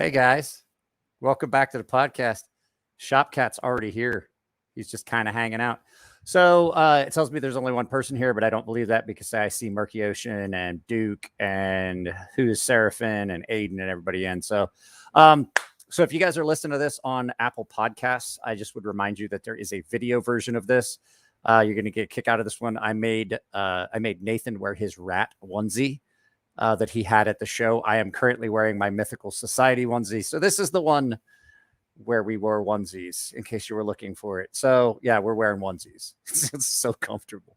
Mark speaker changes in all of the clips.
Speaker 1: Hey guys, welcome back to the podcast. Shopcat's already here. He's just kind of hanging out. So it tells me there's only one person here, but I don't believe that because I see Murky Ocean and Duke and who is Seraphin and Aiden and everybody in. So if you guys are listening to this on Apple Podcasts, I just would remind you that there is a video version of this. You're going to get a kick out of this one. I made Nathan wear his rat onesie that he had at the show. I am currently wearing my Mythical Society onesie. So this is the one where we wore onesies, in case you were looking for it. So yeah, we're wearing onesies. It's so comfortable.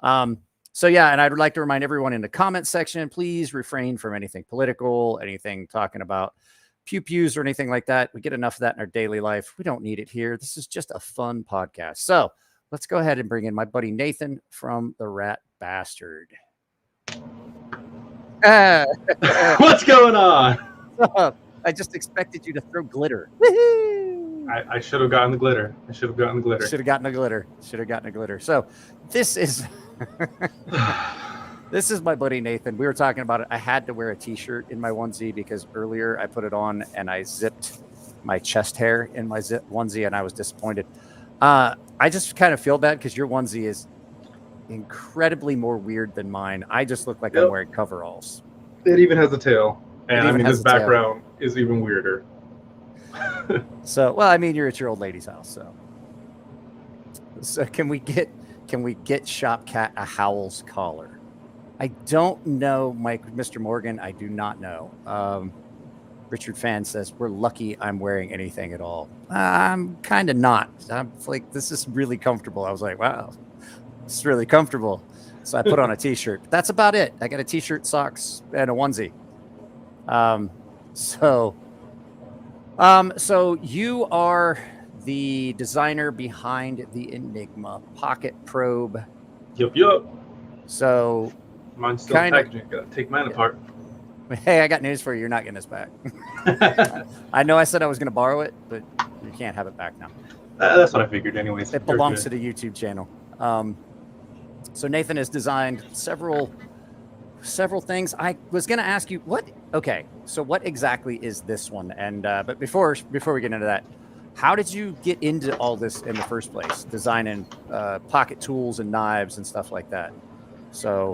Speaker 1: So yeah, and I'd like to remind everyone in the comment section, please refrain from anything political, anything talking about pew-pews or anything like that. We get enough of that in our daily life. We don't need it here. This is just a fun podcast. So let's go ahead and bring in my buddy Nathan from the RatBastard.
Speaker 2: What's going on?
Speaker 1: I just expected you to throw glitter.
Speaker 2: I should have gotten the glitter. Should have gotten the glitter. So this is this is my buddy Nathan. We were talking about it. I had to wear a t-shirt in my onesie because earlier I put it on and I zipped my chest hair in my onesie and I was disappointed. I just kind of feel bad because your onesie is incredibly more weird than mine. I just look like I'm wearing coveralls. It even has a tail. And I mean, this background is even weirder.
Speaker 1: So, well, I mean, you're at your old lady's house, so can we get Shopcat a Howl's collar? I don't know, Mr. Morgan. I do not know. Richard Fan says we're lucky I'm wearing anything at all. I'm kind of not. I'm like, this is really comfortable. I was like, wow, this is really comfortable. So I put on a t-shirt. That's about it. I got a t-shirt, socks, and a onesie. So you are the designer behind the Enigma Pocket Probe.
Speaker 2: Yup.
Speaker 1: So
Speaker 2: mine's still packaging. Gotta take mine apart.
Speaker 1: Hey, I got news for you. You're not getting this back. I know I said I was going to borrow it, but you can't have it back now.
Speaker 2: That's what I figured anyways.
Speaker 1: It belongs to the YouTube channel. So Nathan has designed several things. I was going to ask you what exactly is this one? And but before we get into that, how did you get into all this in the first place? Designing pocket tools and knives and stuff like that. So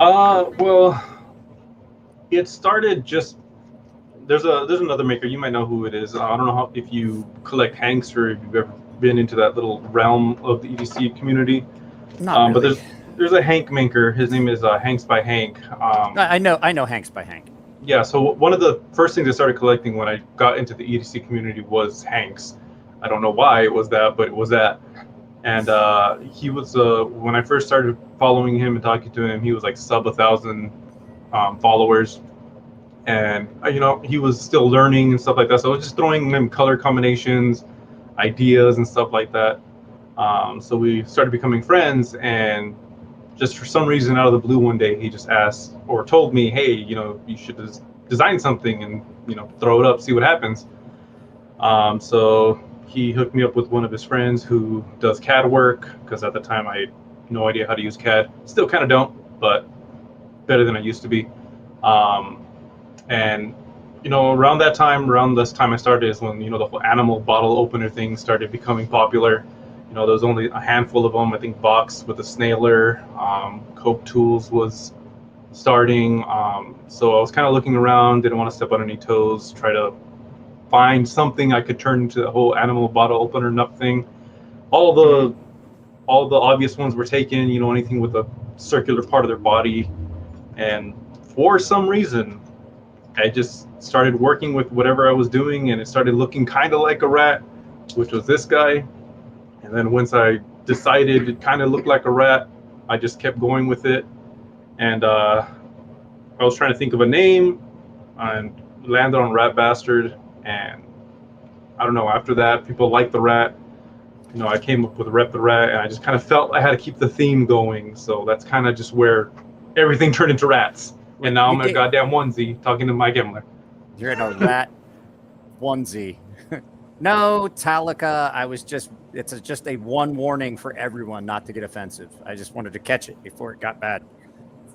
Speaker 2: well, it started just there's another maker, you might know who it is. I don't know if you collect Hanks or if you've ever been into that little realm of the EDC community.
Speaker 1: Not really.
Speaker 2: But there's a Hank maker. His name is Hanks by Hank.
Speaker 1: I know Hanks by Hank.
Speaker 2: Yeah, so one of the first things I started collecting when I got into the EDC community was Hanks. I don't know why it was that, but it was that. And he was when I first started following him and talking to him, he was like sub 1,000 followers, and he was still learning and stuff like that. So I was just throwing him color combinations, ideas, and stuff like that. So we started becoming friends, and just for some reason out of the blue one day, he just asked or told me, hey, you should design something and throw it up, see what happens. So he hooked me up with one of his friends who does CAD work, because at the time I had no idea how to use CAD. Still kind of don't, but better than I used to be. And around this time I started is when the whole animal bottle opener thing started becoming popular. There was only a handful of them. I think Box with a Snailer, Cope Tools was starting. So I was kind of looking around, didn't want to step on any toes, try to find something I could turn into the whole animal bottle opener nut thing. All the obvious ones were taken, anything with a circular part of their body. And for some reason, I just started working with whatever I was doing, and it started looking kind of like a rat, which was this guy. And then once I decided it kind of looked like a rat, I just kept going with it. And I was trying to think of a name and landed on RatBastard. And I don't know, after that, people liked the rat. I came up with Rep the Rat, and I just kind of felt I had to keep the theme going. So that's kind of just where everything turned into rats. And now I'm in a goddamn onesie talking to Mike Emler.
Speaker 1: You're in a rat onesie. No, Talica, it's just a one warning for everyone not to get offensive. I just wanted to catch it before it got bad.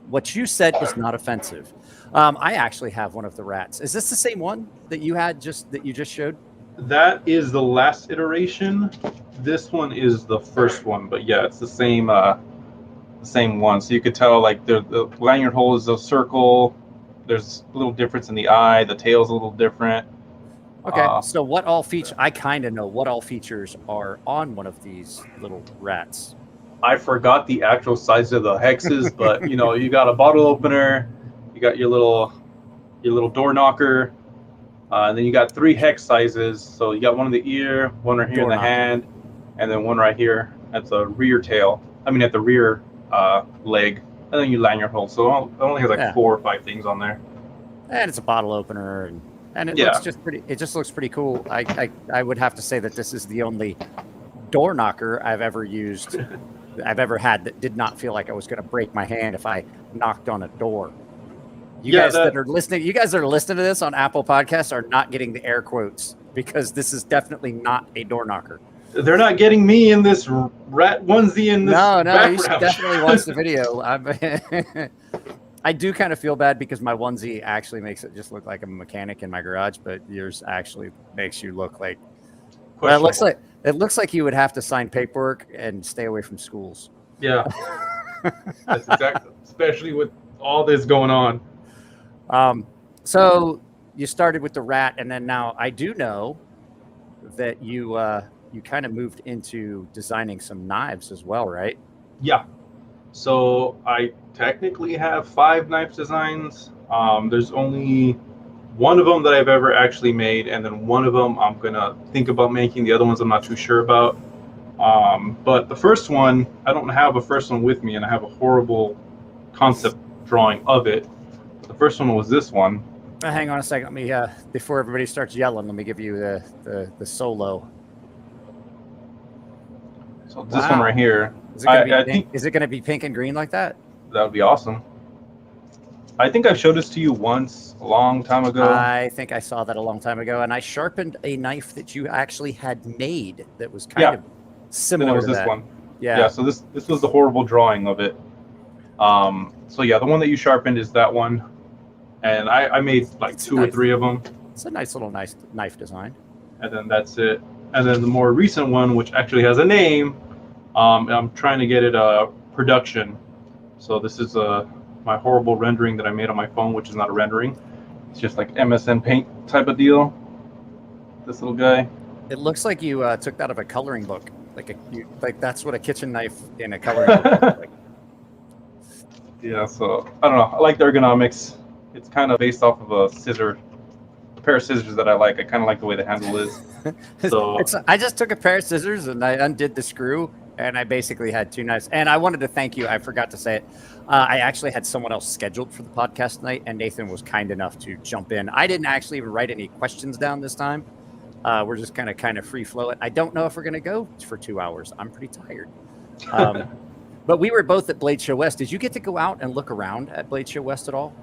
Speaker 1: what you said was not offensive. I actually have one of the rats. Is this the same one that you had that you just showed?
Speaker 2: That is the last iteration. This one is the first one, but yeah, it's the same one. So you could tell like the lanyard hole is a circle. There's a little difference in the eye. The tail's a little different.
Speaker 1: Okay, so what all features? I kind of know what all features are on one of these little rats.
Speaker 2: I forgot the actual size of the hexes, but you know, you got a bottle opener, you got your little door knocker, and then you got 3 hex sizes. So you got one in the ear, one right here in the hand, and then one right here at the rear tail. I mean, at the rear leg, and then you lanyard hole. So it only has like 4 or 5 things on there.
Speaker 1: And it's a bottle opener, and it looks just pretty. It just looks pretty cool. I would have to say that this is the only door knocker I've ever used, I've ever had that did not feel like I was going to break my hand if I knocked on a door. You guys that are listening to this on Apple Podcasts are not getting the air quotes because this is definitely not a door knocker.
Speaker 2: They're not getting me in this rat onesie in this. No,
Speaker 1: you should definitely watch the video. I do kind of feel bad because my onesie actually makes it just look like I'm a mechanic in my garage, but yours actually makes you look like. Well, it looks like you would have to sign paperwork and stay away from schools.
Speaker 2: Yeah, that's exactly, especially with all this going on.
Speaker 1: So you started with the rat, and then now I do know that you kind of moved into designing some knives as well, right?
Speaker 2: Yeah. So I technically have 5 knife designs. There's only one of them that I've ever actually made, and then one of them I'm gonna think about making. The other ones I'm not too sure about. But the first one, I don't have a first one with me, and I have a horrible concept drawing of it. The first one was this one.
Speaker 1: Hang on a second. Let me before everybody starts yelling, let me give you the solo.
Speaker 2: So this one right here.
Speaker 1: Is it going to be pink and green like that?
Speaker 2: That would be awesome. I think I've showed this to you once a long time ago.
Speaker 1: I think I saw that a long time ago, and I sharpened a knife that you actually had made that was kind of similar
Speaker 2: to
Speaker 1: this
Speaker 2: that. One.
Speaker 1: Yeah.
Speaker 2: Yeah. So this was the horrible drawing of it. So yeah, the one that you sharpened is that one, and I made like 2 or 3 of them.
Speaker 1: It's a nice little knife design.
Speaker 2: And then that's it. And then the more recent one, which actually has a name. I'm trying to get it production. So this is my horrible rendering that I made on my phone, which is not a rendering. It's just like MSN Paint type of deal. This little guy.
Speaker 1: It looks like you took that out of a coloring book. Like that's what a kitchen knife in a coloring book looks like.
Speaker 2: Yeah, so I don't know. I like the ergonomics. It's kind of based off of a pair of scissors that I like. I kind of like the way the handle is. So
Speaker 1: I just took a pair of scissors and I undid the screw. And I basically had 2 knives. And I wanted to thank you. I forgot to say it. I actually had someone else scheduled for the podcast tonight, and Nathan was kind enough to jump in. I didn't actually even write any questions down this time. We're just kind of free flow it. I don't know if we're going to go for 2 hours. I'm pretty tired. But we were both at Blade Show West. Did you get to go out and look around at Blade Show West at all?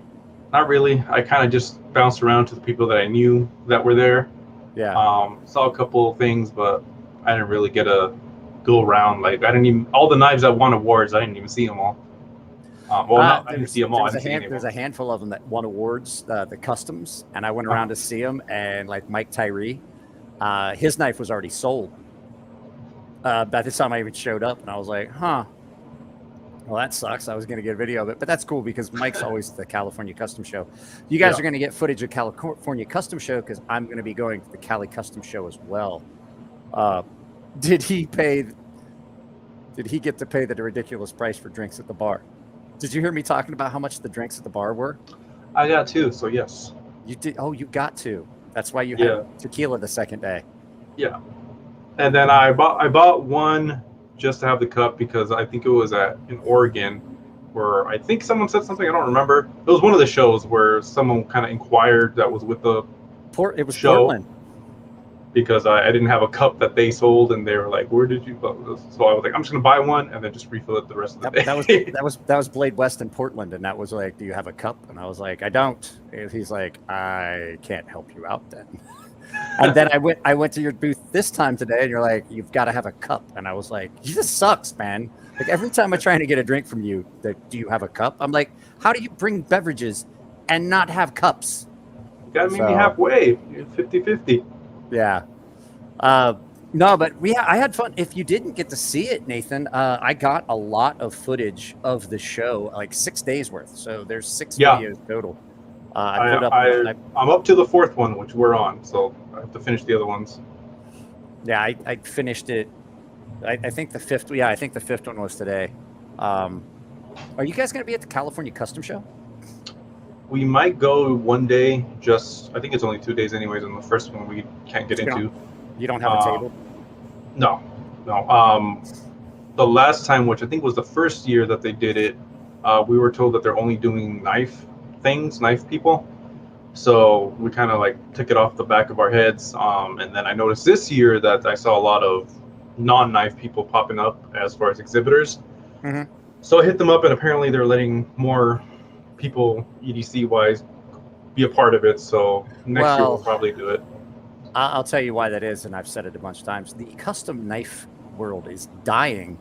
Speaker 2: Not really. I kind of just bounced around to the people that I knew that were there.
Speaker 1: Yeah.
Speaker 2: Saw a couple of things, but I didn't really get a go around. Like I didn't even all the knives that won awards. I didn't even see them all. I didn't see them all.
Speaker 1: There's a handful of them that won awards, the customs, and I went around to see them. And like Mike Tyree, his knife was already sold by the time I even showed up, and I was like, huh. Well, that sucks. I was going to get a video of it, but that's cool because Mike's always at the California Custom Show. You guys are going to get footage of California Custom Show because I'm going to be going to the Cali Custom Show as well. Did he get to pay the ridiculous price for drinks at the bar? Did you hear me talking about how much the drinks at the bar were?
Speaker 2: I got 2, so yes.
Speaker 1: You did? Oh, you got 2. That's why you had tequila the second day.
Speaker 2: Yeah. And then I bought one just to have the cup because I think it was in Oregon where I think someone said something, I don't remember. It was one of the shows where someone kind of inquired that was with the
Speaker 1: it was
Speaker 2: show.
Speaker 1: Portland.
Speaker 2: Because I didn't have a cup that they sold, and they were like, "Where did you?" So I was like, "I'm just gonna buy one and then just refill it the rest of the day."
Speaker 1: That was Blade West in Portland, and that was like, "Do you have a cup?" And I was like, "I don't." And he's like, "I can't help you out then." And then I went to your booth this time today, and you're like, you've got to have a cup. And I was like, this sucks, man. Like every time I'm trying to get a drink from you, do you have a cup? I'm like, how do you bring beverages and not have cups?
Speaker 2: You gotta meet me halfway. 50-50.
Speaker 1: Yeah. No, but I had fun. If you didn't get to see it, Nathan, I got a lot of footage of the show, like 6 days worth. So there's 6 videos total. I'm
Speaker 2: up to the 4th one, which we're on, so I have to finish the other ones.
Speaker 1: Yeah, I finished it. I think the 5th. Yeah, I think the 5th one was today. Are you guys going to be at the California Custom Show?
Speaker 2: We might go one day. I think it's only 2 days anyways, and the first one we can't get into.
Speaker 1: You don't have a table?
Speaker 2: No. The last time, which I think was the first year that they did it, we were told that they're only doing knife people. So we kind of like took it off the back of our heads. And then I noticed this year that I saw a lot of non-knife people popping up as far as exhibitors.
Speaker 1: Mm-hmm.
Speaker 2: So I hit them up, and apparently they're letting more people EDC-wise be a part of it. So next year we'll probably do it.
Speaker 1: I'll tell you why that is, and I've said it a bunch of times. The custom knife world is dying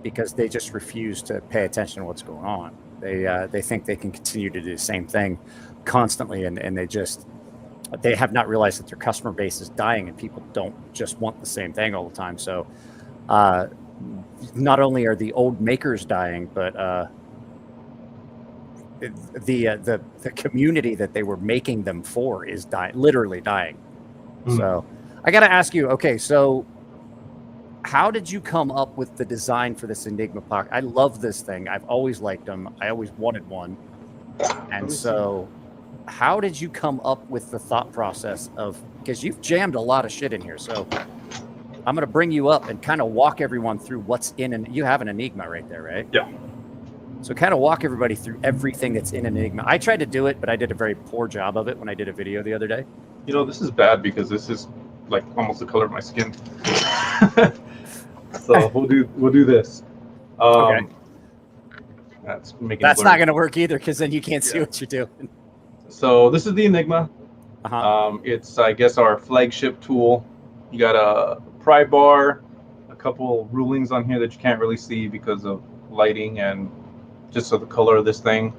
Speaker 1: because they just refuse to pay attention to what's going on. They think they can continue to do the same thing constantly, and they have not realized that their customer base is dying, and people don't just want the same thing all the time. So not only are the old makers dying, but the community that they were making them for is literally dying. So I got to ask you, okay, so how did you come up with the design for this Enigma pocket? I love this thing. I've always liked them. I always wanted one. And so how did you come up with the thought process of, because you've jammed a lot of shit in here. So I'm going to bring you up and kind of walk everyone through what's in, and you have an Enigma right there, right?
Speaker 2: Yeah.
Speaker 1: So kind of walk everybody through everything that's in an Enigma. I tried to do it, but I did a very poor job of it when I did a video the other day.
Speaker 2: You know, this is bad because this is like almost the color of my skin. So we'll do this.
Speaker 1: Okay.
Speaker 2: That's
Speaker 1: not going to work either, because then you can't see what you're doing.
Speaker 2: So this is the Enigma. It's, I guess, our flagship tool. You got a pry bar, a couple rulings on here that you can't really see because of lighting and just of the color of this thing.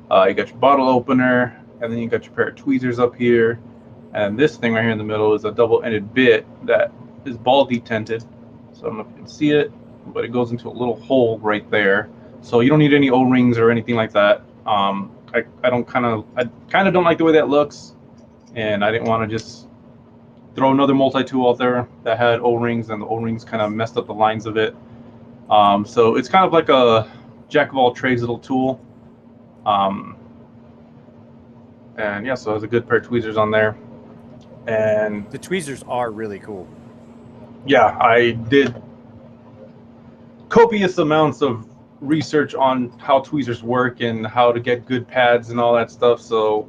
Speaker 2: You got your bottle opener, and then you got your pair of tweezers up here. And this thing right here in the middle is a double-ended bit that is ball detented. So I don't know if you can see it, but it goes into a little hole right there. So you don't need any O-rings or anything like that. I kind of don't like the way that looks, and I didn't want to just throw another multi-tool out there that had O-rings, and the O-rings kind of messed up the lines of it. So it's kind of like a jack of all trades little tool. And yeah, so it has a good pair of tweezers on there. And
Speaker 1: the tweezers are really cool.
Speaker 2: Yeah, I did copious amounts of research on how tweezers work and how to get good pads and all that stuff. So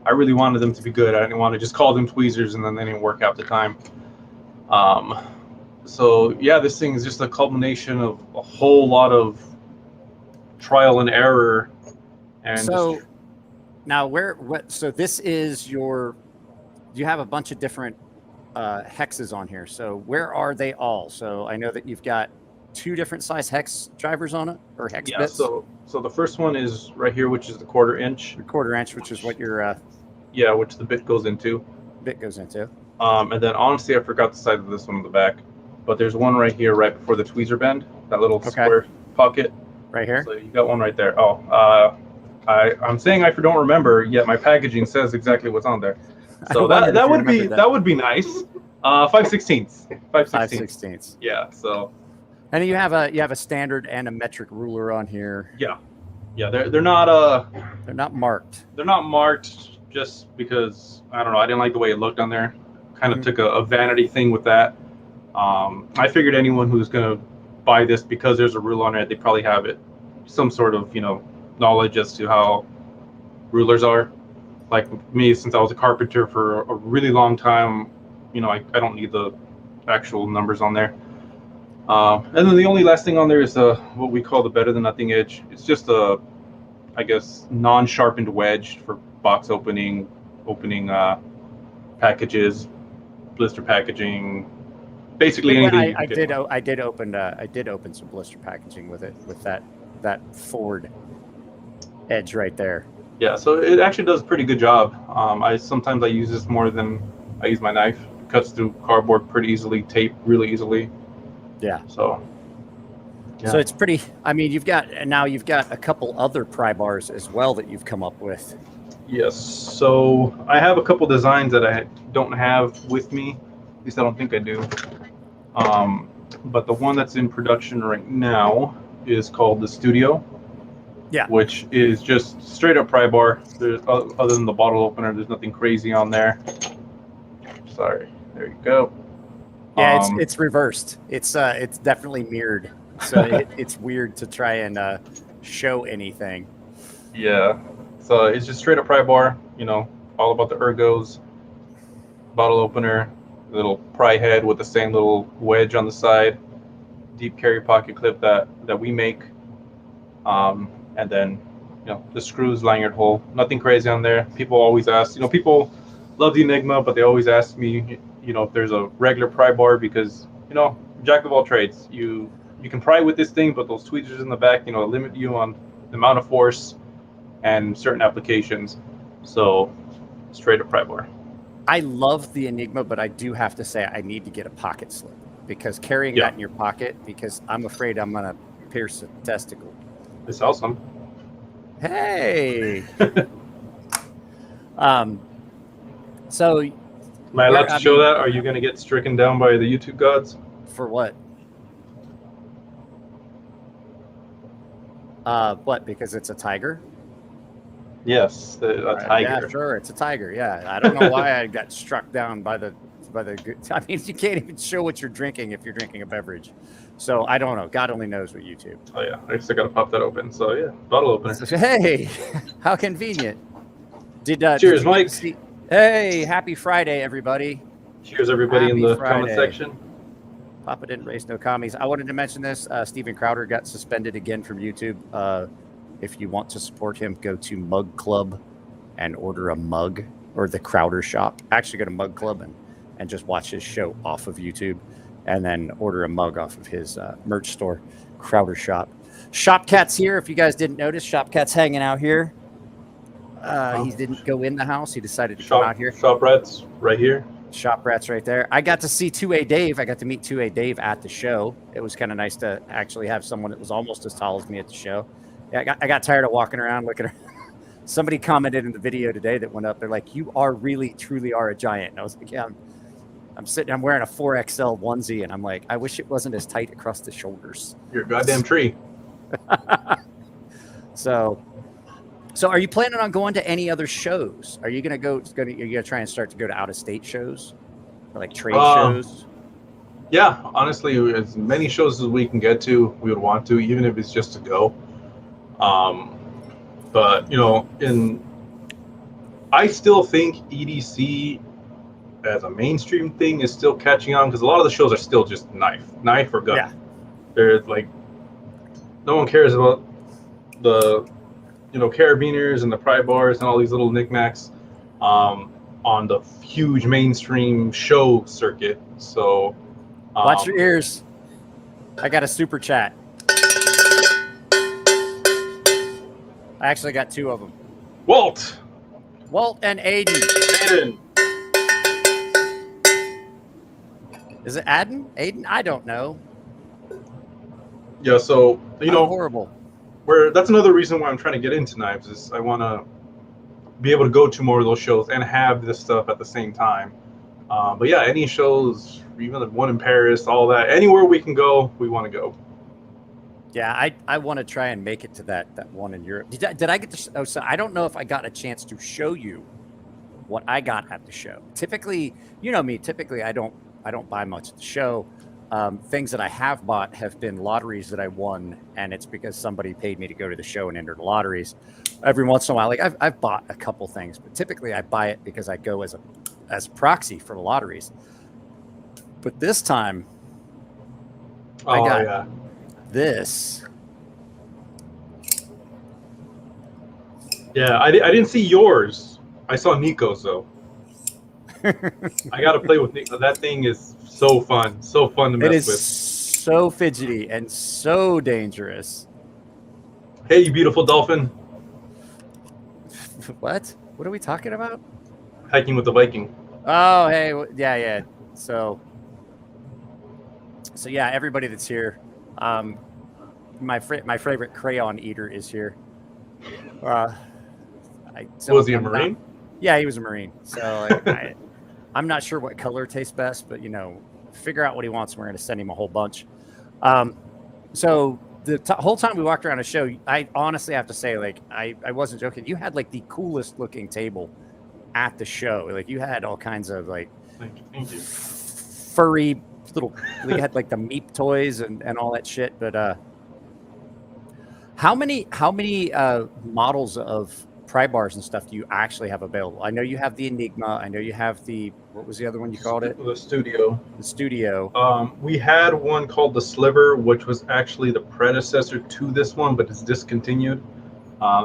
Speaker 2: I really wanted them to be good. I didn't want to just call them tweezers and then they didn't work half the time. So yeah, this thing is just a culmination of a whole lot of trial and error. And
Speaker 1: so now so this is you have a bunch of different hexes on here. So where are they all? So I know that you've got 2 different size hex drivers on it, or hex bits.
Speaker 2: So the first one is right here, which is the 1/4 inch.
Speaker 1: The 1/4 inch, which is what your
Speaker 2: which the bit goes into. And then honestly, I forgot the size of this one on the back, but there's one right here, right before the tweezer bend, that little square pocket.
Speaker 1: Right here.
Speaker 2: So you got one right there. Oh, I'm saying I don't remember, yet my packaging says exactly what's on there. So that would be nice. 5/16.
Speaker 1: 5/16.
Speaker 2: Yeah. So.
Speaker 1: And then you have a standard and a metric ruler on here.
Speaker 2: Yeah. They're not
Speaker 1: marked.
Speaker 2: They're not marked just because I don't know. I didn't like the way it looked on there. Kind of took a vanity thing with that. I figured anyone who's gonna buy this because there's a ruler on it, they probably have some sort of knowledge as to how rulers are. Like me, since I was a carpenter for a really long time, I don't need the actual numbers on there. And then the only last thing on there is what we call the better than nothing edge. It's just a, I guess, non-sharpened wedge for box opening packages, blister packaging, basically anything you can think of.
Speaker 1: I did open some blister packaging with it, with that forward edge right there.
Speaker 2: Yeah, so it actually does a pretty good job. Sometimes I use this more than I use my knife. It cuts through cardboard pretty easily, tape really easily.
Speaker 1: Yeah.
Speaker 2: So
Speaker 1: it's pretty. I mean, you've got a couple other pry bars as well that you've come up with.
Speaker 2: Yes. So I have a couple designs that I don't have with me. At least I don't think I do. But the one that's in production right now is called the Studio.
Speaker 1: Yeah.
Speaker 2: Which is just straight up pry bar. There's other than the bottle opener, there's nothing crazy on there. Sorry. There you go.
Speaker 1: Yeah, it's reversed. It's definitely mirrored. So it's weird to try and show anything.
Speaker 2: Yeah. So it's just straight up pry bar, all about the ergos, bottle opener, little pry head with the same little wedge on the side, deep carry pocket clip that we make, and then the screws, lanyard hole. Nothing crazy on there. People always ask, people love the Enigma, but they always ask me, if there's a regular pry bar because jack of all trades. You can pry with this thing, but those tweezers in the back, limit you on the amount of force and certain applications. So straight up pry bar.
Speaker 1: I love the Enigma, but I do have to say I need to get a pocket slip because carrying that in your pocket, because I'm afraid I'm going to pierce a testicle.
Speaker 2: It's awesome.
Speaker 1: Hey. So
Speaker 2: am I allowed to show that? Are you going to get stricken down by the YouTube gods?
Speaker 1: For what? What? Because it's a tiger?
Speaker 2: Yes, a tiger.
Speaker 1: Yeah, sure, it's a tiger. Yeah, I don't know why I got struck down by the. I mean, you can't even show what you're drinking if you're drinking a beverage. So I don't know. God only knows what YouTube.
Speaker 2: Oh yeah, I just got to pop that open. So yeah, bottle opener.
Speaker 1: Hey, how convenient.
Speaker 2: Cheers, Mike.
Speaker 1: Hey, happy Friday, everybody.
Speaker 2: Cheers, everybody in the comment section.
Speaker 1: Papa didn't raise no commies. I wanted to mention this. Steven Crowder got suspended again from YouTube. If you want to support him, go to Mug Club and order a mug, or the Crowder Shop. Actually, go to Mug Club and just watch his show off of YouTube, and then order a mug off of his merch store, Crowder Shop. Shopcat's here. If you guys didn't notice, Shopcat's hanging out here. He didn't go in the house. He decided to come out here.
Speaker 2: Shop Rats right here.
Speaker 1: Shop Rats right there. I got to see 2A Dave. I got to meet 2A Dave at the show. It was kind of nice to actually have someone that was almost as tall as me at the show. Yeah, I got tired of walking around looking at somebody commented in the video today that went up. They're like, "You are really, truly are a giant." And I was like, "Yeah, I'm wearing a 4XL onesie." And I'm like, I wish it wasn't as tight across the shoulders.
Speaker 2: You're a goddamn tree.
Speaker 1: So are you planning on going to any other shows? Are you going to are you going to try and start to go to out-of-state shows or like trade shows?
Speaker 2: Yeah, honestly, as many shows as we can get to, we would want to, even if it's just to go. But I still think EDC as a mainstream thing is still catching on because a lot of the shows are still just knife or gun. Yeah. They're like, no one cares about the carabiners and the pry bars and all these little knickknacks on the huge mainstream show circuit. So
Speaker 1: watch your ears. I got a super chat. I actually got two of them.
Speaker 2: Walt
Speaker 1: and Aiden. Is it Aiden? I don't know.
Speaker 2: Yeah, so
Speaker 1: horrible.
Speaker 2: That's another reason why I'm trying to get into knives is I want to be able to go to more of those shows and have this stuff at the same time. But yeah, any shows, even the one in Paris, all that, anywhere we can go, we want to go.
Speaker 1: Yeah, I want to try and make it to that one in Europe. Did I get to? So I don't know if I got a chance to show you what I got at the show. Typically, you know me. Typically, I don't buy much at the show. Things that I have bought have been lotteries that I won, and it's because somebody paid me to go to the show and enter the lotteries. Every once in a while, like I've bought a couple things, but typically I buy it because I go as a proxy for the lotteries. But this time, I got this.
Speaker 2: Yeah, I didn't see yours. I saw Nico's though. I got to play with that thing. Is so fun to mess
Speaker 1: It is
Speaker 2: with.
Speaker 1: so fidgety and so dangerous.
Speaker 2: Hey, you beautiful dolphin!
Speaker 1: What are we talking about?
Speaker 2: Hiking with the Viking.
Speaker 1: Oh, hey, yeah. So yeah, everybody that's here. My favorite crayon eater is here.
Speaker 2: Was he a Marine?
Speaker 1: Yeah, he was a Marine. So I'm not sure what color tastes best, but figure out what he wants. And we're going to send him a whole bunch. So the whole time we walked around the show, I honestly have to say, like, I wasn't joking. You had like the coolest looking table at the show. Like, you had all kinds of like
Speaker 2: Thank you.
Speaker 1: furry little. You had like the Meep toys and all that shit. But how many models of pry bars and stuff do you actually have available? I know you have the Enigma. I know you have the, what was the other one you called it?
Speaker 2: The Studio.
Speaker 1: The Studio.
Speaker 2: We had one called the Sliver, which was actually the predecessor to this one, but it's discontinued.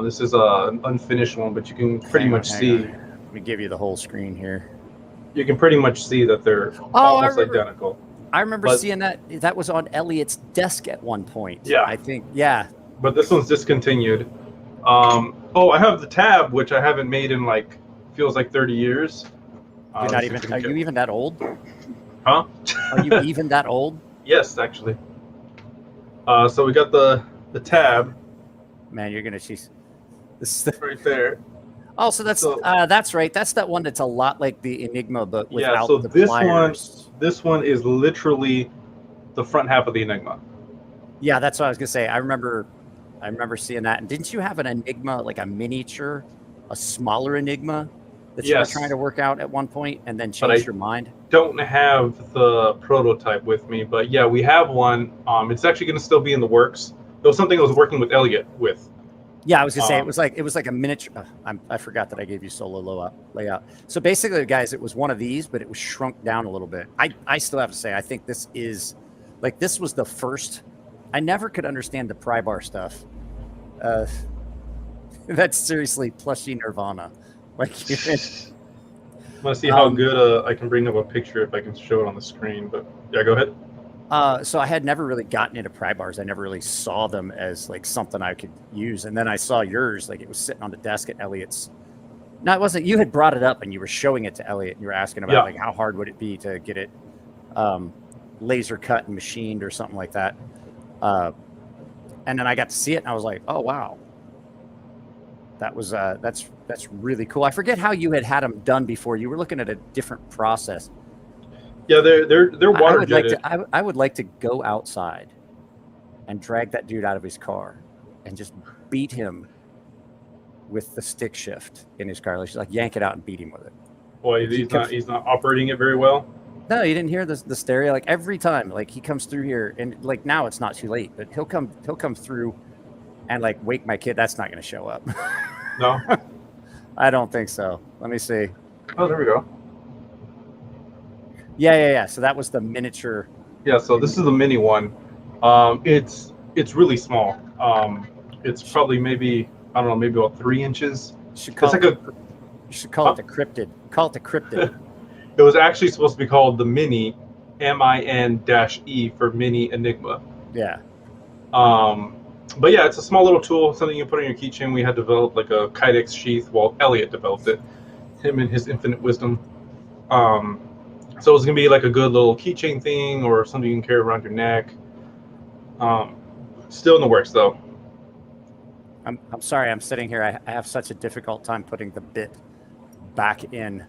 Speaker 2: This is an unfinished one, but you can pretty much see.
Speaker 1: Let me give you the whole screen here.
Speaker 2: You can pretty much see that they're almost identical.
Speaker 1: I remember seeing that. That was on Elliot's desk at one point.
Speaker 2: Yeah.
Speaker 1: I think, yeah.
Speaker 2: But this one's discontinued. I have the tab, which I haven't made in feels like 30 years.
Speaker 1: You're not even. Are you even that old?
Speaker 2: Huh?
Speaker 1: Are you even that old?
Speaker 2: Yes, actually. So we got the tab.
Speaker 1: Man, you're gonna see this
Speaker 2: right there.
Speaker 1: Oh, so that's right. That's that one that's a lot like the Enigma, but without the pliers.
Speaker 2: This one is literally the front half of the Enigma.
Speaker 1: Yeah, that's what I was gonna say. I remember seeing that. And didn't you have an Enigma, like a miniature, a smaller Enigma that you were trying to work out at one point and then changed your mind?
Speaker 2: Don't have the prototype with me, but yeah, we have one. It's actually going to still be in the works. It was something I was working with Elliot with.
Speaker 1: Yeah, I was gonna say it was like a miniature. I forgot that I gave you solo layout. So basically, guys, it was one of these, but it was shrunk down a little bit. I still have to say, I think this was the first. I never could understand the pry bar stuff. That's seriously plushy Nirvana. Like,
Speaker 2: I want to see how good I can bring up a picture if I can show it on the screen. But yeah, go ahead.
Speaker 1: So I had never really gotten into pry bars. I never really saw them as like something I could use. And then I saw yours, like it was sitting on the desk at Elliot's. No, it wasn't. You had brought it up and you were showing it to Elliot and you were asking about like how hard would it be to get it laser cut and machined or something like that. And then I got to see it and I was like, oh wow, that was that's really cool. I forget how you had them done before. You were looking at a different process.
Speaker 2: Yeah, they're water jetted.
Speaker 1: I would like to go outside and drag that dude out of his car and just beat him with the stick shift in his car. Like yank it out and beat him with it.
Speaker 2: Boy, he's not operating it very well.
Speaker 1: No, you didn't hear the stereo. Like every time, like he comes through here, and like now it's not too late, but he'll come through and like wake my kid. That's not going to show up.
Speaker 2: No,
Speaker 1: I don't think so. Let me see.
Speaker 2: Oh, there we go.
Speaker 1: Yeah. So that was the miniature.
Speaker 2: Yeah. So this is the mini one. It's really small. It's probably maybe about 3 inches.
Speaker 1: You should call it the cryptid. Call it the cryptid.
Speaker 2: It was actually supposed to be called the Mini, MIN-E for Mini Enigma.
Speaker 1: Yeah.
Speaker 2: But yeah, it's a small little tool, something you can put on your keychain. We had developed like a Kydex sheath while Elliot developed it, him and his infinite wisdom. So it's gonna be like a good little keychain thing or something you can carry around your neck. Still in the works though.
Speaker 1: I'm sorry, I'm sitting here. I have such a difficult time putting the bit back in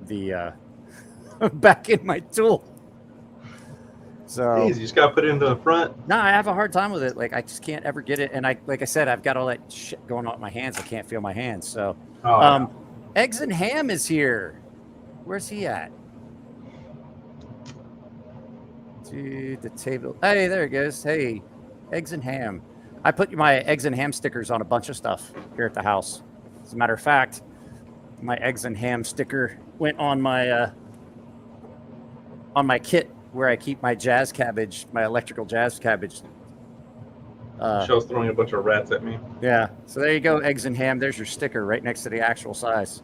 Speaker 1: the back in my tool. So
Speaker 2: Jeez, you just gotta put it into the front.
Speaker 1: No, I have a hard time with it. Like I just can't ever get it. And like I said, I've got all that shit going on with my hands. I can't feel my hands. So Eggs and Ham is here. Where's he at? To the table. Hey, there he goes. Hey, Eggs and Ham. I put my Eggs and Ham stickers on a bunch of stuff here at the house. As a matter of fact, my Eggs and Ham sticker went on my kit where I keep my jazz cabbage, my electrical jazz cabbage.
Speaker 2: Michelle's throwing a bunch of rats at me.
Speaker 1: Yeah. So there you go, Eggs and Ham. There's your sticker right next to the actual size.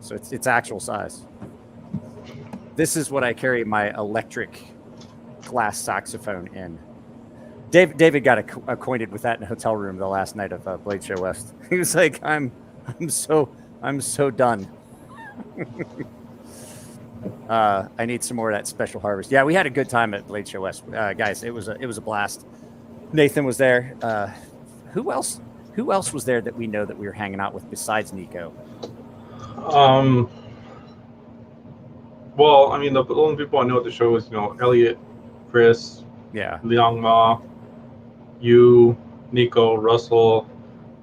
Speaker 1: So it's actual size. This is what I carry my electric glass saxophone in. David got acquainted with that in a hotel room the last night of Blade Show West. He was like, I'm so done. I need some more of that special harvest. Yeah, we had a good time at Blade Show West, guys. It was a blast. Nathan was there. Who else was there that we know that we were hanging out with besides Nico?
Speaker 2: Well, I mean, the only people I know at the show is, Elliot, Chris, Liang Ma, you, Nico, Russell,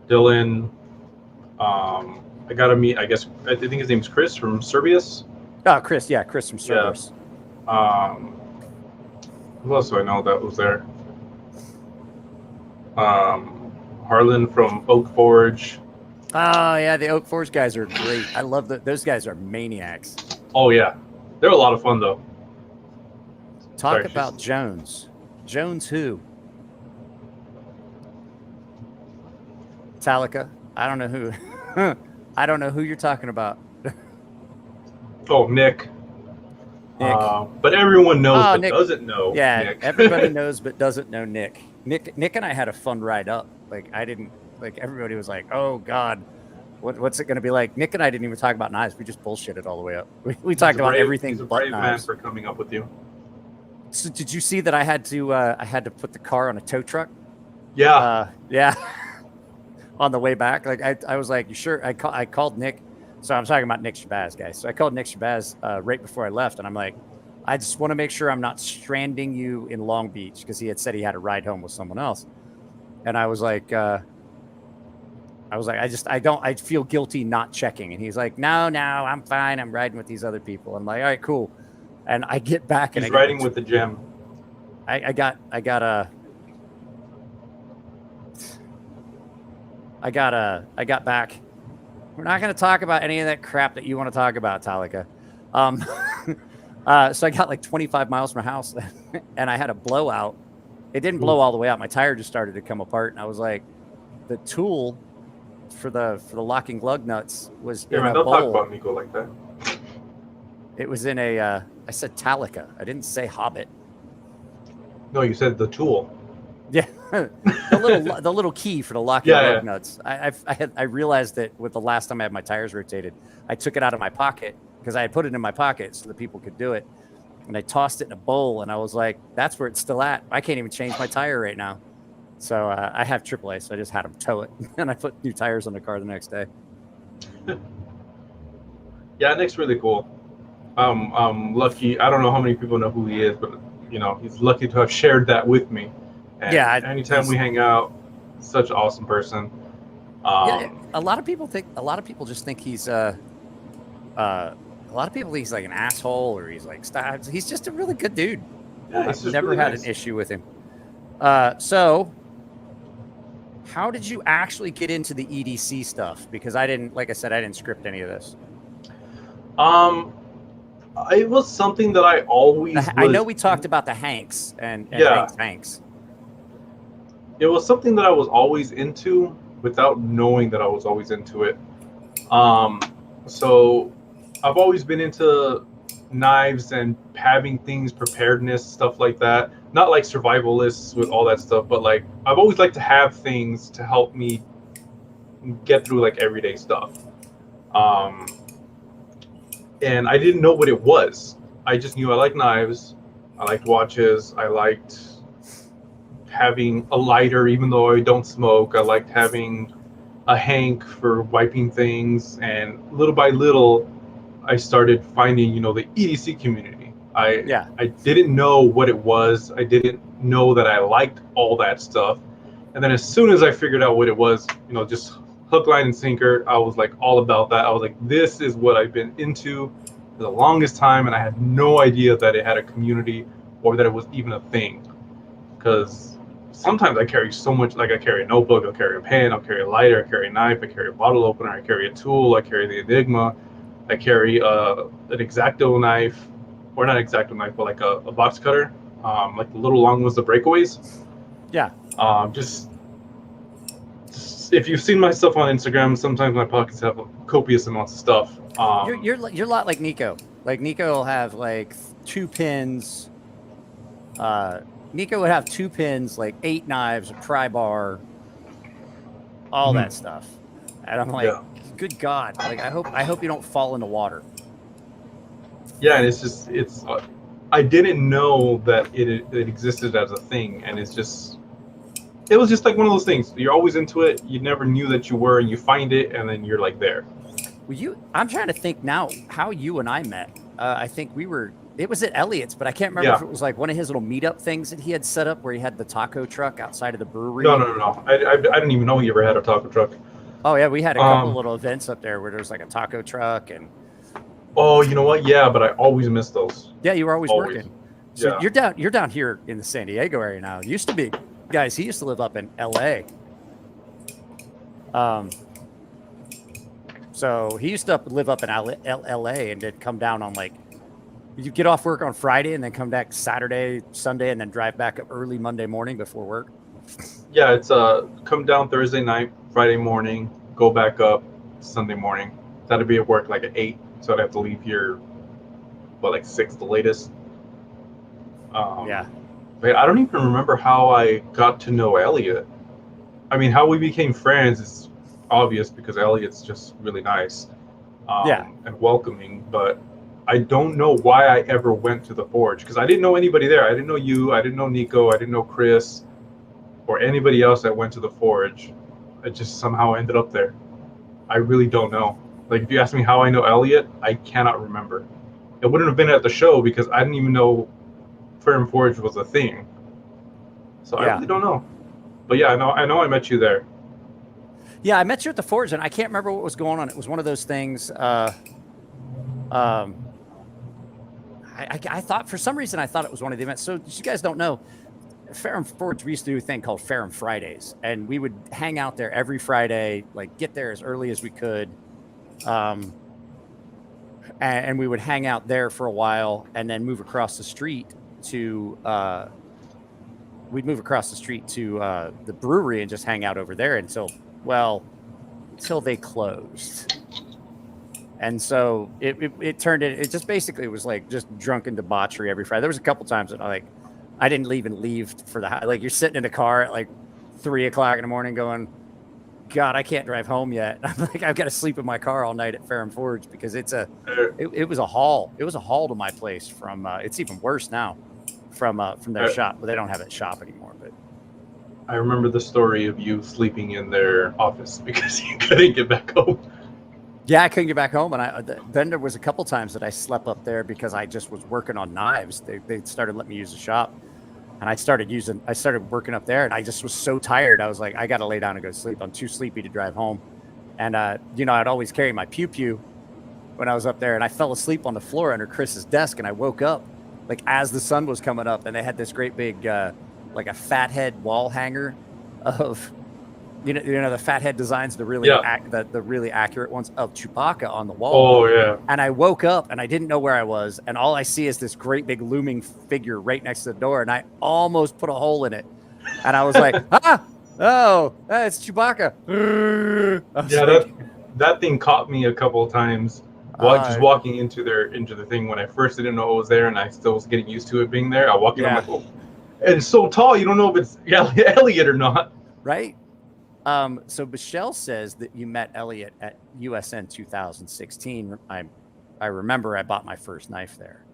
Speaker 2: Dylan. I got to meet, I think his name's Chris from Serbius.
Speaker 1: Oh, Chris. Yeah, Chris from Serbius.
Speaker 2: Yeah. Who else do I know that was there? Harlan from Oak Forge.
Speaker 1: Oh, yeah, the Oak Forge guys are great. I love those guys are maniacs.
Speaker 2: Oh, yeah. They're a lot of fun, though.
Speaker 1: Talk about Jones. Jones who? Metallica. I don't know who. I don't know who you're talking about.
Speaker 2: Oh, Nick. But everyone knows but Nick doesn't know.
Speaker 1: Yeah,
Speaker 2: Nick.
Speaker 1: Everybody knows but doesn't know Nick. Nick and I had a fun ride up. Everybody was like, "Oh God, what's it going to be like?" Nick and I didn't even talk about knives. We just bullshitted all the way up. We talked about everything
Speaker 2: but
Speaker 1: but knives.
Speaker 2: Man for coming up with you.
Speaker 1: So did you see that I had to put the car on a tow truck?
Speaker 2: Yeah.
Speaker 1: Yeah. On the way back, I was like, "You sure?" I called Nick. So I'm talking about Nick Shabazz, guys. So I called Nick Shabazz right before I left, and I'm like, I just want to make sure I'm not stranding you in Long Beach, because he had said he had a ride home with someone else. And I was like, I feel guilty not checking. And he's like, no, I'm fine. I'm riding with these other people. I'm like, all right, cool. And I get back and
Speaker 2: he's riding with the gym.
Speaker 1: I got back. We're not going to talk about any of that crap that you want to talk about, Talika. So I got like 25 miles from my house, and I had a blowout. It didn't blow all the way out. My tire just started to come apart, and I was like, the tool for the locking lug nuts was in a bowl.
Speaker 2: Don't talk about Nico like that.
Speaker 1: It was in a. I said Talika. I didn't say Hobbit.
Speaker 2: No, you said the tool.
Speaker 1: Yeah, the little key for the locking lug nuts. I realized that with the last time I had my tires rotated, I took it out of my pocket because I had put it in my pocket so that people could do it, and I tossed it in a bowl, and I was like, "That's where it's still at. I can't even change my tire right now." So I have AAA, so I just had them tow it, and I put new tires on the car the next day.
Speaker 2: Yeah, Nick's really cool. I'm lucky. I don't know how many people know who he is, but he's lucky to have shared that with me. And anytime we hang out, such an awesome person.
Speaker 1: A lot of people just think he's a lot of people think he's like an asshole, or he's like he's just a really good dude.
Speaker 2: Yeah,
Speaker 1: I've never had an issue with him. So how did you actually get into the EDC stuff? Because I didn't script any of this.
Speaker 2: It was something that I always
Speaker 1: I know we talked about the Hanks and Hanks.
Speaker 2: It was something that I was always into without knowing that I was always into it. So I've always been into knives and having things, preparedness, stuff like that. Not like survivalists with all that stuff, but like I've always liked to have things to help me get through like everyday stuff. And I didn't know what it was. I just knew I liked knives. I liked watches. I liked having a lighter, even though I don't smoke. I liked having a hank for wiping things. And little by little, I started finding, the EDC community. I didn't know what it was. I didn't know that I liked all that stuff. And then as soon as I figured out what it was, just hook, line, and sinker, I was like all about that. I was like, this is what I've been into for the longest time, and I had no idea that it had a community or that it was even a thing. Because sometimes I carry so much, like I carry a notebook, I'll carry a pen, I'll carry a lighter, I carry a knife, I carry a bottle opener, I carry a tool, I carry the Enigma, I carry an X-Acto knife, or not X-Acto knife, but like a box cutter, like the little long ones, the breakaways.
Speaker 1: Yeah.
Speaker 2: Just if you've seen my stuff on Instagram, sometimes my pockets have copious amounts of stuff.
Speaker 1: You're a lot like Nico. Like Nico will have like 2 pins. Nico would have 2 pins, like 8 knives, a pry bar, all that stuff. And I'm like, good God! Like I hope you don't fall in the water.
Speaker 2: Yeah, and it's. I didn't know that it existed as a thing, and it was just like one of those things. You're always into it. You never knew that you were, and you find it, and then you're like there.
Speaker 1: Well, I'm trying to think now how you and I met. I think it was at Elliot's, but I can't remember if it was like one of his little meetup things that he had set up where he had the taco truck outside of the brewery.
Speaker 2: No. I didn't even know you ever had a taco truck.
Speaker 1: Oh yeah, we had a couple little events up there where there was like a taco truck and.
Speaker 2: Oh, you know what? Yeah, but I always miss those.
Speaker 1: Yeah, you were always working. So
Speaker 2: yeah.
Speaker 1: You're down here in the San Diego area now. It used to be, guys. He used to live up in LA. So he used to live up in LA and then come down on like, you get off work on Friday and then come back Saturday, Sunday, and then drive back up early Monday morning before work.
Speaker 2: Yeah, it's come down Thursday night, Friday morning, go back up Sunday morning. That'd be at work like at 8. So I'd have to leave here, like 6 the latest.
Speaker 1: Yeah.
Speaker 2: But I don't even remember how I got to know Elliot. I mean, how we became friends is obvious because Elliot's just really nice and welcoming. But I don't know why I ever went to the Forge because I didn't know anybody there. I didn't know you. I didn't know Nico. I didn't know Chris or anybody else that went to the Forge. I just somehow ended up there. I really don't know. Like, if you ask me how I know Elliot, I cannot remember. It wouldn't have been at the show because I didn't even know Fair & Forge was a thing. So I really don't know. But yeah, I know I met you there.
Speaker 1: Yeah, I met you at the Forge, and I can't remember what was going on. It was one of those things. I thought, for some reason, I thought it was one of the events. So you guys don't know, Fair & Forge, we used to do a thing called Fair & Fridays, and we would hang out there every Friday, like get there as early as we could. And we would hang out there for a while and then move across the street to the brewery and just hang out over there until they closed. And so it turned it just basically was like just drunken debauchery every Friday. There was a couple times that I didn't even leave for the house. Like, you're sitting in a car at like 3 o'clock in the morning going, God, I can't drive home yet. I'm like, I've got to sleep in my car all night at Fair & Forge because it was a haul. It was a haul to my place from, it's even worse now from their shop, but they don't have that shop anymore. But
Speaker 2: I remember the story of you sleeping in their office because you couldn't get back home.
Speaker 1: Yeah, I couldn't get back home. And then there was a couple times that I slept up there because I just was working on knives. They started letting me use the shop. And I started working up there, and I just was so tired. I was like, I got to lay down and go to sleep. I'm too sleepy to drive home. And, I'd always carry my pew-pew when I was up there, and I fell asleep on the floor under Chris's desk, and I woke up like as the sun was coming up, and they had this great big, like a fathead wall hanger of, the fathead designs, the really the really accurate ones of Chewbacca on the wall.
Speaker 2: Oh yeah.
Speaker 1: And I woke up and I didn't know where I was, and all I see is this great big looming figure right next to the door, and I almost put a hole in it. And I was like, it's Chewbacca.
Speaker 2: That thing caught me a couple of times just walking into the thing when I first didn't know it was there, and I still was getting used to it being there. I walk in, I'm like, oh, and it's so tall, you don't know if it's Elliot or not.
Speaker 1: Right. So Michelle says that you met Elliot at USN 2016. I remember I bought my first knife there.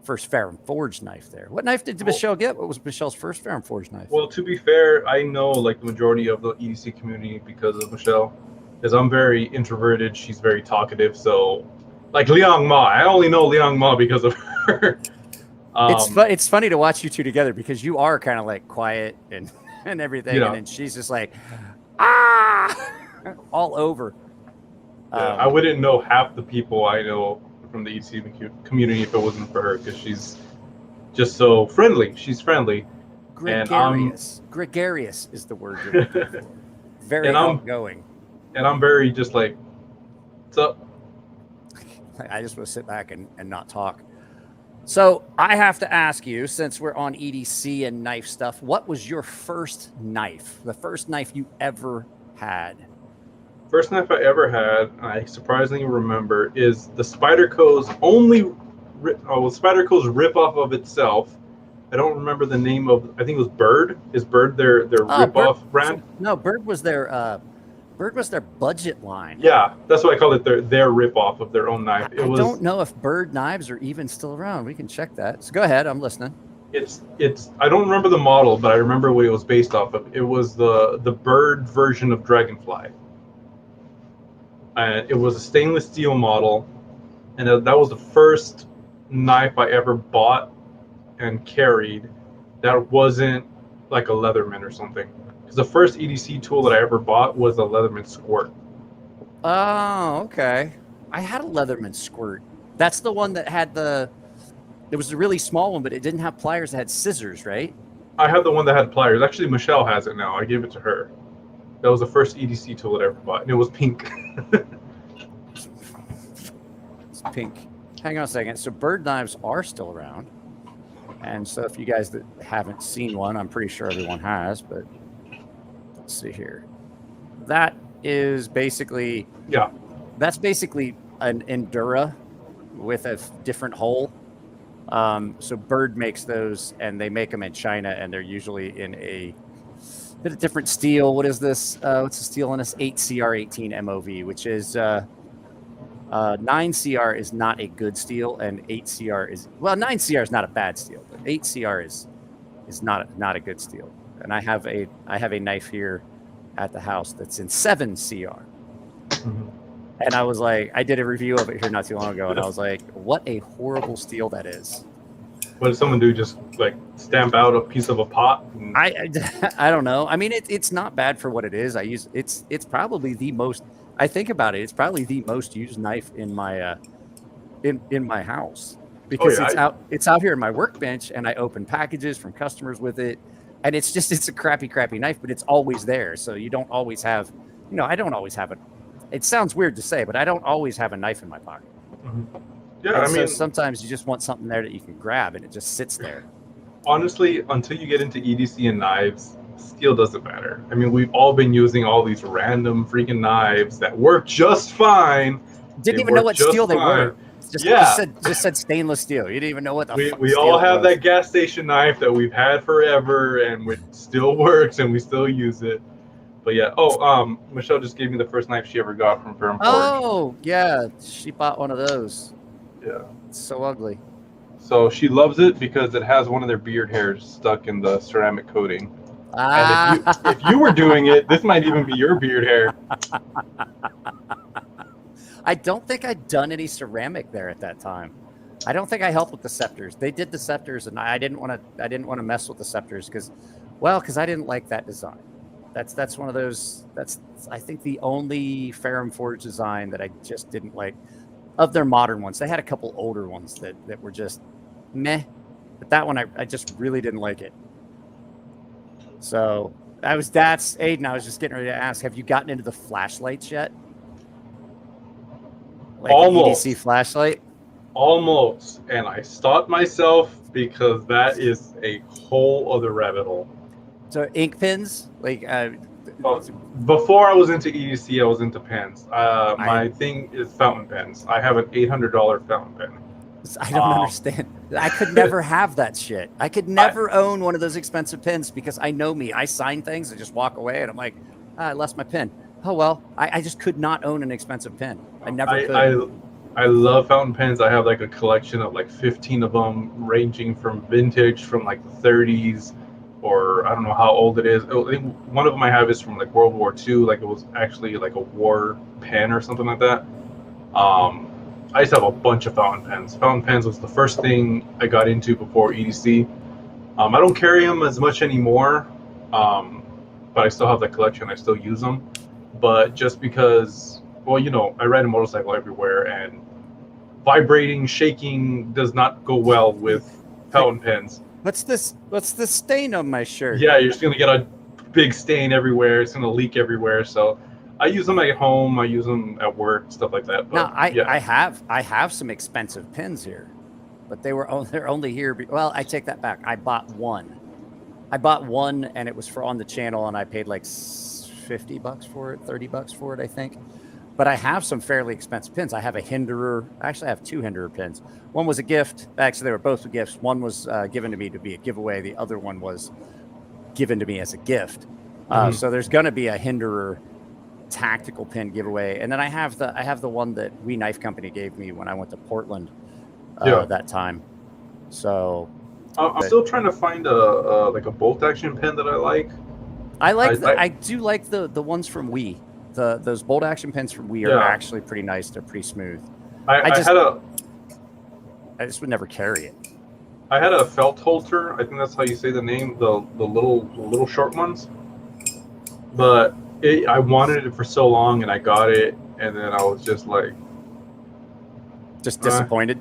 Speaker 1: First Fair & Forge knife there. What knife did Michelle get? What was Michelle's first Fair & Forge knife?
Speaker 2: Well, to be fair, I know like the majority of the EDC community because of Michelle. Because I'm very introverted, she's very talkative. So, like Liang Ma, I only know Liang Ma because of her.
Speaker 1: It's funny to watch you two together because you are kind of like quiet and everything, and then she's just like all over.
Speaker 2: I wouldn't know half the people I know from the EDC community if it wasn't for her, because she's just so friendly. She's friendly.
Speaker 1: Gregarious. Gregarious is the word you're looking for. Very outgoing.
Speaker 2: And I'm very just like, what's up?
Speaker 1: I just want to sit back and not talk. So I have to ask you, since we're on EDC and knife stuff, what was your first knife? The first knife you ever had?
Speaker 2: First knife I ever had, I surprisingly remember, is the Spyderco's Spyderco's rip off of itself. I don't remember the name of. I think it was Bird. Is Bird their rip off brand?
Speaker 1: No, Bird was their budget line.
Speaker 2: Yeah, that's what I call it. Their rip off of their own knife.
Speaker 1: I don't know if Bird knives are even still around. We can check that. So go ahead. I'm listening.
Speaker 2: It's. I don't remember the model, but I remember what it was based off of. It was the Bird version of Dragonfly. And it was a stainless steel model, and that was the first knife I ever bought and carried that wasn't like a Leatherman or something. Because the first EDC tool that I ever bought was a Leatherman Squirt.
Speaker 1: Oh, okay. I had a Leatherman Squirt. That's the one that had it was a really small one, but it didn't have pliers. It had scissors, right?
Speaker 2: I had the one that had pliers. Actually, Michelle has it now. I gave it to her. That was the first EDC tool that I ever bought, and it was pink.
Speaker 1: It's pink. Hang on a second. So Bird knives are still around. And so if you guys that haven't seen one, I'm pretty sure everyone has, but let's see here. That is basically...
Speaker 2: Yeah.
Speaker 1: That's basically an Endura with a different hole. So Bird makes those, and they make them in China, and they're usually in a bit of different steel. What is this? What's the steel on this? 8CR18 MOV, which is 9CR is not a good steel, and 8CR is 9CR is not a bad steel, but 8CR is not a good steel. And I have a knife here at the house that's in 7CR.
Speaker 2: Mm-hmm.
Speaker 1: And I was like, I did a review of it here not too long ago, and I was like, what a horrible steel that is.
Speaker 2: What did someone do? Just like stamp out a piece of a pot?
Speaker 1: I don't know. I mean, it's not bad for what it is. It's probably the most. I think about it. It's probably the most used knife in my in my house because it's out here in my workbench, and I open packages from customers with it, and it's a crappy knife, but it's always there. So you don't always have, I don't always have it. It sounds weird to say, but I don't always have a knife in my pocket.
Speaker 2: Mm-hmm. Yeah,
Speaker 1: and so sometimes you just want something there that you can grab, and it just sits there.
Speaker 2: Honestly, until you get into EDC and knives, steel doesn't matter. I mean, we've all been using all these random freaking knives that work just fine.
Speaker 1: Didn't even know what steel they were. Just said stainless steel. You didn't even know what the fuck
Speaker 2: we all have that gas station knife that we've had forever, and it still works, and we still use it. But yeah. Oh, Michelle just gave me the first knife she ever got from Firm Forge.
Speaker 1: Oh, yeah. She bought one of those.
Speaker 2: Yeah.
Speaker 1: It's so ugly.
Speaker 2: So she loves it because it has one of their beard hairs stuck in the ceramic coating. And if you were doing it, this might even be your beard hair.
Speaker 1: I don't think I'd done any ceramic there at that time. I don't think I helped with the scepters. They did the scepters, and I didn't want to mess with the scepters because I didn't like that design. That's one of those. That's I think the only Ferrum Forge design that I just didn't like. Of their modern ones, they had a couple older ones that were just meh, but that one I just really didn't like it. So that's Aiden. I was just getting ready to ask, have you gotten into the flashlights yet? Like
Speaker 2: almost.
Speaker 1: EDC flashlight?
Speaker 2: Almost, and I stopped myself because that is a whole other rabbit hole.
Speaker 1: So ink pens,
Speaker 2: before I was into EDC, I was into pens. My thing is fountain pens. I have an $800 fountain pen.
Speaker 1: I don't understand. I could never have that shit. I could never own one of those expensive pens because I know me. I sign things and just walk away, and I'm like, I lost my pen. Oh well, I just could not own an expensive pen. I never could.
Speaker 2: I love fountain pens. I have like a collection of like 15 of them, ranging from vintage from like the 30s. Or I don't know how old it is. I think one of them I have is from like World War II. Like it was actually like a war pen or something like that. I just have a bunch of fountain pens. Fountain pens was the first thing I got into before EDC. I don't carry them as much anymore, but I still have that collection. I still use them. But just because, I ride a motorcycle everywhere, and vibrating, shaking does not go well with fountain pens.
Speaker 1: What's this stain on my shirt?
Speaker 2: Yeah, you're just gonna get a big stain everywhere. It's gonna leak everywhere. So I use them at home. I use them at work, stuff like that. But,
Speaker 1: I have some expensive pens here, but they're only here. Well, I take that back. I bought one. And it was for on the channel, and I paid like $50 for it, $30 for it, I think. But I have some fairly expensive pins. I have a Hinderer. Actually, I have 2 Hinderer pins. One was a gift. Actually, they were both gifts. One was given to me to be a giveaway. The other one was given to me as a gift. So there's going to be a Hinderer tactical pin giveaway, and then I have the one that We Knife Company gave me when I went to Portland that time. So
Speaker 2: I'm still trying to find a like a bolt action pen that I like.
Speaker 1: I do like the ones from We. Those bolt action pens from We are actually pretty nice. They're pretty smooth. I just would never carry it.
Speaker 2: I had a Feldholzer. I think that's how you say the name. The little short ones. But I wanted it for so long, and I got it, and then I was just like,
Speaker 1: just disappointed.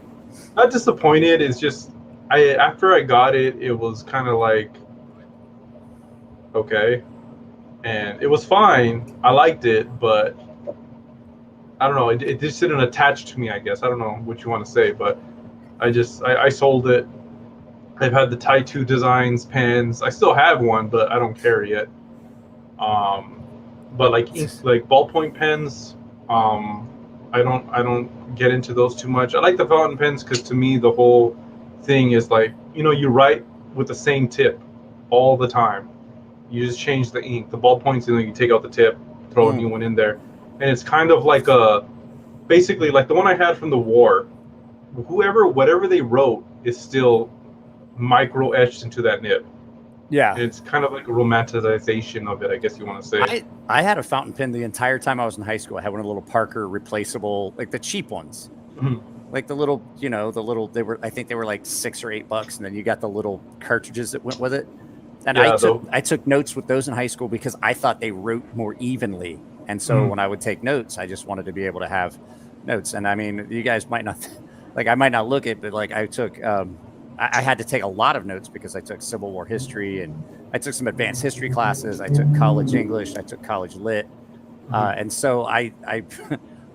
Speaker 2: Not disappointed. It's just after I got it, it was kind of like, okay, and it was fine. I liked it, but I don't know. It just didn't attach to me, I guess. I don't know what you want to say, but I sold it. I've had the Tie 2 Designs pens. I still have one, but I don't carry it. But like ballpoint pens, I don't get into those too much. I like the fountain pens because to me the whole thing is like, you write with the same tip all the time. You just change the ink. The ballpoints, you take out the tip, throw a new one in there, and it's kind of like basically like the one I had from the war. Whatever they wrote is still micro etched into that nib.
Speaker 1: Yeah,
Speaker 2: it's kind of like a romanticization of it, I guess you want to say.
Speaker 1: I had a fountain pen the entire time I was in high school. I had one of the little Parker replaceable, like the cheap ones, like the little, I think they were like $6 or $8, and then you got the little cartridges that went with it. And I took notes with those in high school because I thought they wrote more evenly, and so when I would take notes, I just wanted to be able to have notes. And I mean, you guys might not, like, I might not look it, but like I took. I had to take a lot of notes because I took Civil War history, and I took some advanced history classes. I took college English. I took college lit. And so I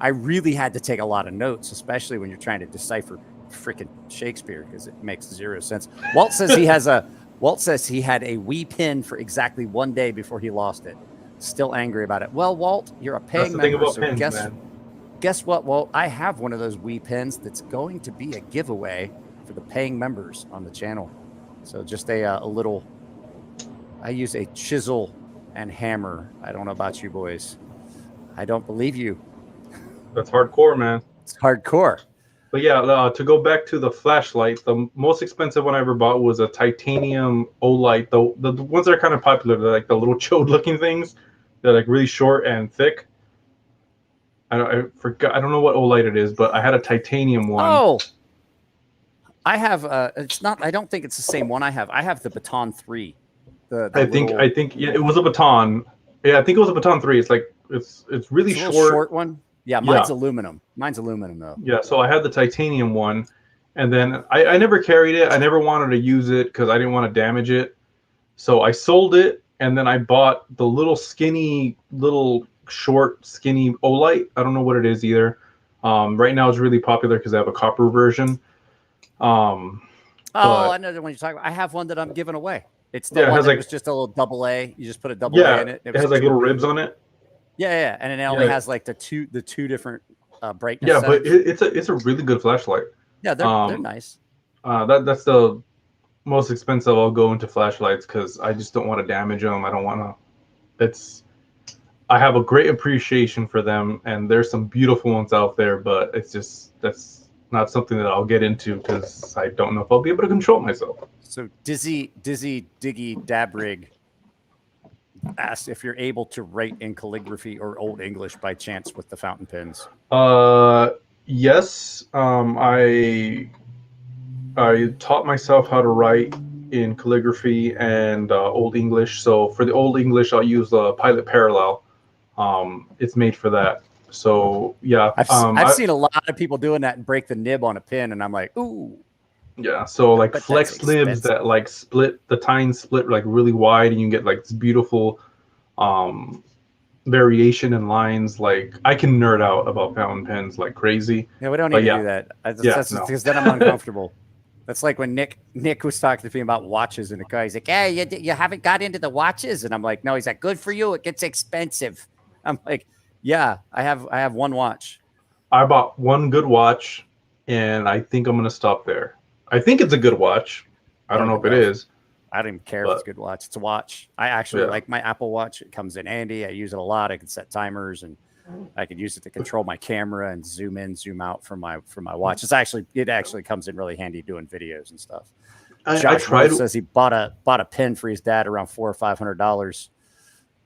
Speaker 1: really had to take a lot of notes, especially when you're trying to decipher freaking Shakespeare, because it makes zero sense. Walt says he had a wee pin for exactly 1 day before he lost it. Still angry about it. Well, Walt, you're a paying member, so guess what, Walt? I have one of those wee pins that's going to be a giveaway for the paying members on the channel. So just a little, I use a chisel and hammer. I don't know about you boys. I don't believe you.
Speaker 2: That's hardcore, man.
Speaker 1: It's hardcore.
Speaker 2: But yeah, to go back to the flashlight, the most expensive one I ever bought was a titanium Olight. The ones that are kind of popular, they're like the little chode looking things. They're like really short and thick. I forgot. I don't know what Olight it is, but I had a titanium one.
Speaker 1: Oh, I have. It's not. I don't think it's the same one I have. I have the Baton 3. I
Speaker 2: think it was a Baton. Yeah, I think it was a Baton 3. It's like it's really
Speaker 1: it's a
Speaker 2: short.
Speaker 1: Short one. Yeah, mine's aluminum. Mine's aluminum though.
Speaker 2: Yeah, so I had the titanium one, and then I never carried it. I never wanted to use it because I didn't want to damage it. So I sold it, and then I bought the little short skinny Olight. I don't know what it is either. Right now it's really popular because I have a copper version. I
Speaker 1: know the one you're talking about. I have one that I'm giving away. It's the one that was just a little AA. You just put a double A in it.
Speaker 2: It has like little ribs on it.
Speaker 1: Yeah, and it only has like the two different brightness.
Speaker 2: Yeah,
Speaker 1: settings.
Speaker 2: but it's a really good flashlight.
Speaker 1: Yeah, they're nice.
Speaker 2: That's the most expensive I'll go into flashlights because I just don't want to damage them. I don't want to. I have a great appreciation for them, and there's some beautiful ones out there, but that's not something that I'll get into because I don't know if I'll be able to control myself.
Speaker 1: So Dizzy Diggy Dabrig asked if you're able to write in calligraphy or Old English by chance with the fountain pens.
Speaker 2: Yes. I taught myself how to write in calligraphy and Old English. So for the Old English, I'll use the Pilot Parallel. It's made for that. So yeah,
Speaker 1: I've seen a lot of people doing that and break the nib on a pen, and I'm like, ooh.
Speaker 2: Yeah, so like flex nibs that like split the tines split like really wide, and you get like this beautiful variation in lines. Like I can nerd out about fountain pens like crazy.
Speaker 1: Yeah, we don't need to do that. Because then I'm uncomfortable. That's like when Nick was talking to me about watches in the car. He's like, "Hey, you haven't got into the watches," and I'm like, "No." He's like, "Good for you. It gets expensive." I'm like, "Yeah, I have one watch."
Speaker 2: I bought one good watch, and I think I'm gonna stop there. I think it's a good watch. I don't know if it is.
Speaker 1: I don't even care if it's a good watch. It's a watch. I actually like my Apple Watch. It comes in handy. I use it a lot. I can set timers, and I could use it to control my camera and zoom in, zoom out from my watch. It actually comes in really handy doing videos and stuff. Josh says he bought a pen for his dad around $400 or $500.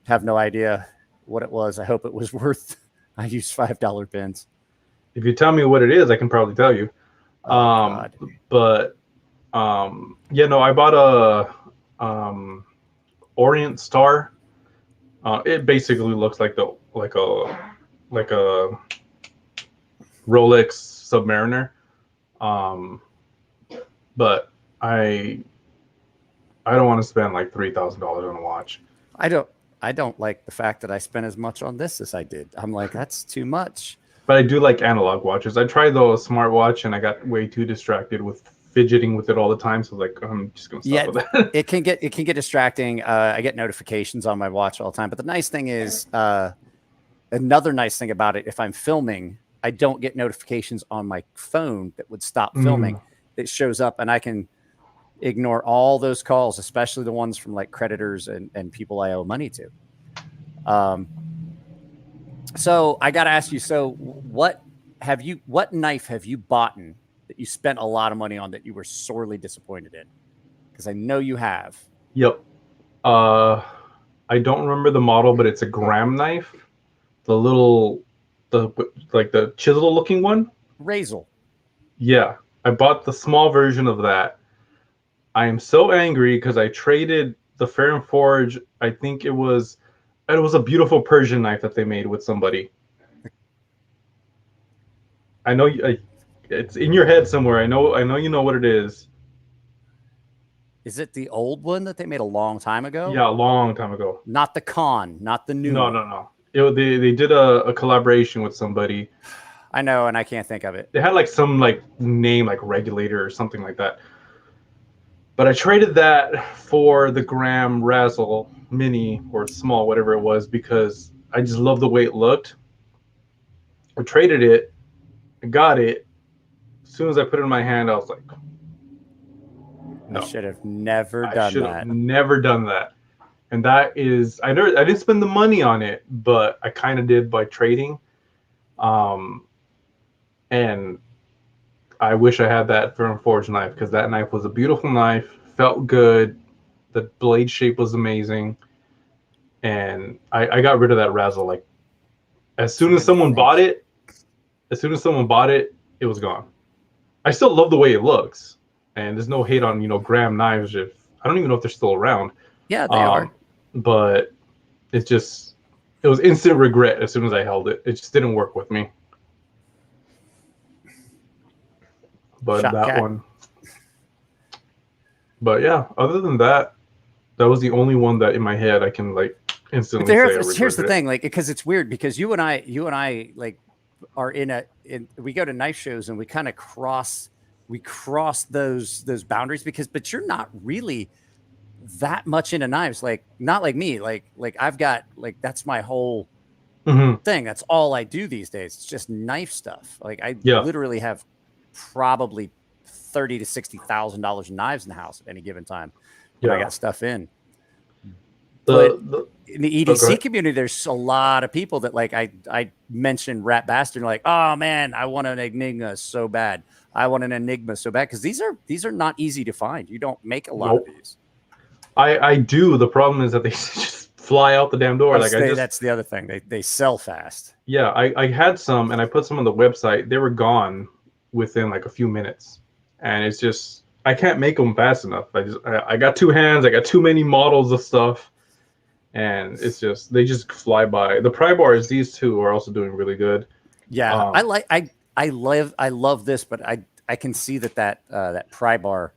Speaker 1: Have no idea what it was. I hope it was worth. I use $5 pens.
Speaker 2: If you tell me what it is, I can probably tell you. But yeah, no, I bought a Orient Star. It basically looks like a Rolex Submariner. But I don't want to spend like $3,000 on a watch.
Speaker 1: I don't like the fact that I spent as much on this as I did. I'm like, that's too much.
Speaker 2: But I do like analog watches. I tried the smartwatch and I got way too distracted with fidgeting with it all the time. So like, I'm just gonna stop with that.
Speaker 1: it can get distracting. I get notifications on my watch all the time. But the nice thing is, another nice thing about it, if I'm filming, I don't get notifications on my phone that would stop filming. It shows up and I can ignore all those calls, especially the ones from like creditors and people I owe money to. So I got to ask you, so what knife have you bought that you spent a lot of money on that you were sorely disappointed in? Because I know you have.
Speaker 2: Yep. I don't remember the model, but it's a Gram knife. The chisel looking one.
Speaker 1: Razel. Yeah.
Speaker 2: I bought the small version of that. I am so angry because I traded the Fair and Forge. I think it was a beautiful Persian knife that they made with somebody. I know it's in your head somewhere. I know you know what it is.
Speaker 1: Is it the old one that they made a long time ago?
Speaker 2: Yeah, a long time ago.
Speaker 1: Not the Con, not the new one.
Speaker 2: No. They did a collaboration with somebody.
Speaker 1: I know, and I can't think of it.
Speaker 2: They had like some name like Regulator or something like that. But I traded that for the Gram Razzle Mini or small, whatever it was, because I just love the way it looked. I traded it, I got it. As soon as I put it in my hand, I was like, no.
Speaker 1: I should have never done that. I should have
Speaker 2: never done that. And that is, I didn't spend the money on it, but I kind of did by trading. And I wish I had that Fair and Forge knife, because that knife was a beautiful knife, felt good, the blade shape was amazing, and I got rid of that Razzle as soon as someone bought it. It was gone. I still love the way it looks, and there's no hate on Gram knives. I don't even know if they're still around.
Speaker 1: Yeah, they are.
Speaker 2: But it was instant regret as soon as I held it. It just didn't work with me. But one. But yeah, other than that, that was the only one that in my head I can instantly say.
Speaker 1: Here's the thing, because it's weird, because you and I are we go to knife shows and we kind of cross those boundaries, but you're not really that much into knives, not like me, I've got that's my whole thing. That's all I do these days. It's just knife stuff. I literally have probably $30,000 to $60,000 in knives in the house at any given time when I got stuff in. But in the EDC community, there's a lot of people that I mentioned RatBastard and like, oh man, I want an Enigma so bad. I want an Enigma so bad, because these are not easy to find. You don't make a lot of these.
Speaker 2: I do. The problem is that they just fly out the damn door.
Speaker 1: That's the other thing. They sell fast.
Speaker 2: Yeah, I had some and I put some on the website. They were gone within a few minutes, and it's just I can't make them fast enough. I got two hands. I got too many models of stuff, and it's just they just fly by. The Pry Bars, these two are also doing really good.
Speaker 1: Yeah, I love this, but I can see that Pry Bar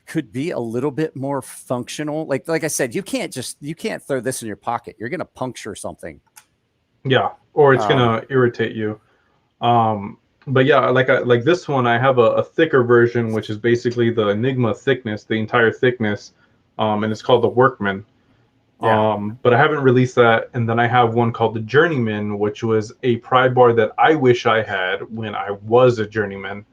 Speaker 1: could be a little bit more functional. Like I said, you can't throw this in your pocket. You're gonna puncture something.
Speaker 2: Yeah, or it's gonna irritate you. But yeah, like this one, I have a thicker version, which is basically the Enigma thickness, the entire thickness, and it's called the Workman.
Speaker 1: Yeah.
Speaker 2: But I haven't released that. And then I have one called the Journeyman, which was a pry bar that I wish I had when I was a journeyman.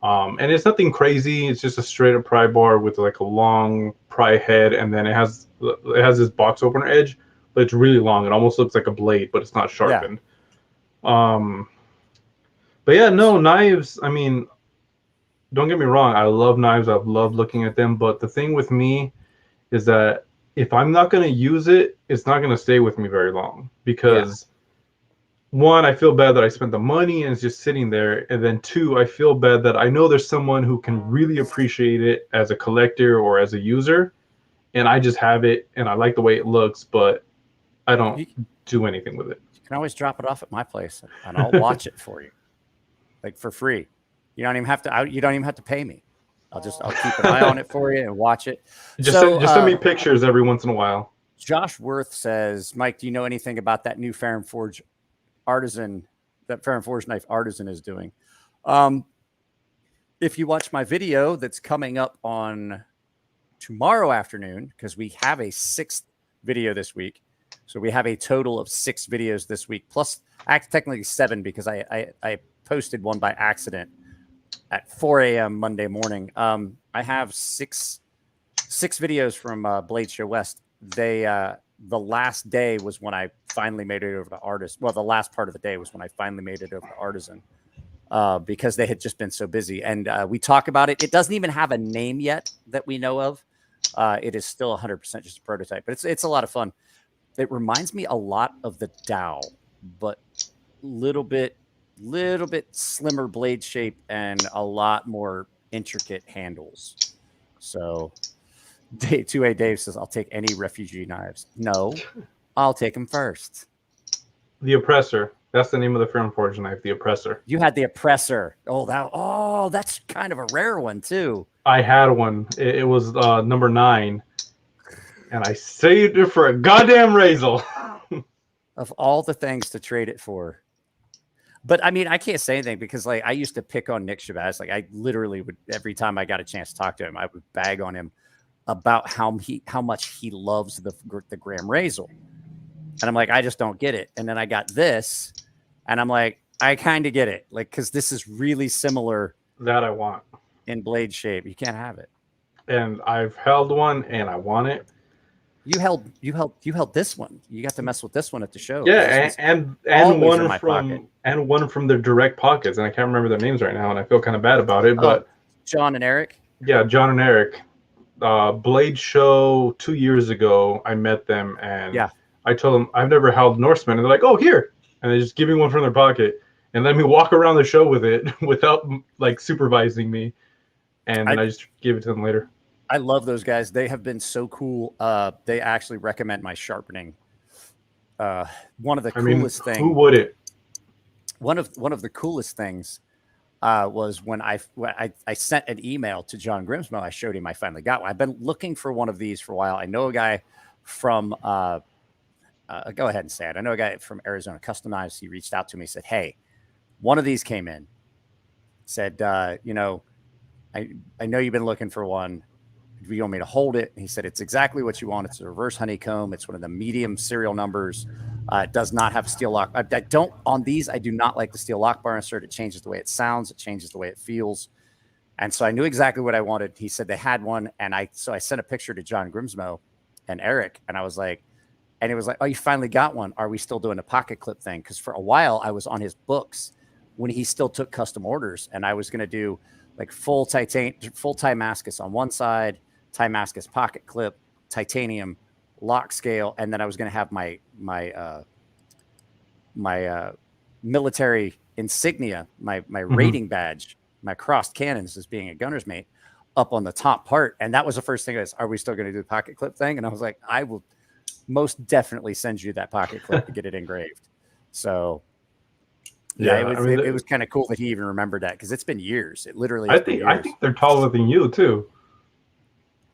Speaker 2: And it's nothing crazy. It's just a straight up pry bar with like a long pry head, and then it has this box opener edge, but it's really long. It almost looks like a blade, but it's not sharpened. Um, but yeah, no knives. I mean, don't get me wrong. I love knives. I love looking at them. But the thing with me is that if I'm not going to use it, it's not going to stay with me very long because. One, I feel bad that I spent the money and it's just sitting there. And then two, I feel bad that I know there's someone who can really appreciate it as a collector or as a user. And I just have it and I like the way it looks, but I don't do anything with it.
Speaker 1: You can always drop it off at my place and I'll watch it for you, like for free. You don't even have to pay me. I'll keep an eye on it for you and watch it.
Speaker 2: Just send me pictures every once in a while.
Speaker 1: Josh Worth says, Mike, do you know anything about that new Fair and Forge artisan, that Fair and Forge knife artisan is doing? If you watch my video that's coming up on tomorrow afternoon, because we have a 6th video this week, so we have a total of 6 videos this week, plus technically 7 because I posted one by accident at 4 a.m. Monday morning. I have six videos from Blade Show West. The last day was when I finally made it over to artist. Well, the last part of the day was when I finally made it over to artisan because they had just been so busy. And we talk about it. It doesn't even have a name yet that we know of. It is still 100% just a prototype, but it's a lot of fun. It reminds me a lot of the Dow, but little bit slimmer blade shape and a lot more intricate handles. So 2A Dave says, I'll take any refugee knives. No, I'll take them first.
Speaker 2: The Oppressor. That's the name of the Fair and Forge knife, the Oppressor.
Speaker 1: You had the Oppressor. That's kind of a rare one, too.
Speaker 2: I had one. It was number 9. And I saved it for a goddamn razor.
Speaker 1: Of all the things to trade it for. But I mean, I can't say anything because like I used to pick on Nick Shabazz. Like I literally would, every time I got a chance to talk to him, I would bag on him about how much he loves the Graham razor. And I'm like, I just don't get it. And then I got this and I'm like, I kind of get it. Like, cause this is really similar.
Speaker 2: That I want.
Speaker 1: In blade shape. You can't have it.
Speaker 2: And I've held one and I want it.
Speaker 1: You held this one. You got to mess with this one at the show.
Speaker 2: Yeah, and one from their direct pockets, and I can't remember their names right now, and I feel kind of bad about it. But
Speaker 1: John and Eric.
Speaker 2: Yeah, John and Eric. Blade Show 2 years ago, I met them, and I told them I've never held Norseman, and they're like, "Oh, here," and they just give me one from their pocket and let me walk around the show with it without like supervising me, and then I just gave it to them later.
Speaker 1: I love those guys. They have been so cool. They actually recommend my sharpening. One of the coolest things.
Speaker 2: Who would it?
Speaker 1: One of the coolest things was when I sent an email to John Grimsmo. I showed him I finally got one. I've been looking for one of these for a while. I know a guy from go ahead and say it. I know a guy from Arizona Custom Knives. He reached out to me, said, "Hey, one of these came in." Said, I know you've been looking for one. Do you want me to hold it? And he said, it's exactly what you want. It's a reverse honeycomb. It's one of the medium serial numbers. It does not have a steel lock. I do not like the steel lock bar insert. It changes the way it sounds. It changes the way it feels. And so I knew exactly what I wanted. He said they had one. And so I sent a picture to John Grimsmo and Eric. And I was like, and it was like, oh, you finally got one. Are we still doing a pocket clip thing? Because for a while I was on his books when he still took custom orders. And I was going to do like full Timascus on one side, Timascus pocket clip, titanium lock scale, and then I was going to have my military insignia, my rating badge, my crossed cannons as being a gunner's mate up on the top part. And that was the first thing. Are we still going to do the pocket clip thing? And I was like, I will most definitely send you that pocket clip to get it engraved. So it was kind of cool that he even remembered that because it's been years. It literally. I
Speaker 2: think they're taller than you too.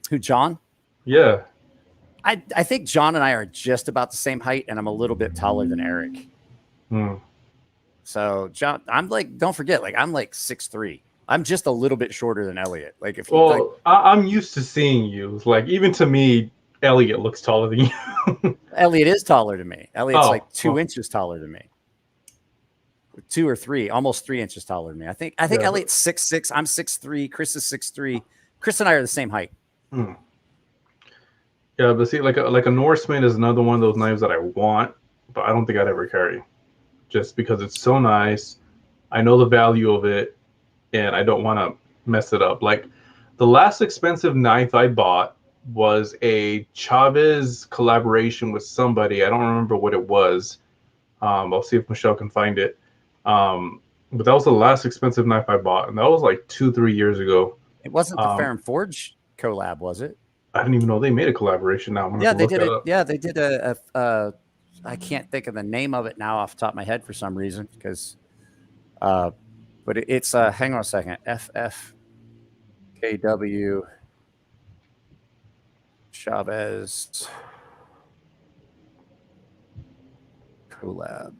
Speaker 1: Who, John?
Speaker 2: Yeah.
Speaker 1: I think John and I are just about the same height, and I'm a little bit taller than Eric. So John, I'm like, don't forget, like I'm like 6'3". I'm just a little bit shorter than Elliot. Like if you like,
Speaker 2: I'm used to seeing you. Like even to me, Elliot looks taller than you.
Speaker 1: Elliot is taller than me. Elliot's like 2
Speaker 2: well,
Speaker 1: inches taller than me. 2 or 3, almost 3 inches taller than me. I think
Speaker 2: yeah,
Speaker 1: Elliot's 6'6". I'm 6'3". Chris is 6'3". Chris and I are the same height.
Speaker 2: Yeah, but see, like a Norseman is another one of those knives that I want, but I don't think I'd ever carry, just because it's so nice. I know the value of it, and I don't want to mess it up. Like the last expensive knife I bought was a Chavez collaboration with somebody. I don't remember what it was. I'll see if Michelle can find it. But that was the last expensive knife I bought, and that was like 2-3 years ago.
Speaker 1: It wasn't the Ferrum Forge collab, was it?
Speaker 2: I didn't even know they made a collaboration. Now I'm gonna
Speaker 1: they
Speaker 2: look
Speaker 1: did
Speaker 2: that
Speaker 1: it.
Speaker 2: up.
Speaker 1: Yeah, they did I can't think of the name of it now off the top of my head for some reason because, but it's hang on a second. FFKW Chavez collab.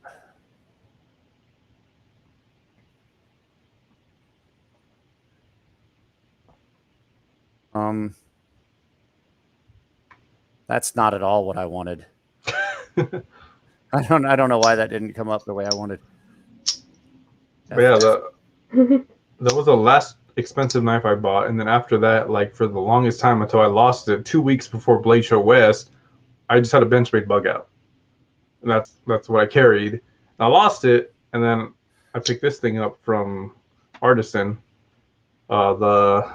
Speaker 1: That's not at all what I wanted. I don't know why that didn't come up the way I wanted.
Speaker 2: But yeah, that was the last expensive knife I bought, and then after that, like for the longest time until I lost it 2 weeks before Blade Show West, I just had a Benchmade bug out, and that's what I carried. And I lost it, and then I picked this thing up from Artisan. The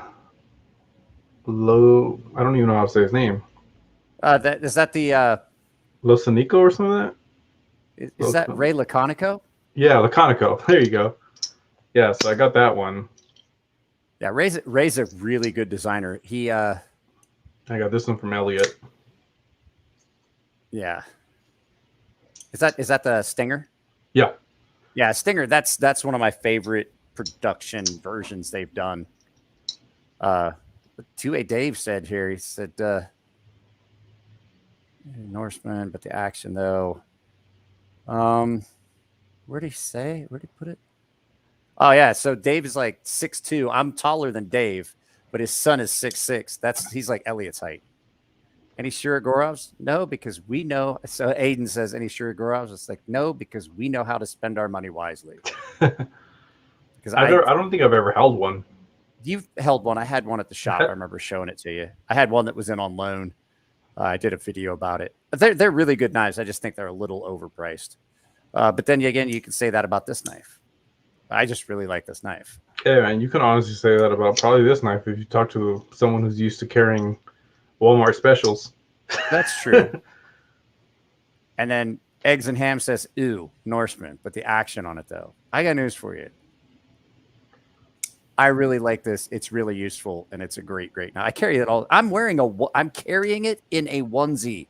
Speaker 2: Low, I don't even know how to say his name.
Speaker 1: That is that the
Speaker 2: Losanico or something like
Speaker 1: that? Is that Ray Laconico?
Speaker 2: Yeah, Laconico. There you go. Yeah, so I got that one.
Speaker 1: Yeah, Ray's a really good designer. He
Speaker 2: I got this one from Elliot.
Speaker 1: Yeah. Is that the Stinger?
Speaker 2: Yeah.
Speaker 1: Yeah, Stinger, that's one of my favorite production versions they've done. 2A Dave said here, he said Norseman, but the action though. Where did he say? Where did he put it? Oh yeah, so Dave is like 6'2". I'm taller than Dave, but his son is 6'6". He's like Elliot's height. Any Shiragorovs? No, because we know. So Aiden says, any Shiragorovs? It's like, no, because we know how to spend our money wisely. Because
Speaker 2: I don't think I've ever held one.
Speaker 1: You've held one. I had one at the shop. I remember showing it to you. I had one that was in on loan. I did a video about it. They're really good knives. I just think they're a little overpriced. But then again, you can say that about this knife. I just really like this knife.
Speaker 2: Yeah, man, you can honestly say that about probably this knife if you talk to someone who's used to carrying Walmart specials.
Speaker 1: That's true. And then Eggs and Ham says, "Ew, Norseman," but the action on it though. I got news for you. I really like this. It's really useful, and it's a great. Now I carry it all. I'm carrying it in a onesie.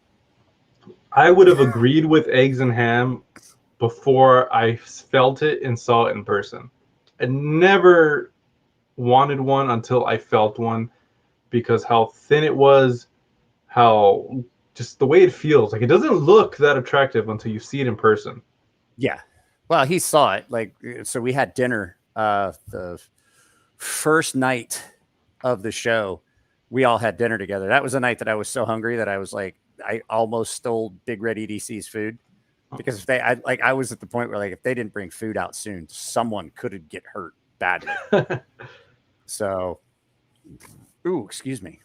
Speaker 2: I would have agreed with Eggs and Ham before I felt it and saw it in person. I never wanted one until I felt one because how thin it was, how just the way it feels. Like it doesn't look that attractive until you see it in person.
Speaker 1: Yeah. Well, he saw it. Like, so we had dinner the first night of the show. We all had dinner together. That was a night that I was so hungry that I was like, I almost stole Big Red EDC's food because if I was at the point where like if they didn't bring food out soon, someone could get hurt badly. So, excuse me.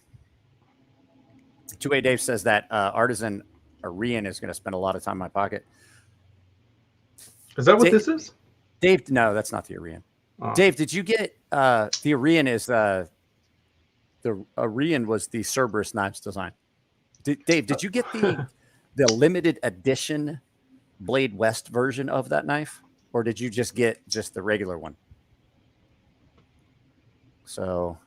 Speaker 1: 2A Dave says that Artisan Arian is going to spend a lot of time in my pocket.
Speaker 2: Is that what this is?
Speaker 1: Dave, no, that's not the Arian. Oh. Dave, did you get the Arian is the Arian was the Cerberus knives design. Dave, did you get the limited edition Blade West version of that knife, or did you just get the regular one? So,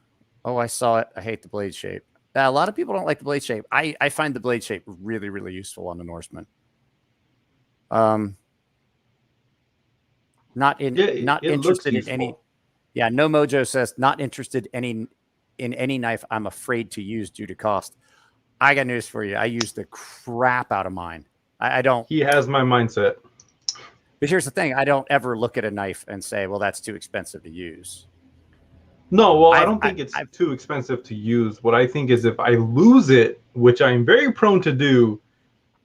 Speaker 1: I saw it. I hate the blade shape. A lot of people don't like the blade shape. I find the blade shape really, really useful on the Norseman. Not interested in any. Yeah, No Mojo says not interested in any knife I'm afraid to use due to cost. I got news for you. I use the crap out of mine. I don't.
Speaker 2: He has my mindset.
Speaker 1: But here's the thing: I don't ever look at a knife and say, "Well, that's too expensive to use."
Speaker 2: No, well, I don't think it's too expensive to use. What I think is if I lose it, which I'm very prone to do,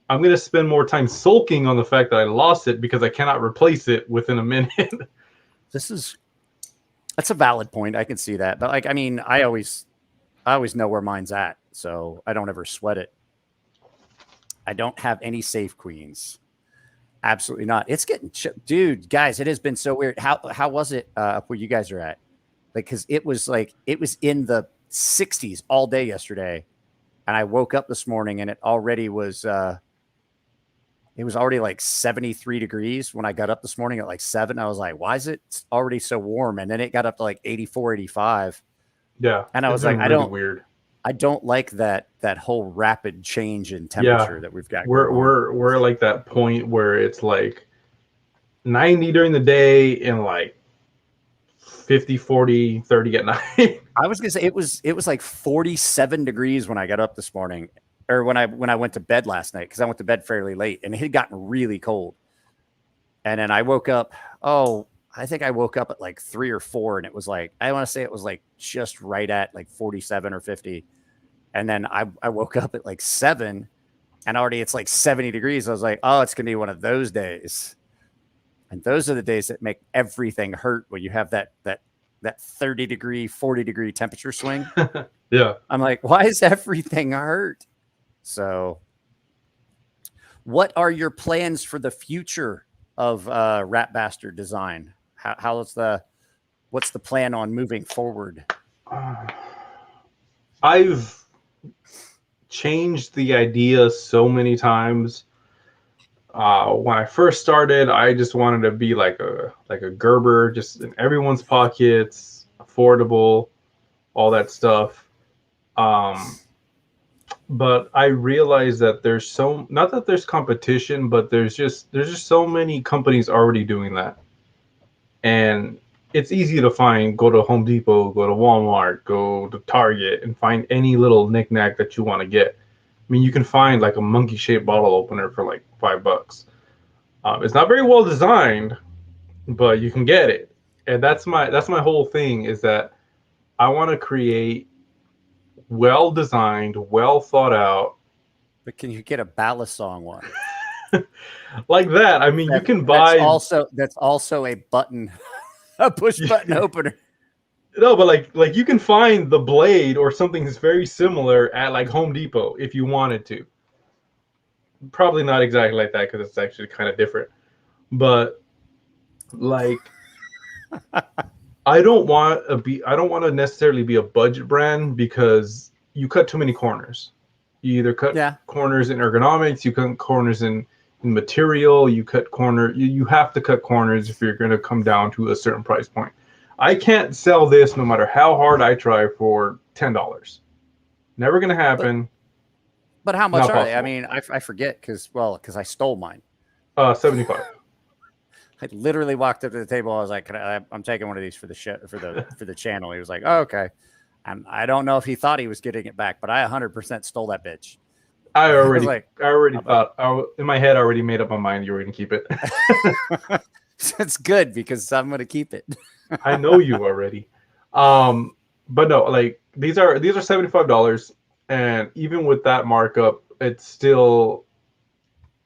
Speaker 2: I'm going to spend more time sulking on the fact that I lost it because I cannot replace it within a minute.
Speaker 1: That's a valid point. I can see that. But like, I mean, I always know where mine's at, so I don't ever sweat it. I don't have any safe queens. Absolutely not. It's getting, dude, guys, it has been so weird. How was it up where you guys are at? Like, because it was in the 60s all day yesterday, and I woke up this morning and it was already like 73 degrees when I got up this morning at like 7. I was like, why is it already so warm? And then it got up to like 84, 85.
Speaker 2: Yeah.
Speaker 1: And I was like,
Speaker 2: weird.
Speaker 1: I don't like that whole rapid change in temperature that we've got.
Speaker 2: We're like that point where it's like 90 during the day and like 50, 40, 30 at night.
Speaker 1: I was gonna say it was like 47 degrees when I got up this morning, or when I went to bed last night, because I went to bed fairly late and it had gotten really cold. And then I woke up. I think I woke up at like 3 or 4, and it was like, I want to say it was like just right at like 47 or 50. And then I woke up at like 7, and already it's like 70 degrees. I was like, oh, it's gonna be one of those days. And those are the days that make everything hurt when you have that 30 degree, 40 degree temperature swing.
Speaker 2: Yeah.
Speaker 1: I'm like, why is everything hurt? So what are your plans for the future of RatBastard design? What's the plan on moving forward?
Speaker 2: I've changed the idea so many times. When I first started, I just wanted to be like a Gerber, just in everyone's pockets, affordable, all that stuff. But I realized that there's not that there's competition, but there's just so many companies already doing that. And it's easy to find. Go to Home Depot, go to Walmart, go to Target, and find any little knickknack that you want to get. I mean, you can find like a monkey-shaped bottle opener for like $5. It's not very well designed, but you can get it. And that's my whole thing, is that I want to create well-designed, well thought out.
Speaker 1: But can you get a Balisong one?
Speaker 2: Like that. I mean, you can buy.
Speaker 1: That's also a button, a push button opener.
Speaker 2: No, but like you can find the blade or something that's very similar at like Home Depot if you wanted to. Probably not exactly like that, because it's actually kind of different. But like, I don't want to necessarily be a budget brand, because you cut too many corners. You either cut corners in ergonomics, you cut corners in material, you have to cut corners if you're going to come down to a certain price point. I can't sell this no matter how hard I try for $10. Never going to happen.
Speaker 1: But how much are they? I mean, I forget because I stole mine.
Speaker 2: 75.
Speaker 1: I literally walked up to the table. I was like, I'm taking one of these for the show, for the channel. He was like, oh, okay. And I don't know if he thought he was getting it back, but I 100% stole that bitch.
Speaker 2: I already thought, in my head, I already made up my mind you were going to keep it.
Speaker 1: It's good, because I'm going to keep it.
Speaker 2: I know you already. But no, like these are $75, and even with that markup, it's still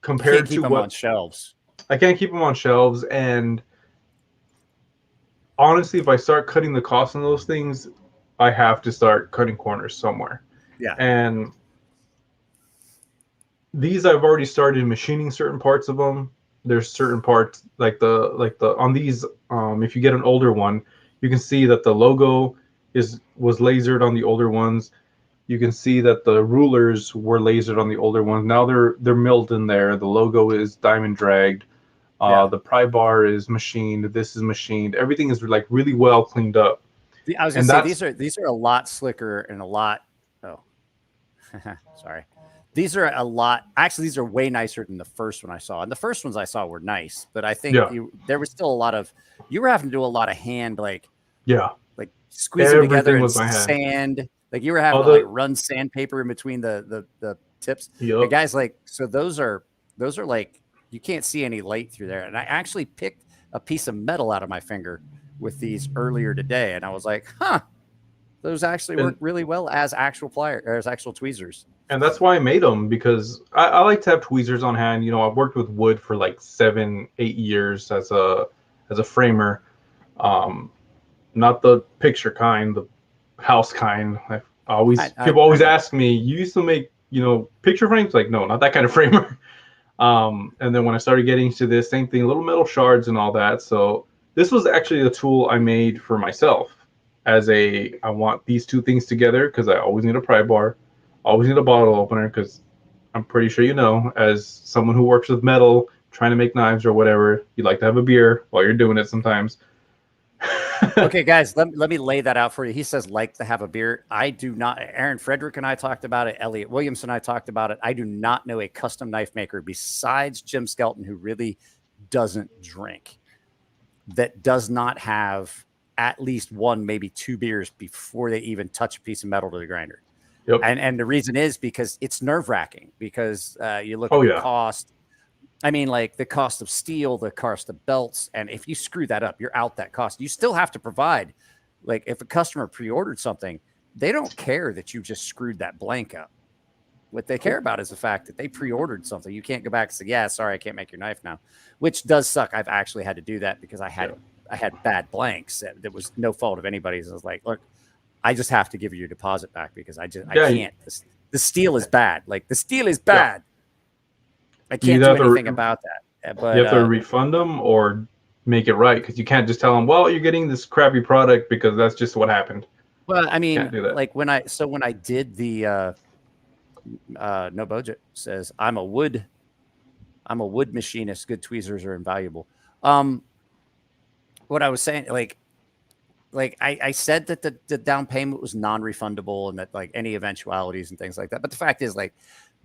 Speaker 2: compared to what on
Speaker 1: shelves.
Speaker 2: I can't keep them on shelves, and honestly, if I start cutting the cost on those things, I have to start cutting corners somewhere.
Speaker 1: Yeah.
Speaker 2: And these, I've already started machining certain parts of them. There's certain parts like the on these. If you get an older one, you can see that the logo was lasered on the older ones. You can see that the rulers were lasered on the older ones. Now they're milled in there. The logo is diamond dragged. The pry bar is machined. This is machined. Everything is like really well cleaned up.
Speaker 1: I was gonna say these are a lot slicker and a lot. Oh, sorry. These are a lot. Actually, these are way nicer than the first one I saw. And the first ones I saw were nice, but I think there was still a lot of. You were having to do a lot of hand, like squeezing together and sand. Like you were having to like run sandpaper in between the tips.
Speaker 2: Yep.
Speaker 1: The guys, like, so those are like you can't see any light through there. And I actually picked a piece of metal out of my finger with these earlier today, and I was like, huh, those actually work really well as actual pliers or as actual tweezers.
Speaker 2: And that's why I made them, because I like to have tweezers on hand. You know, I've worked with wood for like 7-8 years as a framer. Not the picture kind, the house kind. People always ask me, you used to make, you know, picture frames? Like, no, not that kind of framer. And then when I started getting into this, same thing, little metal shards and all that. So this was actually a tool I made for myself I want these two things together, because I always need a pry bar, always need a bottle opener, because I'm pretty sure, you know, as someone who works with metal, trying to make knives or whatever, you like to have a beer while you're doing it sometimes.
Speaker 1: Okay, guys, let me lay that out for you. He says like to have a beer. I do not. Aaron Frederick and I talked about it. Elliot Williams and I talked about it. I do not know a custom knife maker besides Jim Skelton who really doesn't drink, that does not have at least one, maybe two beers before they even touch a piece of metal to the grinder.
Speaker 2: Yep.
Speaker 1: And the reason is because it's nerve-wracking, because you look at the cost. I mean, like the cost of steel, the cost of belts, and if you screw that up, you're out that cost. You still have to provide. Like if a customer pre-ordered something, they don't care that you just screwed that blank up. What they care about is the fact that they pre-ordered something. You can't go back and say, yeah, sorry, I can't make your knife now, which does suck. I've actually had to do that because I had bad blanks that was no fault of anybody's. I was like, look, I just have to give you your deposit back because I can't. The steel is bad. Like the steel is bad. Yeah. I can't do anything about that. But
Speaker 2: you have to refund them or make it right, because you can't just tell them, well, you're getting this crappy product because that's just what happened.
Speaker 1: Well, I mean, like when I did the No Budget says I'm a wood machinist. Good tweezers are invaluable. What I was saying, like I said that the down payment was non-refundable and that like any eventualities and things like that. But the fact is, like,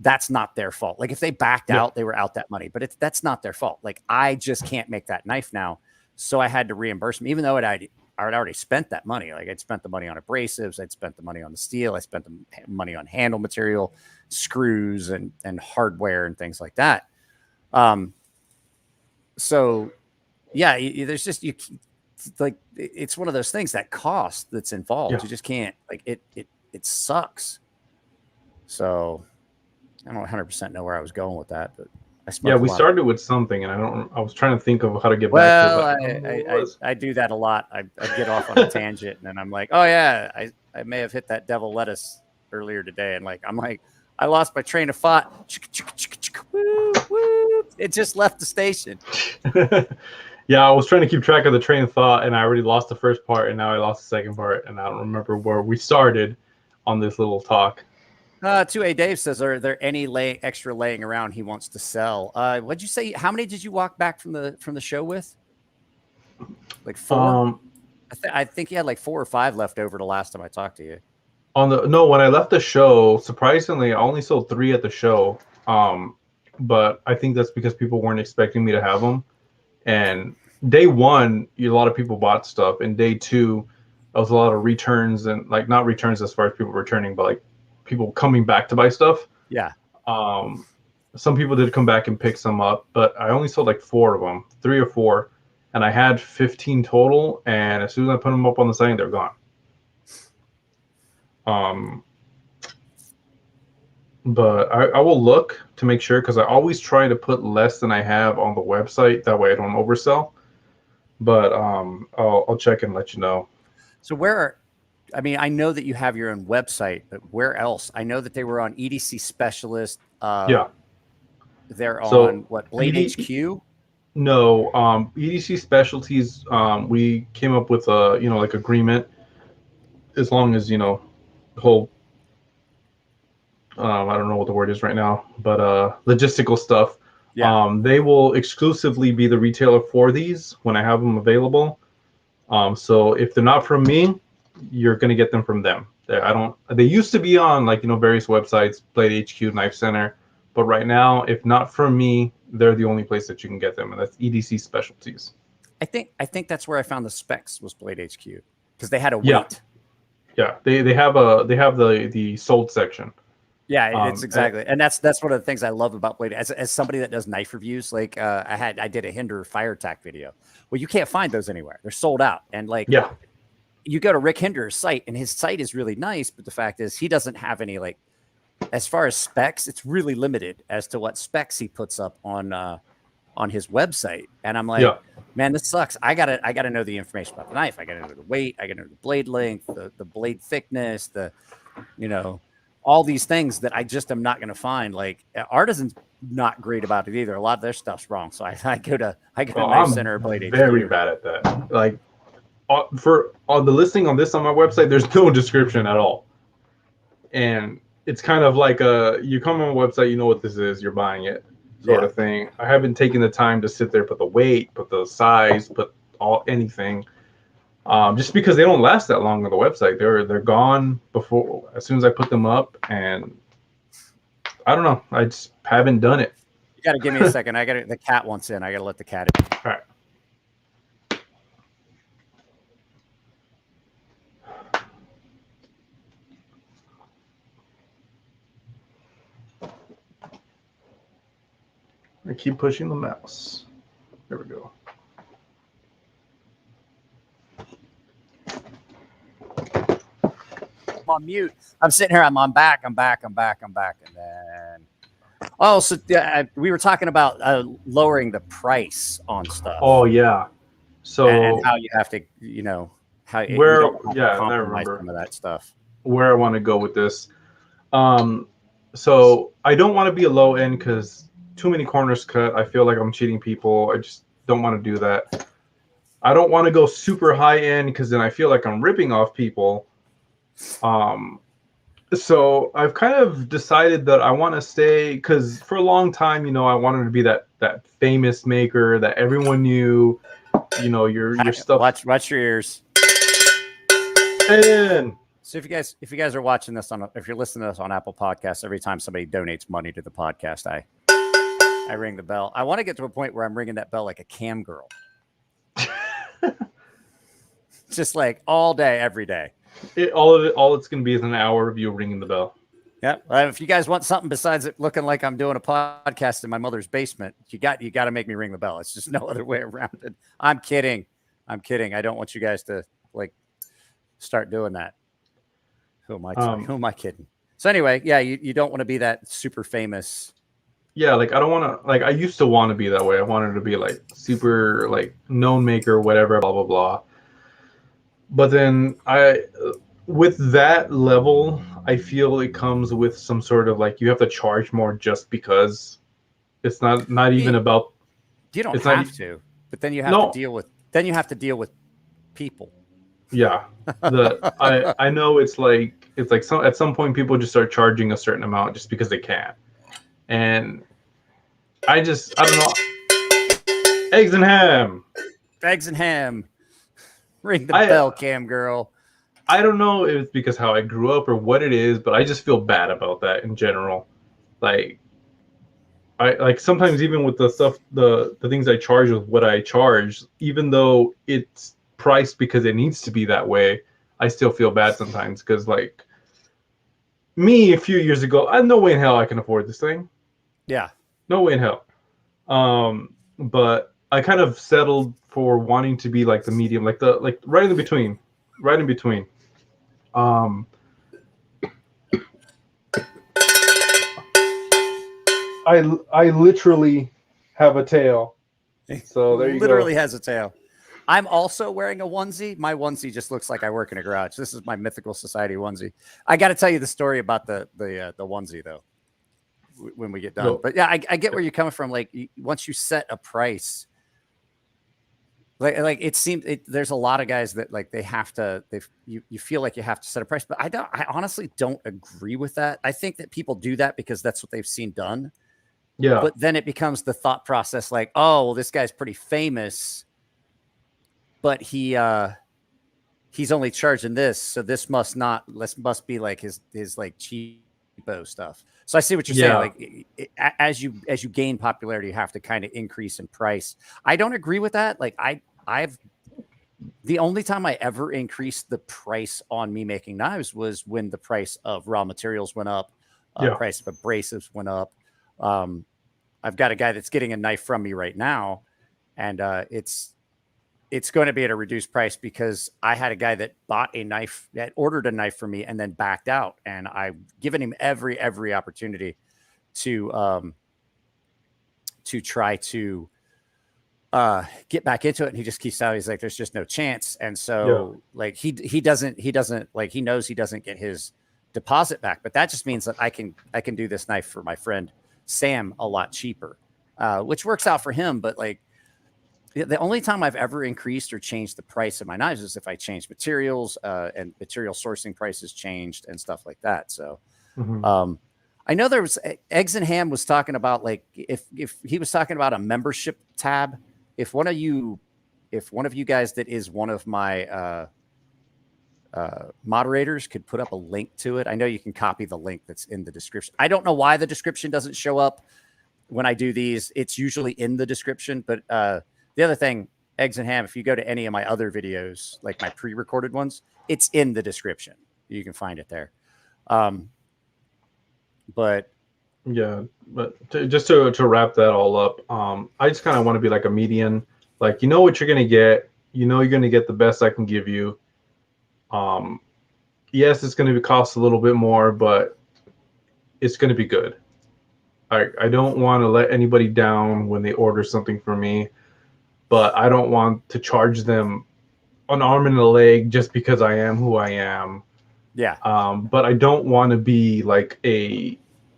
Speaker 1: that's not their fault. Like if they backed out, they were out that money, but that's not their fault. Like I just can't make that knife now. So I had to reimburse them, even though I'd already spent that money. Like I'd spent the money on abrasives. I'd spent the money on the steel. I spent the money on handle material, screws and hardware and things like that. So yeah, there's just, like, it's one of those things, that cost that's involved. Yeah. You just can't, like, it sucks. So I don't 100% know where I was going with that, but
Speaker 2: we started with something, and I was trying to think of how to get
Speaker 1: back to it. I do that a lot. I get off on a tangent, and then I'm like, oh yeah, I may have hit that devil lettuce earlier today, and like I'm like, I lost my train of thought. It just left the station.
Speaker 2: Yeah, I was trying to keep track of the train of thought, and I already lost the first part, and now I lost the second part, and I don't remember where we started on this little talk.
Speaker 1: 2A Dave says, are there any extra laying around he wants to sell? What'd you say? How many did you walk back from the show with? Like 4? I think you had like 4 or 5 left over the last time I talked to you.
Speaker 2: When I left the show, surprisingly, I only sold 3 at the show. But I think that's because people weren't expecting me to have them. And day 1, a lot of people bought stuff. And day 2, there was a lot of returns, and like not returns as far as people returning, but like people coming back to buy stuff.
Speaker 1: Yeah.
Speaker 2: Some people did come back and pick some up, but I only sold like 4 of them, 3 or 4, and I had 15 total. And as soon as I put them up on the site, they're gone. But I will look to make sure, because I always try to put less than I have on the website. That way I don't oversell. But I'll check and let you know.
Speaker 1: So I know that you have your own website, but where else? I know that they were on EDC Specialist.
Speaker 2: Yeah.
Speaker 1: They're on what, Blade HQ?
Speaker 2: No, EDC Specialties. We came up with a like agreement, as long as the whole. I don't know what the word is right now, but logistical stuff. Yeah. They will exclusively be the retailer for these when I have them available. So if they're not from me, you're going to get them from them. They used to be on various websites, Blade HQ, Knife Center, but right now, if not from me, they're the only place that you can get them, and that's EDC Specialties.
Speaker 1: I think that's where I found the specs, was Blade HQ, because they had a weight.
Speaker 2: Yeah. They have the sold section.
Speaker 1: Yeah, it's exactly, and that's one of the things I love about Blade. As somebody that does knife reviews, like I did a Hinder fire attack video. Well, you can't find those anywhere; they're sold out. And like,
Speaker 2: Yeah.
Speaker 1: you go to Rick Hinder's site, and his site is really nice, but the fact is, he doesn't have any like, as far as specs, it's really limited as to what specs he puts up on his website. And I'm like, man, this sucks. I gotta know the information about the knife. I gotta know the weight. I gotta know the blade length, the blade thickness, all these things that I just am not going to find. Like Artisan's not great about it either. A lot of their stuff's wrong. So I go to Knife Center, Blade
Speaker 2: very
Speaker 1: HQ.
Speaker 2: bad at that. Like for on the listing on this on my website, there's no description at all. And it's kind of like you come on a website, you know what this is, you're buying it sort of thing. I haven't taken the time to sit there, put the weight, put the size, put anything. Just because they don't last that long on the website. They're gone before, as soon as I put them up, and I don't know. I just haven't done it.
Speaker 1: You got to give me a second. The cat wants in. I got to let the cat in.
Speaker 2: All right. I keep pushing the mouse. There we go.
Speaker 1: I'm on mute. I'm sitting here. I'm back. And then, so we were talking about lowering the price on stuff.
Speaker 2: Oh yeah. So
Speaker 1: and how you have to, how you don't compromise some of that stuff.
Speaker 2: Where I want to go with this. So I don't want to be a low end because too many corners cut. I feel like I'm cheating people. I just don't want to do that. I don't want to go super high end because then I feel like I'm ripping off people. So I've kind of decided that I want to stay, because for a long time, I wanted to be that famous maker that everyone knew. Your stuff.
Speaker 1: Watch your ears.
Speaker 2: And
Speaker 1: so if you guys are watching this if you're listening to this on Apple Podcasts, every time somebody donates money to the podcast, I ring the bell. I want to get to a point where I'm ringing that bell like a cam girl. Just like all day, every day.
Speaker 2: All it's going to be is an hour of you ringing the bell.
Speaker 1: Yeah. If you guys want something besides it looking like I'm doing a podcast in my mother's basement, you got to make me ring the bell. It's just no other way around it. I'm kidding. I don't want you guys to like start doing that. Who am I kidding? So anyway, yeah, you don't want to be that super famous.
Speaker 2: Yeah, like I don't want to, like I used to want to be that way. I wanted to be like super like known maker, whatever, blah blah blah. But then with that level, I feel it comes with some sort of like you have to charge more just because it's not even about.
Speaker 1: You don't have to, but then you have to deal with people.
Speaker 2: Yeah, I know it's like at some point people just start charging a certain amount just because they can, and I don't know. Eggs and ham.
Speaker 1: Ring the bell, cam girl.
Speaker 2: I don't know if it's because how I grew up or what it is, but I just feel bad about that in general. Like, I like sometimes even with the stuff, the things I charge with what I charge, even though it's priced because it needs to be that way, I still feel bad sometimes because like me a few years ago, I no way in hell I can afford this thing.
Speaker 1: Yeah,
Speaker 2: no way in hell. But I kind of settled for wanting to be like the medium, like right in between. I literally have a tail. So there you go.
Speaker 1: Literally has a tail. I'm also wearing a onesie. My onesie just looks like I work in a garage. This is my Mythical Society onesie. I got to tell you the story about the onesie though when we get done. But yeah, I get where you're coming from. Like once you set a price, like it seems there's a lot of guys that like you feel like you have to set a price, but I honestly don't agree with that. I think that people do that because that's what they've seen done.
Speaker 2: Yeah.
Speaker 1: But then it becomes the thought process like, oh, well, this guy's pretty famous, but he's only charging this, so this must be like his like cheapo stuff. So I see what you're saying. Like as you gain popularity, you have to kind of increase in price. I don't agree with that. Like I've the only time I ever increased the price on me making knives was when the price of raw materials went up. Price of abrasives went up. I've got a guy that's getting a knife from me right now, and it's going to be at a reduced price because I had a guy that bought a knife, that ordered a knife for me, and then backed out. And I've given him every opportunity to try to get back into it, and he just keeps out. He's like, "There's just no chance." And so, like, he doesn't like, he knows he doesn't get his deposit back, but that just means that I can do this knife for my friend Sam a lot cheaper, which works out for him. But like, the only time I've ever increased or changed the price of my knives is if I change materials, and material sourcing prices changed and stuff like that. So, I know there was Eggs and Ham was talking about, like, if he was talking about a membership tab, if one of you guys that is one of my moderators could put up a link to it. I know you can copy the link that's in the description. I don't know why the description doesn't show up when I do these. It's usually in the description, but the other thing, Eggs and Ham, if you go to any of my other videos, like my pre-recorded ones, it's in the description. You can find it there. But
Speaker 2: yeah, but just to wrap that all up, I just kind of want to be like a median. Like, you know what you're going to get. You know you're going to get the best I can give you. Yes, it's going to cost a little bit more, but it's going to be good. I don't want to let anybody down when they order something from me, but I don't want to charge them an arm and a leg just because I am who I am.
Speaker 1: Yeah.
Speaker 2: But I don't want to be like a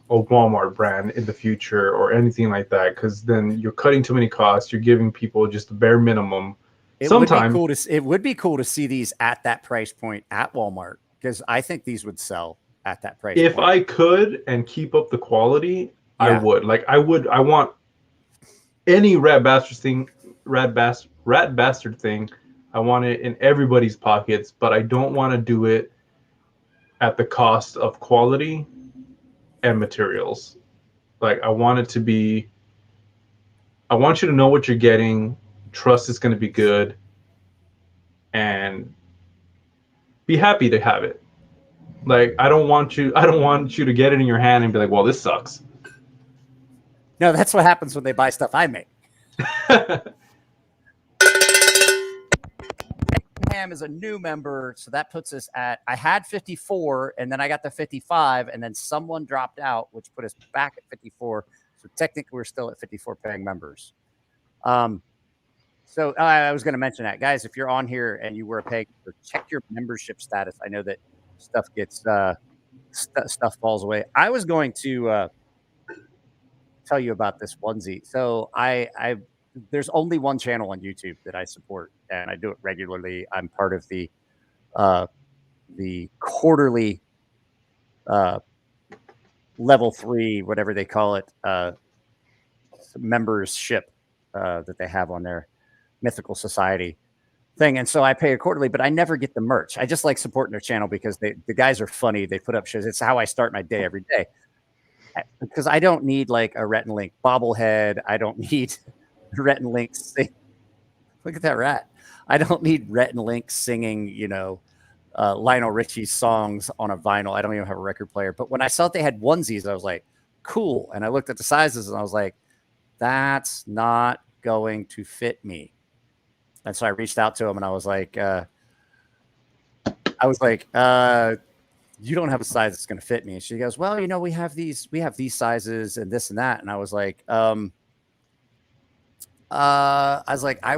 Speaker 2: Walmart brand in the future or anything like that, because then you're cutting too many costs. You're giving people just the bare minimum.
Speaker 1: It would be cool to see these at that price point at Walmart, because I think these would sell at that price
Speaker 2: if
Speaker 1: point.
Speaker 2: I could and keep up the quality, I would. Like, I want any RatBastard thing. I want it in everybody's pockets, but I don't want to do it at the cost of quality and materials. Like, I want it to be, I want you to know what you're getting, trust it's going to be good, and be happy to have it. Like, I don't want you to get it in your hand and be like, well, this sucks.
Speaker 1: No, that's what happens when they buy stuff I make. Ham is a new member, so that puts us at, I had 54, and then I got to 55, and then someone dropped out, which put us back at 54. So technically, we're still at 54 paying members. So I was going to mention that, guys. If you're on here and you were a paying member, check your membership status. I know that stuff gets stuff falls away. I was going to tell you about this onesie. So there's only one channel on YouTube that I support, and I do it regularly. I'm part of the quarterly level 3, whatever they call it, membership that they have on their Mythical Society thing. And so I pay it quarterly, but I never get the merch. I just like supporting their channel because the guys are funny. They put up shows. It's how I start my day every day, because I don't need like a Rhett and Link bobblehead. I don't need Rhett and Link sing. Look at that rat. I don't need Rhett and Link singing, Lionel Richie's songs on a vinyl. I don't even have a record player. But when I saw that they had onesies, I was like, cool. And I looked at the sizes and I was like, that's not going to fit me. And so I reached out to him and I was like, you don't have a size that's going to fit me. And she goes, well, we have these sizes and this and that. And I was like, I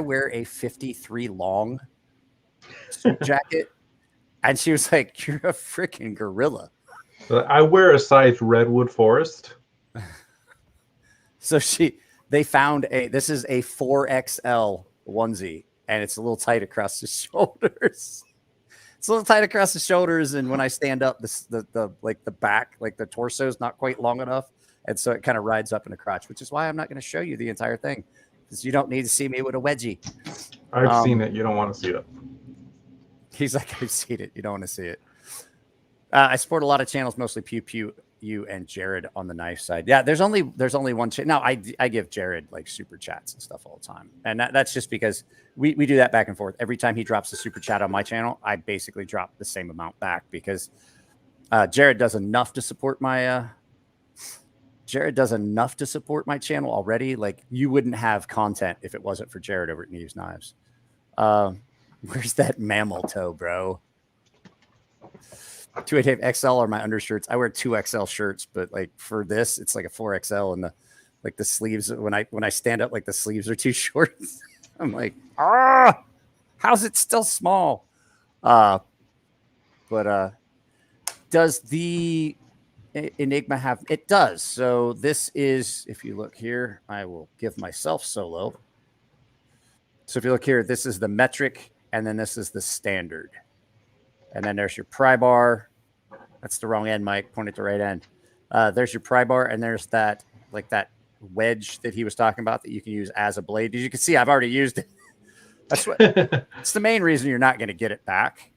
Speaker 1: wear a 53 long suit jacket. And she was like, you're a freaking gorilla.
Speaker 2: I wear a size redwood forest.
Speaker 1: So they found this is a 4XL onesie, and it's a little tight across the shoulders. It's a little tight across the shoulders, and when I stand up, the back, like the torso is not quite long enough, and so it kind of rides up in the crotch, which is why I'm not going to show you the entire thing, because you don't need to see me with a wedgie.
Speaker 2: I've seen it. You don't want to see it.
Speaker 1: He's like, I've seen it. You don't want to see it. I support a lot of channels, mostly Pew, you, and Jared on the knife side. Yeah, there's only one channel. Now, I give Jared like super chats and stuff all the time, and that's just because we do that back and forth. Every time he drops a super chat on my channel, I basically drop the same amount back, because Jared does enough to support my Jared does enough to support my channel already. Like, you wouldn't have content if it wasn't for Jared over at News Knives. Where's that mammal toe, bro? 288 XL are my undershirts. I wear 2XL shirts, but like for this, it's like a 4XL, and the sleeves, when I stand up, like the sleeves are too short. I'm like, how's it still small? But does the Enigma have? It does. So this is, if you look here, I will give myself solo. So if you look here, this is the metric, and then this is the standard. And then there's your pry bar. That's the wrong end, Mike. Point at the right end. There's your pry bar, and there's that, like that wedge that he was talking about that you can use as a blade. As you can see, I've already used it. That's what. It's the main reason you're not going to get it back,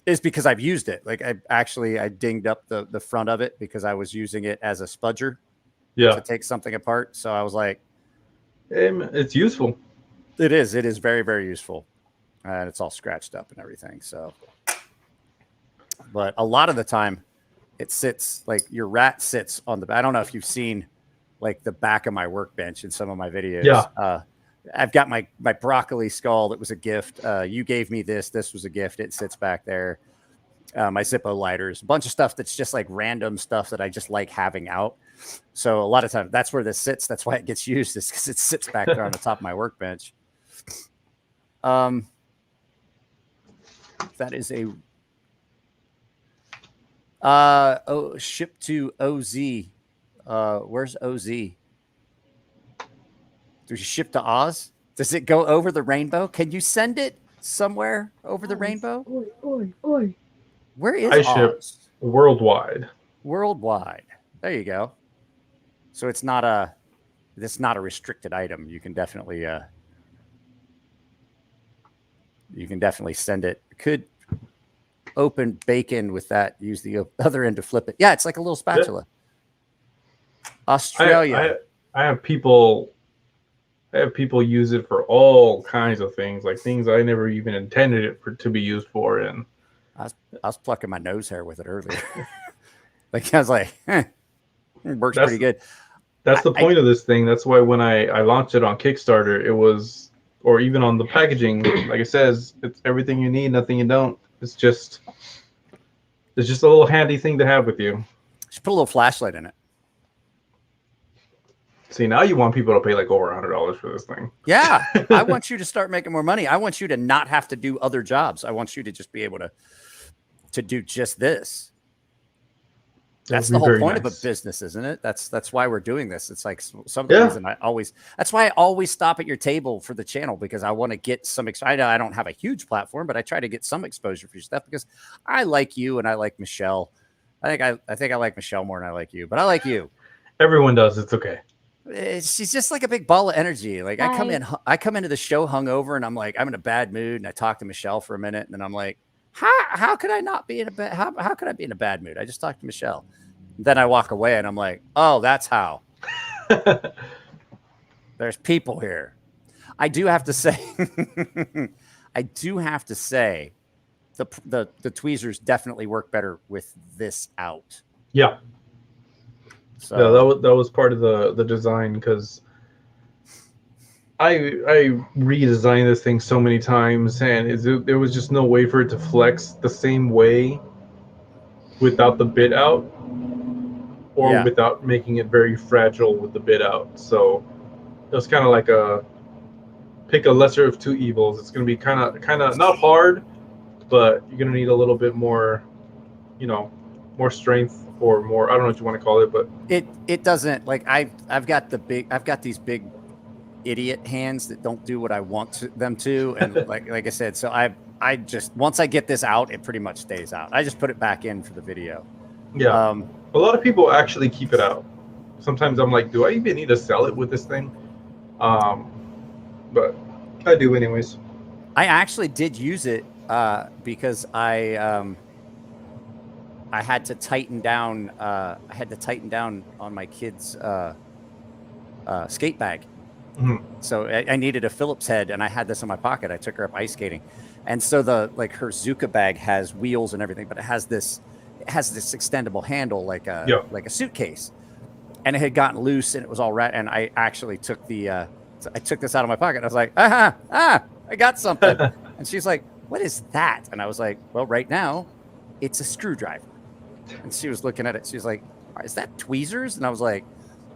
Speaker 1: is because I've used it. Like I dinged up the front of it because I was using it as a spudger.
Speaker 2: Yeah.
Speaker 1: To take something apart. So I was like,
Speaker 2: it's useful.
Speaker 1: It is. It is very, very useful. And it's all scratched up and everything. So, but a lot of the time it sits, like your rat sits on the, I don't know if you've seen like the back of my workbench in some of my videos.
Speaker 2: Yeah.
Speaker 1: I've got my broccoli skull that was a gift. You gave me this. This was a gift. It sits back there. My Zippo lighters, a bunch of stuff that's just like random stuff that I just like having out. So a lot of times that's where this sits. That's why it gets used, is because it sits back there on the top of my workbench. That is a ship to OZ. Where's OZ? Does you ship to Oz? Does it go over the rainbow? Can you send it somewhere over the rainbow?
Speaker 3: Oi.
Speaker 1: Where is
Speaker 2: I
Speaker 1: Oz?
Speaker 2: ship worldwide.
Speaker 1: Worldwide. There you go. So it's not a restricted item. You can definitely send it. Could open bacon with that. Use the other end to flip it. Yeah, it's like a little spatula. Yeah. Australia.
Speaker 2: I have people use it for all kinds of things, like things I never even intended it to be used for. And
Speaker 1: I was plucking my nose hair with it earlier. Like, I was like, it works pretty good.
Speaker 2: That's the point of this thing. That's why when I launched it on Kickstarter, it was, or even on the packaging, like it says, it's everything you need, nothing you don't. It's just a little handy thing to have with you.
Speaker 1: Just put a little flashlight in it.
Speaker 2: See, now you want people to pay like over $100 for this thing.
Speaker 1: Yeah, I want you to start making more money. I want you to not have to do other jobs. I want you to just be able to do just this. That's the whole point of a business, isn't it? That's why we're doing this. It's like some of the reason that's why I always stop at your table for the channel, because I want to get some. I know I don't have a huge platform, but I try to get some exposure for your stuff because I like you and I like Michelle. I think I like Michelle more than I like you, but I like you.
Speaker 2: Everyone does. It's okay.
Speaker 1: She's just like a big ball of energy. Like I come into the show hungover and I'm like, I'm in a bad mood, and I talk to Michelle for a minute, and then I'm like, how could I not be in a bad? How could I be in a bad mood? I just talked to Michelle. Then I walk away and I'm like, oh, that's how. There's people here. I do have to say, the tweezers definitely work better with this out.
Speaker 2: Yeah. So yeah, that was part of the design, because I redesigned this thing so many times, and there was just no way for it to flex the same way without the bit out, or without making it very fragile with the bit out. So it was kind of like pick a lesser of two evils. It's going to be kind of not hard, but you're going to need a little bit more, more strength, or more, I don't know what you want to call it, but
Speaker 1: it doesn't, like, I've got these big idiot hands that don't do what I want them to, and like I said, so I just, once I get this out, it pretty much stays out. I just put it back in for the video.
Speaker 2: Yeah. A lot of people actually keep it out. Sometimes I'm like, do I even need to sell it with this thing? But I do anyways.
Speaker 1: I actually did use it because I had to tighten down. I had to tighten down on my kid's skate bag. Mm-hmm. So I needed a Phillips head, and I had this in my pocket. I took her up ice skating, and so her Zuka bag has wheels and everything, but it has this extendable handle like a suitcase. and it had gotten loose and it was all rat. And I actually took I took this out of my pocket. I was like, I got something. And she's like, what is that? And I was like, well, right now it's a screwdriver. And she was looking at it. She was like, is that tweezers? And I was like,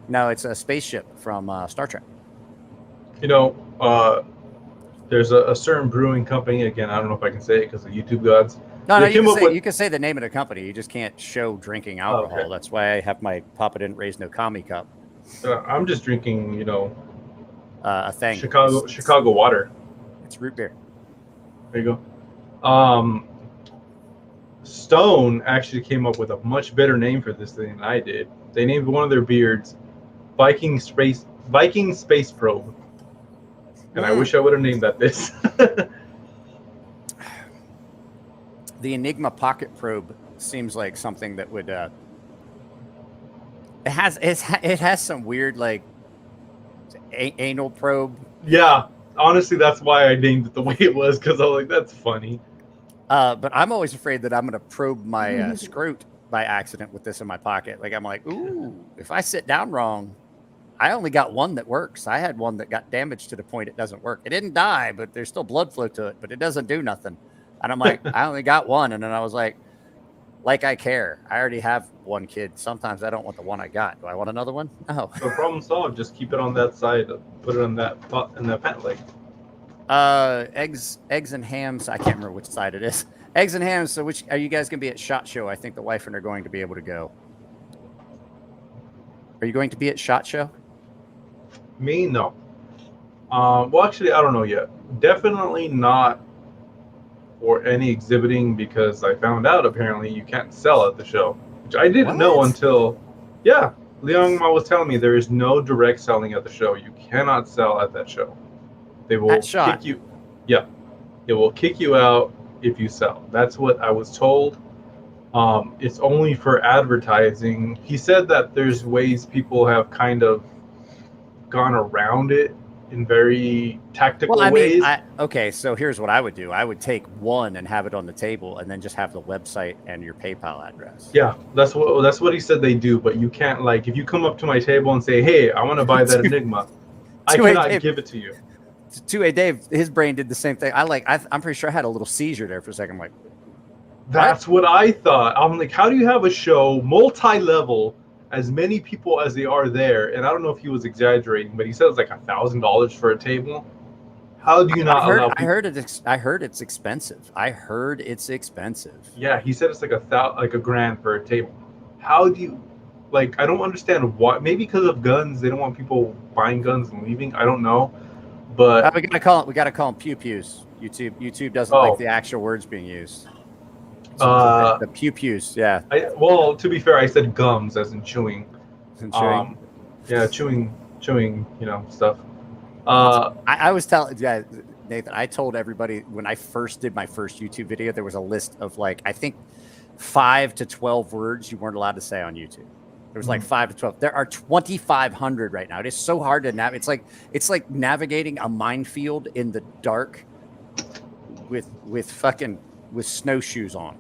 Speaker 1: no, it's a spaceship from Star Trek.
Speaker 2: You know, there's a certain brewing company. Again, I don't know if I can say it because of YouTube gods.
Speaker 1: No, you can say the name of the company. You just can't show drinking alcohol. Okay. That's why I have my Papa Didn't Raise No Commie cup.
Speaker 2: I'm just drinking, you know,
Speaker 1: a thing.
Speaker 2: Chicago water.
Speaker 1: It's root beer.
Speaker 2: There you go. Stone actually came up with a much better name for this thing than I did. They named one of their beards Viking Space Probe. And I wish I would have named that this.
Speaker 1: The Enigma Pocket Probe seems like something that would. It has some weird like anal probe.
Speaker 2: Yeah, honestly, that's why I named it the way it was, because I was like, that's funny.
Speaker 1: But I'm always afraid that I'm going to probe my scrot by accident with this in my pocket. Like I'm like, ooh, if I sit down wrong. I only got one that works. I had one that got damaged to the point it doesn't work. It didn't die, but there's still blood flow to it, but it doesn't do nothing. And I'm like, I only got one. And then I was like I care. I already have one kid. Sometimes I don't want the one I got. Do I want another one? No.
Speaker 2: So problem solved. Just keep it on that side. Put it on that pot in that pant leg.
Speaker 1: Eggs and hams. I can't remember which side it is. Eggs and hams. So which are you guys going to be at SHOT Show? I think the wife and I are going to be able to go. Are you going to be at SHOT Show?
Speaker 2: Me, no. Well, actually, I don't know yet. Definitely not for any exhibiting, because I found out apparently you can't sell at the show, which I didn't know until, Leon Ma was telling me there is no direct selling at the show. You cannot sell at that show. They will kick you. Yeah, it will kick you out if you sell. That's what I was told. It's only for advertising. He said that there's ways people have kind of gone around it in very tactical ways.
Speaker 1: Okay, so here's what I would do. I would take one and have it on the table, and then just have the website and your PayPal address.
Speaker 2: Yeah, that's what he said they do. But you can't, like, if you come up to my table and say, "Hey, I want to buy that Enigma," I cannot give it to you.
Speaker 1: 2A Dave, his brain did the same thing. I'm pretty sure I had a little seizure there for a second. I'm like,
Speaker 2: that's what I thought. I'm like, how do you have a show multi-level, as many people as they are there? And I don't know if he was exaggerating, but he said it's like $1,000 for a table. How do you not allow people?
Speaker 1: I heard it's expensive. I heard it's expensive.
Speaker 2: Yeah, he said it's like $1,000 for a table. How do you, like, I don't understand why. Maybe because of guns, they don't want people buying guns and leaving. I don't know, but
Speaker 1: we gotta call them pew pews. YouTube doesn't like the actual words being used. So the pew pews, yeah.
Speaker 2: Well, to be fair, I said gums as in chewing. Yeah, chewing, stuff.
Speaker 1: I was telling Nathan, I told everybody when I first did my first YouTube video, there was a list of like, I think 5 to 12 words you weren't allowed to say on YouTube. There was like 5 to 12. There are 2,500 right now. It is so hard to navigate. It's like navigating a minefield in the dark with snowshoes on.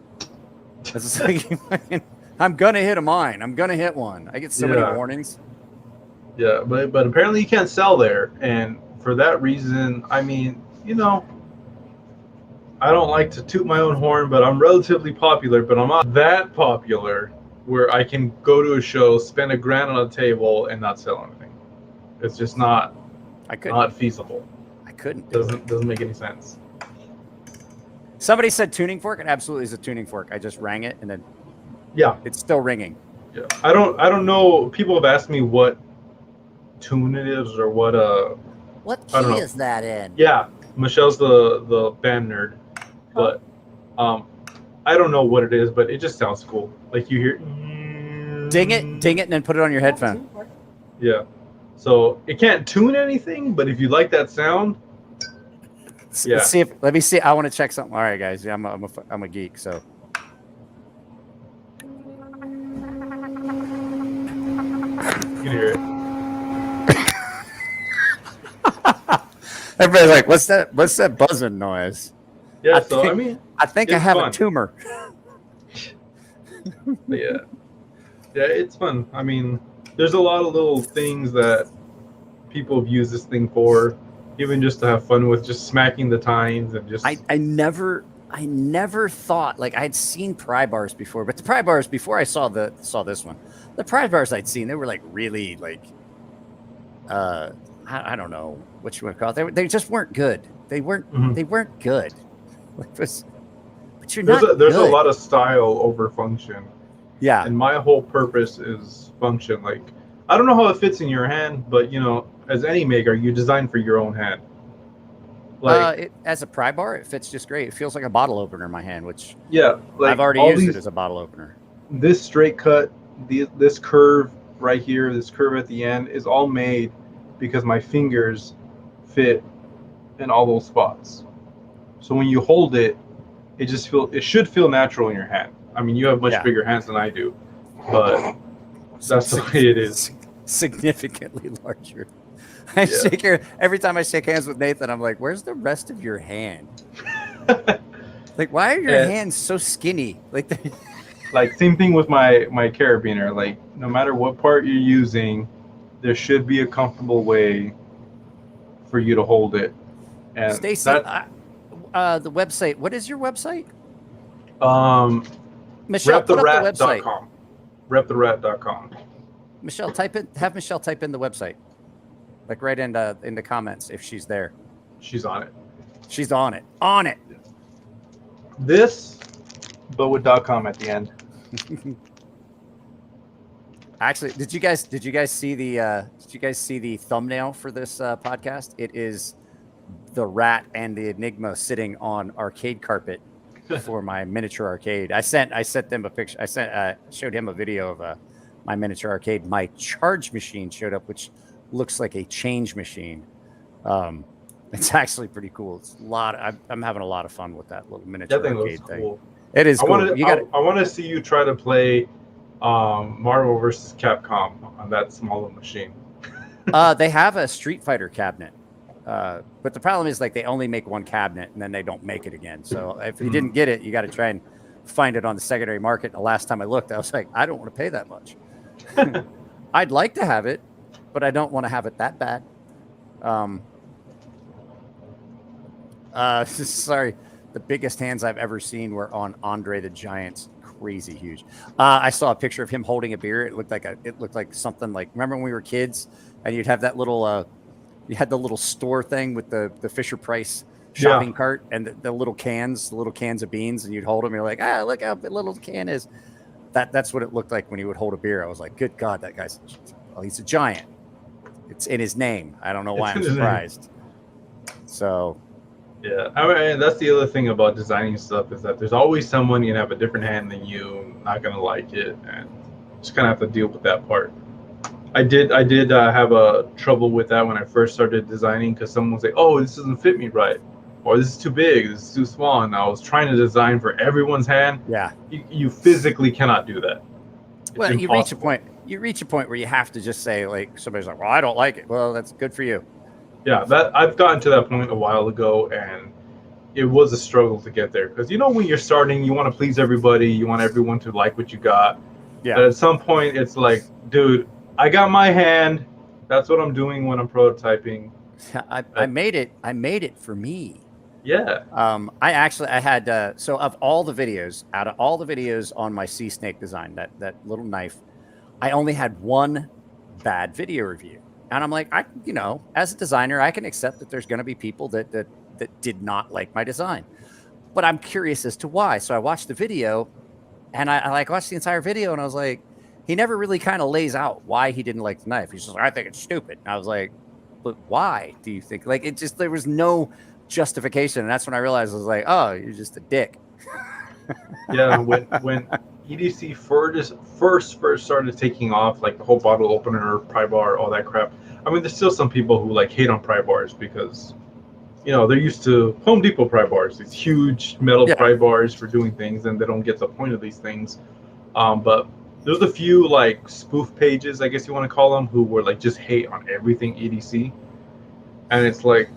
Speaker 1: It's like, I'm gonna hit a mine. I'm gonna hit one. I get so many warnings.
Speaker 2: Yeah, but apparently you can't sell there, and for that reason, I mean, I don't like to toot my own horn, but I'm relatively popular, but I'm not that popular where I can go to a show, spend $1,000 on a table, and not sell anything. It's just not feasible.
Speaker 1: I couldn't.
Speaker 2: Doesn't make any sense.
Speaker 1: Somebody said tuning fork. It absolutely is a tuning fork. I just rang it, and then it's still ringing.
Speaker 2: Yeah, I don't know. People have asked me what tune it is or what
Speaker 1: key is that in?
Speaker 2: Yeah, Michelle's the band nerd, but I don't know what it is, but it just sounds cool. Like you hear,
Speaker 1: ding it, and then put it on your headphone.
Speaker 2: Yeah, so it can't tune anything, but if you like that sound. Yeah.
Speaker 1: Let me see. I want to check something. All right, guys. Yeah, I'm a geek, so.
Speaker 2: You can hear it.
Speaker 1: Everybody's like, "What's that? What's that buzzing noise?"
Speaker 2: Yeah.
Speaker 1: I think I have a tumor.
Speaker 2: Yeah, it's fun. I mean, there's a lot of little things that people have used this thing for, even just to have fun with, just smacking the tines and just.
Speaker 1: I never thought, like, I'd seen pry bars before, but the pry bars before I saw this one, the pry bars I'd seen, they were like really like, I don't know what you want to call it. They just weren't good. They weren't good. But you're not.
Speaker 2: There's a lot of style over function.
Speaker 1: Yeah.
Speaker 2: And my whole purpose is function. Like, I don't know how it fits in your hand, but you know, as any maker, you design for your own hand.
Speaker 1: Like, as a pry bar, it fits just great. It feels like a bottle opener in my hand, which
Speaker 2: like
Speaker 1: I've already used it as a bottle opener.
Speaker 2: This straight cut, this curve right here, this curve at the end is all made because my fingers fit in all those spots. So when you hold it, it should feel natural in your hand. I mean, you have much bigger hands than I do, but that's the way it is.
Speaker 1: Significantly larger. Every time I shake hands with Nathan, I'm like, where's the rest of your hand? Like, why are your hands so skinny?
Speaker 2: Like same thing with my carabiner. Like, no matter what part you're using, there should be a comfortable way for you to hold it. And
Speaker 1: Stacy, the website. What is your website?
Speaker 2: Michelle, put up the website. RatBastard.com.
Speaker 1: Michelle, have Michelle type in the website. Like right in the comments if she's there.
Speaker 2: She's on it.
Speaker 1: She's on it. On it.
Speaker 2: This, but with .com at the end.
Speaker 1: Actually, did you guys see the thumbnail for this podcast? It is the rat and the Enigma sitting on arcade carpet for my miniature arcade. I sent them a picture. Showed him a video of my miniature arcade. My charge machine showed up, which looks like a change machine. It's actually pretty cool. It's a lot. I'm having a lot of fun with that little miniature arcade thing. Cool. It is cool.
Speaker 2: I want to see you try to play Marvel vs. Capcom on that small machine.
Speaker 1: They have a Street Fighter cabinet, but the problem is like they only make one cabinet and then they don't make it again. So if you didn't get it, you got to try and find it on the secondary market. And the last time I looked, I was like, I don't want to pay that much. I'd like to have it, but I don't want to have it that bad. Sorry, the biggest hands I've ever seen were on Andre the Giant's. Crazy huge. I saw a picture of him holding a beer. It looked like something like, remember when we were kids and you'd have that little you had the little store thing with the Fisher Price shopping cart and the little cans of beans, and you'd hold them. You're like, look how little the can is. That's what it looked like when he would hold a beer. I was like, good God, that guy's he's a giant. It's in his name. I don't know why I'm surprised. So.
Speaker 2: Yeah, I mean, that's the other thing about designing stuff is that there's always someone gonna have a different hand than you, not gonna like it, and just kind of have to deal with that part. I did have a trouble with that when I first started designing because someone would say, "Oh, this doesn't fit me right," or "This is too big, this is too small," and I was trying to design for everyone's hand. Yeah, you physically cannot do that. It's
Speaker 1: well,
Speaker 2: impossible.
Speaker 1: you reach a point where you have to just say, like, somebody's like, "Well, I don't like it." Well, that's good for you.
Speaker 2: Yeah, that I've gotten to that point a while ago, and it was a struggle to get there because when you're starting, you want to please everybody, you want everyone to like what you got. Yeah. But at some point, it's like, dude, I got my hand. That's what I'm doing when I'm prototyping.
Speaker 1: I made it. I made it for me.
Speaker 2: Yeah.
Speaker 1: I had so out of all the videos on my sea snake design, that little knife, I only had one bad video review. And I'm like, as a designer, I can accept that there's going to be people that did not like my design, but I'm curious as to why. So I watched the video, and I watched the entire video, and I was like, he never really kind of lays out why he didn't like the knife. He's just like, I think it's stupid. And I was like, but why do you think? Like, there was no justification, and that's when I realized I was like, oh, you're just a dick.
Speaker 2: Yeah, when EDC first started taking off, like the whole bottle opener, pry bar, all that crap. I mean, there's still some people who like hate on pry bars because, they're used to Home Depot pry bars, these huge metal pry bars for doing things, and they don't get the point of these things. But there's a few like spoof pages, I guess you want to call them, who were like just hate on everything EDC, and it's like,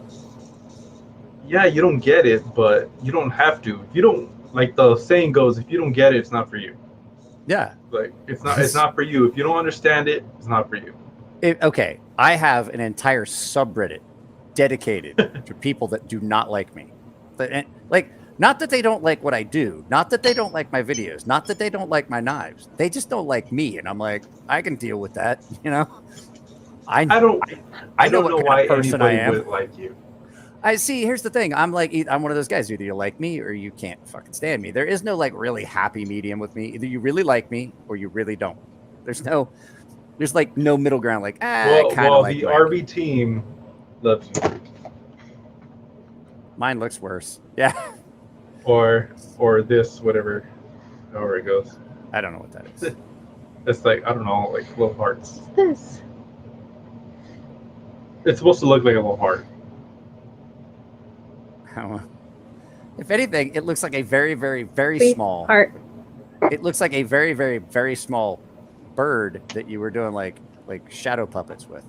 Speaker 2: yeah, you don't get it, but you don't have to. If you don't, like the saying goes, if you don't get it, it's not for you.
Speaker 1: Yeah.
Speaker 2: Like it's not for you. If you don't understand it, it's not for you.
Speaker 1: Okay, I have an entire subreddit dedicated to people that do not like me. Like, not that they don't like what I do, not that they don't like my videos, not that they don't like my knives. They just don't like me, and I'm like, I can deal with that, you know. I
Speaker 2: don't
Speaker 1: know what
Speaker 2: know
Speaker 1: kind
Speaker 2: why
Speaker 1: of person I
Speaker 2: anybody
Speaker 1: am.
Speaker 2: would like you.
Speaker 1: I see. Here's the thing. I'm one of those guys. Either you like me or you can't fucking stand me. There is no like really happy medium with me. Either you really like me or you really don't. There's like no middle ground. Like, I kind of like
Speaker 2: the
Speaker 1: Mike.
Speaker 2: RB team loves you.
Speaker 1: Mine looks worse. Yeah.
Speaker 2: Or this, whatever, however it goes.
Speaker 1: I don't know what that is.
Speaker 2: It's like, I don't know, like little hearts.
Speaker 3: This.
Speaker 2: It's supposed to look like a little heart.
Speaker 1: If anything, it looks like a very, very, very small
Speaker 3: heart.
Speaker 1: It looks like a very, very, very small bird that you were doing like shadow puppets with.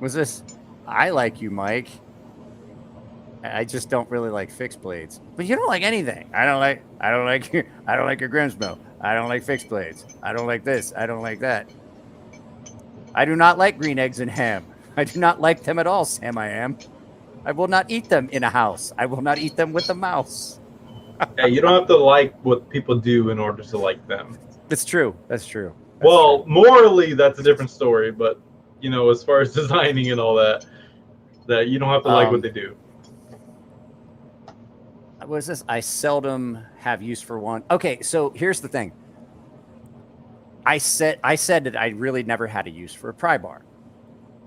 Speaker 1: Was this? I like you, Mike. I just don't really like fixed blades. But you don't like anything. I don't like your Grimsmo. I don't like fixed blades. I don't like this. I don't like that. I do not like green eggs and ham. I do not like them at all, Sam. I will not eat them in a house. I will not eat them with a mouse.
Speaker 2: Yeah, you don't have to like what people do in order to like them.
Speaker 1: That's true. That's true.
Speaker 2: Morally, that's a different story. But, you know, as far as designing and all that you don't have to like what they do.
Speaker 1: What is this? I seldom have use for one. Okay, so here's the thing. I said that I really never had a use for a pry bar.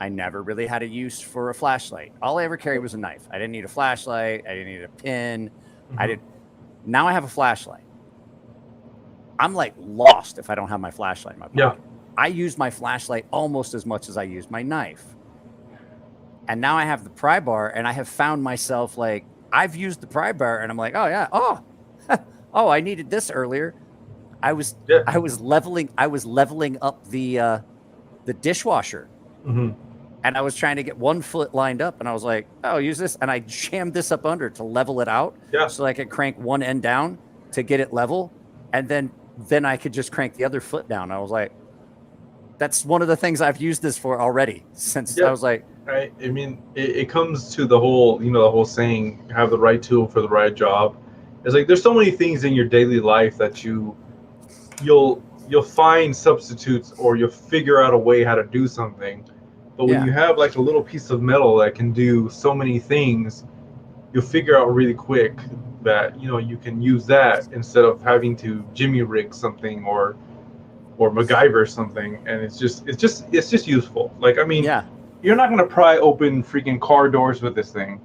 Speaker 1: I never really had a use for a flashlight. All I ever carried was a knife. I didn't need a flashlight. I didn't need a pin.
Speaker 2: Mm-hmm.
Speaker 1: Now I have a flashlight. I'm like lost if I don't have my flashlight in my pocket.
Speaker 2: Yeah.
Speaker 1: I use my flashlight almost as much as I use my knife. And now I have the pry bar, and I have found myself like, I've used the pry bar, and I'm like, oh yeah, oh, I needed this earlier. I was leveling up the dishwasher, and I was trying to get one foot lined up, and I was like, oh, use this, and I jammed this up under to level it out, so I could crank one end down to get it level, and then I could just crank the other foot down. I was like, that's one of the things I've used this for already since I was like.
Speaker 2: Right. I mean, it comes to the whole saying, have the right tool for the right job. It's like there's so many things in your daily life that you'll find substitutes, or you'll figure out a way how to do something. But when you have like a little piece of metal that can do so many things, you'll figure out really quick that you can use that instead of having to jimmy rig something or MacGyver something. And it's just useful. Like, I mean, you're not going to pry open freaking car doors with this thing.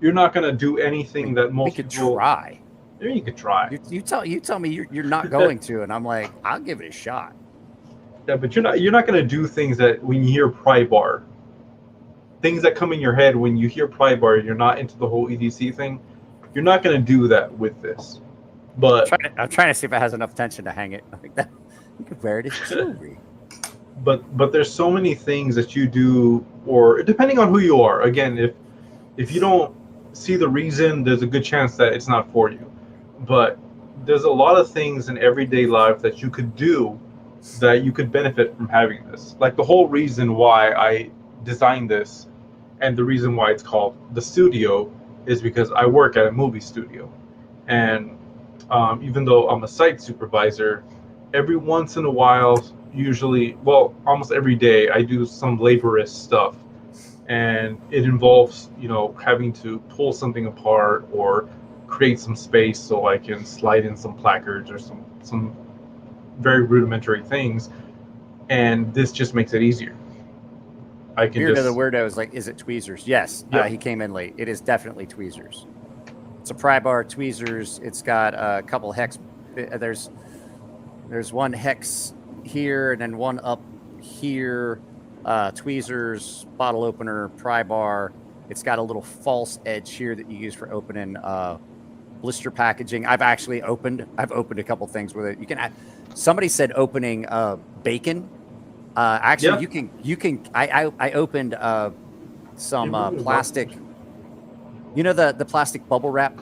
Speaker 2: You're not going to do anything that most people...
Speaker 1: You could try.
Speaker 2: Maybe you could try.
Speaker 1: You tell me you're not going to, and I'm like, I'll give it a shot.
Speaker 2: Yeah, but you're not going to do things that when you hear pry bar, things that come in your head when you hear pry bar, you're not into the whole EDC thing. You're not going to do that with this. But
Speaker 1: I'm trying to see if it has enough tension to hang it like that. You could wear it as jewelry.
Speaker 2: But there's so many things that you do, or depending on who you are. Again, if you don't see the reason, there's a good chance that it's not for you. But there's a lot of things in everyday life that you could do that you could benefit from having this. Like the whole reason why I designed this, and the reason why it's called the studio, is because I work at a movie studio. And even though I'm a site supervisor, every once in a while, almost every day, I do some laborious stuff, and it involves having to pull something apart or create some space so I can slide in some placards or some very rudimentary things, and this just makes it easier. I can
Speaker 1: Beard of the Weirdo is like, is it tweezers? Yes. He came in late. It is definitely tweezers. It's a pry bar tweezers. It's got a couple hex. There's one hex here and then one up here. Tweezers, bottle opener, pry bar. It's got a little false edge here that you use for opening blister packaging. I've opened a couple things with it. You can. Somebody said opening bacon. You can. I opened some plastic. You know the plastic bubble wrap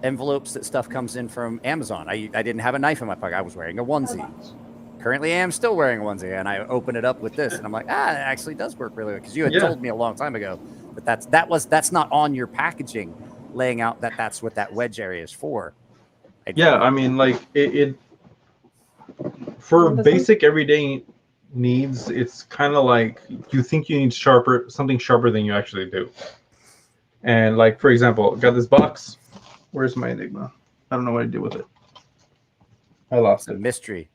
Speaker 1: envelopes that stuff comes in from Amazon. I didn't have a knife in my pocket. I was wearing a onesie. Currently, I am still wearing a onesie, and I open it up with this, and I'm like, it actually does work really well. Because you had told me a long time ago that that's not on your packaging, laying out that that's what that wedge area is for.
Speaker 2: I mean, like it for basic everyday needs, it's kind of like you think you need something sharper than you actually do. And like, for example, got this box. Where's my Enigma? I don't know what I did with it. I lost it.
Speaker 1: A mystery.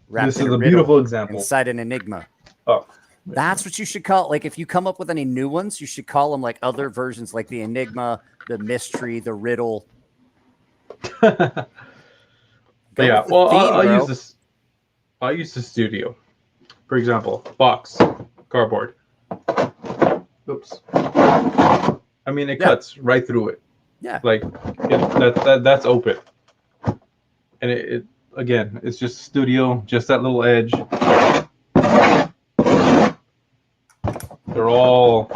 Speaker 2: This is a beautiful example.
Speaker 1: Inside an Enigma.
Speaker 2: Oh.
Speaker 1: That's what you should call it. Like, if you come up with any new ones, you should call them like other versions, like the Enigma, the mystery, the riddle.
Speaker 2: Yeah, well, I'll use this. I'll use the studio. For example, box, cardboard. Oops. I mean, it cuts right through it.
Speaker 1: Yeah.
Speaker 2: Like, that's open. And it again, it's just studio, just that little edge. They're all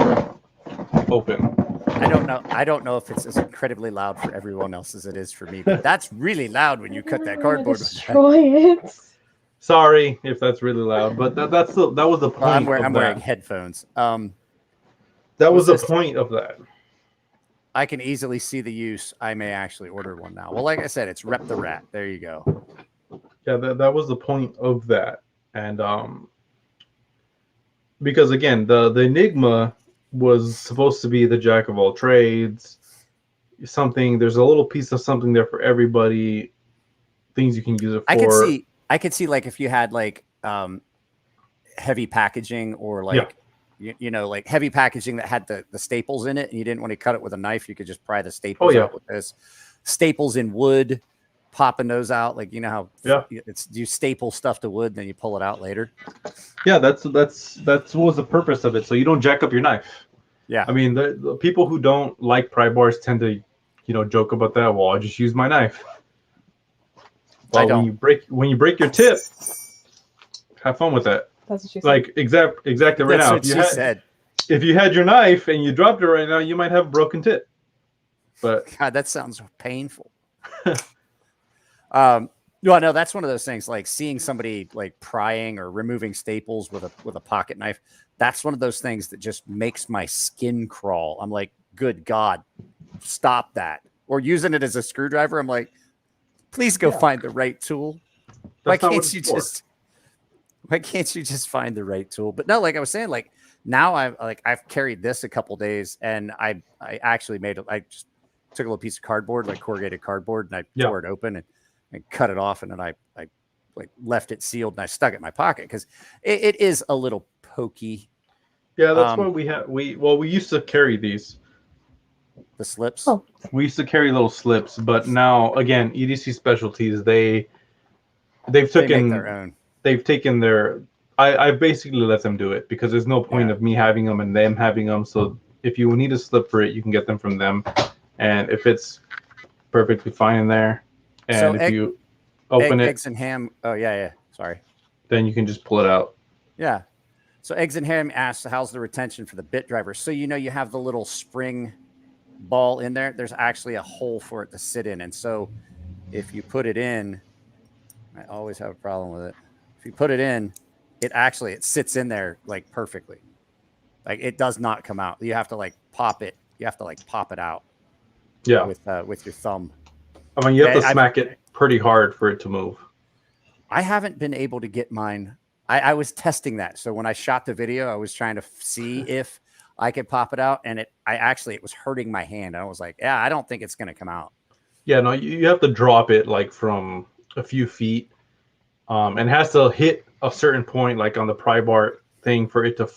Speaker 2: open.
Speaker 1: I don't know if it's as incredibly loud for everyone else as it is for me, but that's really loud when you cut that cardboard.
Speaker 3: Destroy it.
Speaker 2: Sorry if that's really loud, but that was the point.
Speaker 1: I'm wearing headphones.
Speaker 2: That was the point of that.
Speaker 1: I can easily see the use. I may actually order one now. Well, like I said, it's Rep the Rat. There you go.
Speaker 2: Yeah, that was the point of that. And because again, the Enigma was supposed to be the jack of all trades. There's a little piece of something there for everybody. Things you can use it for.
Speaker 1: I could see like if you had like heavy packaging or like you know, like heavy packaging that had the staples in it, and you didn't want to cut it with a knife, you could just pry the staples out with this. Staples in wood, popping those out, like, you know how you staple stuff to wood, then you pull it out later.
Speaker 2: Yeah, that's what was the purpose of it, so you don't jack up your knife.
Speaker 1: Yeah,
Speaker 2: I mean, the people who don't like pry bars tend to, joke about that. Well, I just use my knife. Well, when you break your tip, have fun with that.
Speaker 3: That's what she said.
Speaker 2: Like exactly right now.
Speaker 1: What she said.
Speaker 2: If you had your knife and you dropped it right now, you might have a broken tip. But
Speaker 1: God, that sounds painful. No, that's one of those things. Like seeing somebody like prying or removing staples with a pocket knife. That's one of those things that just makes my skin crawl. I'm like, good God, stop that. Or using it as a screwdriver. I'm like, please go find the right tool. Why can't you just find the right tool? But no, like I was saying, like now I've carried this a couple days, and I actually I just took a little piece of cardboard, like corrugated cardboard, and I tore it open and cut it off, and then I like left it sealed, and I stuck it in my pocket because it is a little pokey.
Speaker 2: Yeah, that's why we used to carry these.
Speaker 1: The slips.
Speaker 3: Oh.
Speaker 2: We used to carry little slips, but now again, EDC Specialties, they've taken
Speaker 1: their own.
Speaker 2: They've taken their. I basically let them do it because there's no point of me having them and them having them. So if you need a slip for it, you can get them from them, and if it's perfectly fine in there, and if you open it,
Speaker 1: eggs and ham. Oh yeah. Sorry.
Speaker 2: Then you can just pull it out.
Speaker 1: Yeah. So Eggs and Ham asks, how's the retention for the bit driver? So you have the little spring ball in there. There's actually a hole for it to sit in, and so if you put it in, I always have a problem with it. If you put it in, it sits in there like perfectly. Like it does not come out. You have to like pop it. You have to like pop it out.
Speaker 2: Yeah.
Speaker 1: With your thumb.
Speaker 2: I mean, you have to smack it pretty hard for it to move.
Speaker 1: I haven't been able to get mine. I was testing that. So when I shot the video, I was trying to see if I could pop it out, and it was hurting my hand. I was like, I don't think it's going to come out.
Speaker 2: Yeah, no, you have to drop it like from a few feet, and it has to hit a certain point, like on the pry bar thing, for it to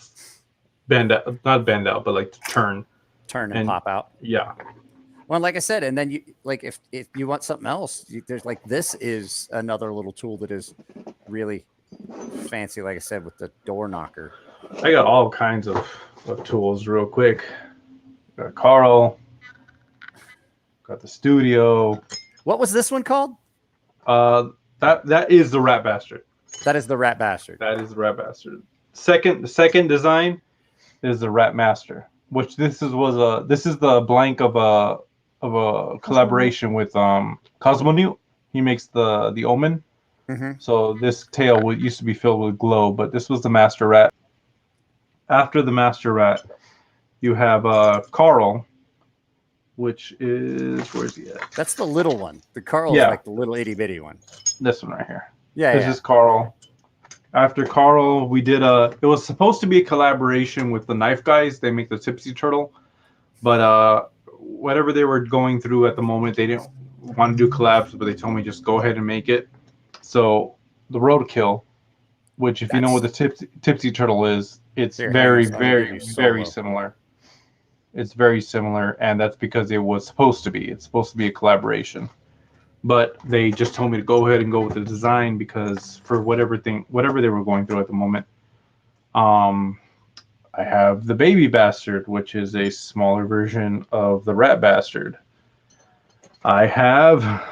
Speaker 2: not bend out, but like to turn
Speaker 1: and pop out.
Speaker 2: Yeah.
Speaker 1: Well, like I said, and then you like if you want something else, there's like this is another little tool that is really fancy. Like I said, with the door knocker.
Speaker 2: I got all kinds of tools real quick. Got Carl. Got the studio.
Speaker 1: What was this one called?
Speaker 2: That is the RatBastard.
Speaker 1: That is the RatBastard.
Speaker 2: That is the RatBastard. The second design is the RatMaster, which this is the blank of collaboration with Cosmonute. He makes the Omen.
Speaker 1: Mm-hmm.
Speaker 2: So this tail used to be filled with glow, but this was the Master Rat. After the Master Rat, you have Carl, which is, where's he at?
Speaker 1: That's the little one. The Carl is like the little itty bitty one.
Speaker 2: This one right here.
Speaker 1: Yeah,
Speaker 2: This is Carl. After Carl, we did it was supposed to be a collaboration with the Knife Guys. They make the Tipsy Turtle. But whatever they were going through at the moment, they didn't want to do collabs, but they told me just go ahead and make it. So the Roadkill, which if you know what the Tipsy Turtle is, it's very, very, very similar. It's very similar, and that's because it was supposed to be. It's supposed to be a collaboration. But they just told me to go ahead and go with the design because for whatever they were going through at the moment. I have the Baby Bastard, which is a smaller version of the RatBastard. I have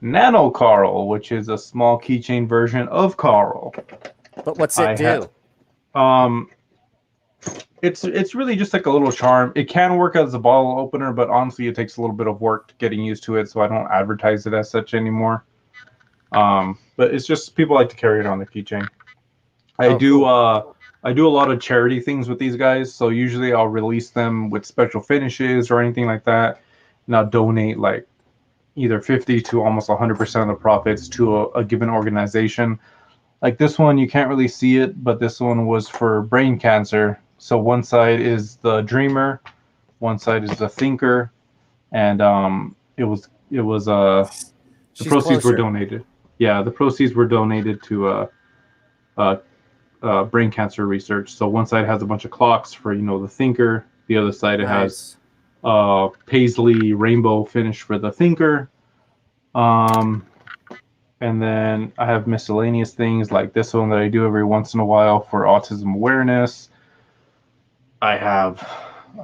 Speaker 2: Nano Carl, which is a small keychain version of Carl.
Speaker 1: But what's it do?
Speaker 2: It's really just like a little charm. It can work as a bottle opener, but honestly, it takes a little bit of work getting used to it, so I don't advertise it as such anymore. But it's just people like to carry it on the keychain. I do a lot of charity things with these guys, so usually I'll release them with special finishes or anything like that, and I'll donate like either 50 to almost 100% of the profits to a given organization. Like this one, you can't really see it, but this one was for brain cancer. So one side is the dreamer, one side is the thinker, and the proceeds were donated. Yeah, the proceeds were donated to brain cancer research. So one side has a bunch of clocks for the thinker. The other side it has paisley rainbow finish for the thinker. And then I have miscellaneous things like this one that I do every once in a while for autism awareness. I have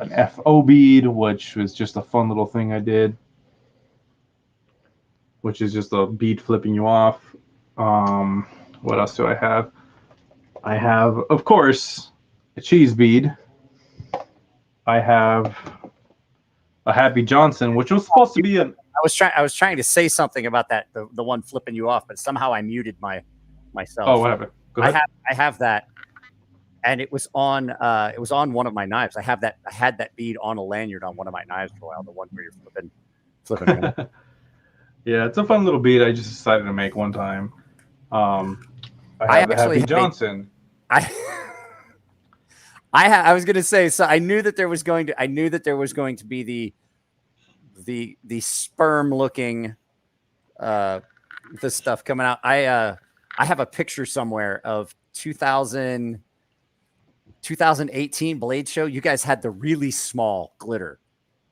Speaker 2: an FO bead, which was just a fun little thing I did, which is just a bead flipping you off. What else do I have? I have, of course, a cheese bead. I have a Happy Johnson, which was supposed to be an...
Speaker 1: I was trying to say something about that, the one flipping you off, but somehow I muted myself.
Speaker 2: Oh, what happened? Go ahead.
Speaker 1: I have that, and it was on one of my knives. I had that bead on a lanyard on one of my knives for a while. The one where you're flipping.
Speaker 2: Yeah, it's a fun little bead. I just decided to make one time. I have the Happy Johnson.
Speaker 1: I was going to say, so I knew that there was going to be the sperm looking this stuff coming out. I have a picture somewhere of 2018 Blade Show. You guys had the really small glitter.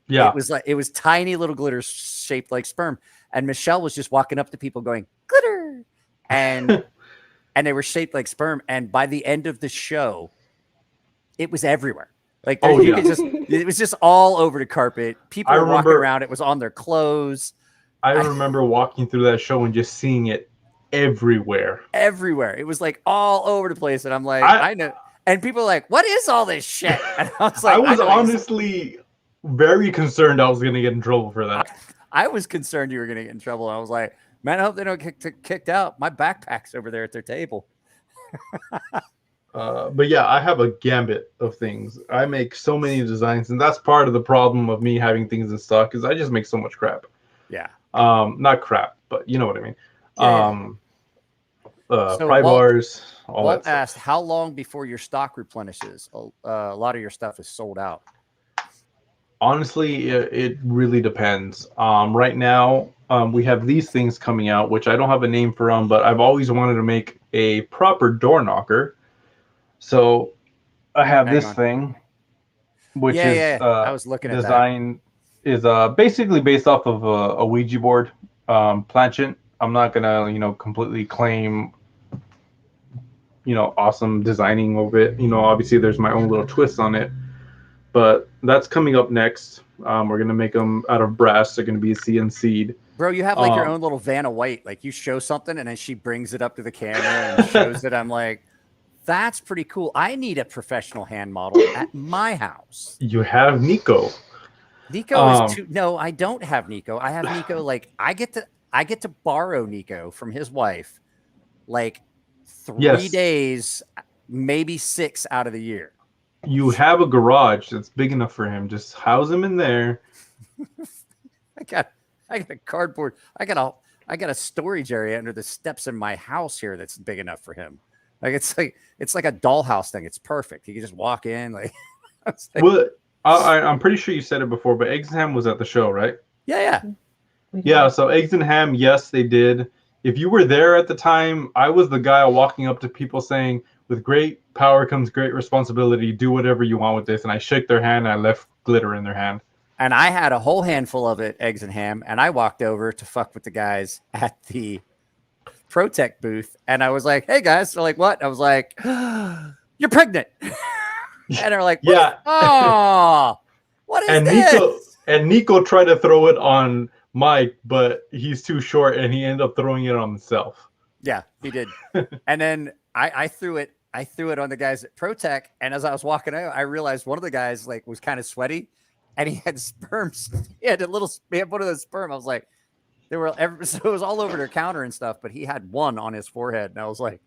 Speaker 2: Yeah,
Speaker 1: it was tiny little glitter shaped like sperm, and Michelle was just walking up to people going glitter, and they were shaped like sperm. And by the end of the show, it was everywhere. Like it was just all over the carpet. People were walking around. It was on their clothes.
Speaker 2: I remember walking through that show and just seeing it everywhere.
Speaker 1: Everywhere. It was like all over the place. And I'm like, I know. And people are like, what is all this shit? And I was like,
Speaker 2: I was honestly very concerned I was going to get in trouble for that.
Speaker 1: I was concerned you were going to get in trouble. I was like, man, I hope they don't get kicked out. My backpack's over there at their table.
Speaker 2: But yeah, I have a gambit of things. I make so many designs, and that's part of the problem of me having things in stock is I just make so much crap.
Speaker 1: Yeah.
Speaker 2: Not crap, but you know what I mean.
Speaker 1: Yeah.
Speaker 2: Pry bars, all
Speaker 1: Walt
Speaker 2: that
Speaker 1: asked,
Speaker 2: stuff.
Speaker 1: how long before your stock replenishes? A lot of your stuff is sold out.
Speaker 2: Honestly, it really depends. Right now, we have these things coming out, which I don't have a name for them, but I've always wanted to make a proper door knocker. So I have this thing, which is
Speaker 1: I was looking at
Speaker 2: design is basically based off of a Ouija board planchette. I'm not gonna completely claim awesome designing of it. Obviously there's my own little twist on it, but that's coming up next. We're gonna make them out of brass. They're gonna be CNC'd.
Speaker 1: Bro, you have like your own little Vanna White. Like you show something and then she brings it up to the camera and shows it. I'm like, that's pretty cool. I need a professional hand model at my house.
Speaker 2: You have Nico.
Speaker 1: Nico is too. No, I don't have Nico. I have Nico. Like I get to borrow Nico from his wife, like 3 days, maybe 6 out of the year.
Speaker 2: You have a garage that's big enough for him. Just house him in there.
Speaker 1: I got a cardboard. I got a storage area under the steps in my house here that's big enough for him. Like it's like a dollhouse thing. It's perfect. He can just walk in. Like,
Speaker 2: well, I'm pretty sure you said it before, but Eggs and Ham was at the show, right?
Speaker 1: Yeah.
Speaker 2: Yeah. So Eggs and Ham, yes, they did. If you were there at the time, I was the guy walking up to people saying, "With great power comes great responsibility. Do whatever you want with this." And I shook their hand and I left glitter in their hand.
Speaker 1: And I had a whole handful of it, Eggs and Ham, and I walked over to fuck with the guys at the ProTech booth, and I was like, "Hey guys," they're like, "What?" I was like, "You're pregnant," and they're like, "What?
Speaker 2: Yeah,
Speaker 1: oh, what is this?"
Speaker 2: Nico tried to throw it on Mike, but he's too short, and he ended up throwing it on himself.
Speaker 1: Yeah, he did. And then I threw it on the guys at ProTech, and as I was walking out, I realized one of the guys like was kind of sweaty, and he had sperms. He had one of those sperm. I was like, so it was all over their counter and stuff, but he had one on his forehead, and I was like,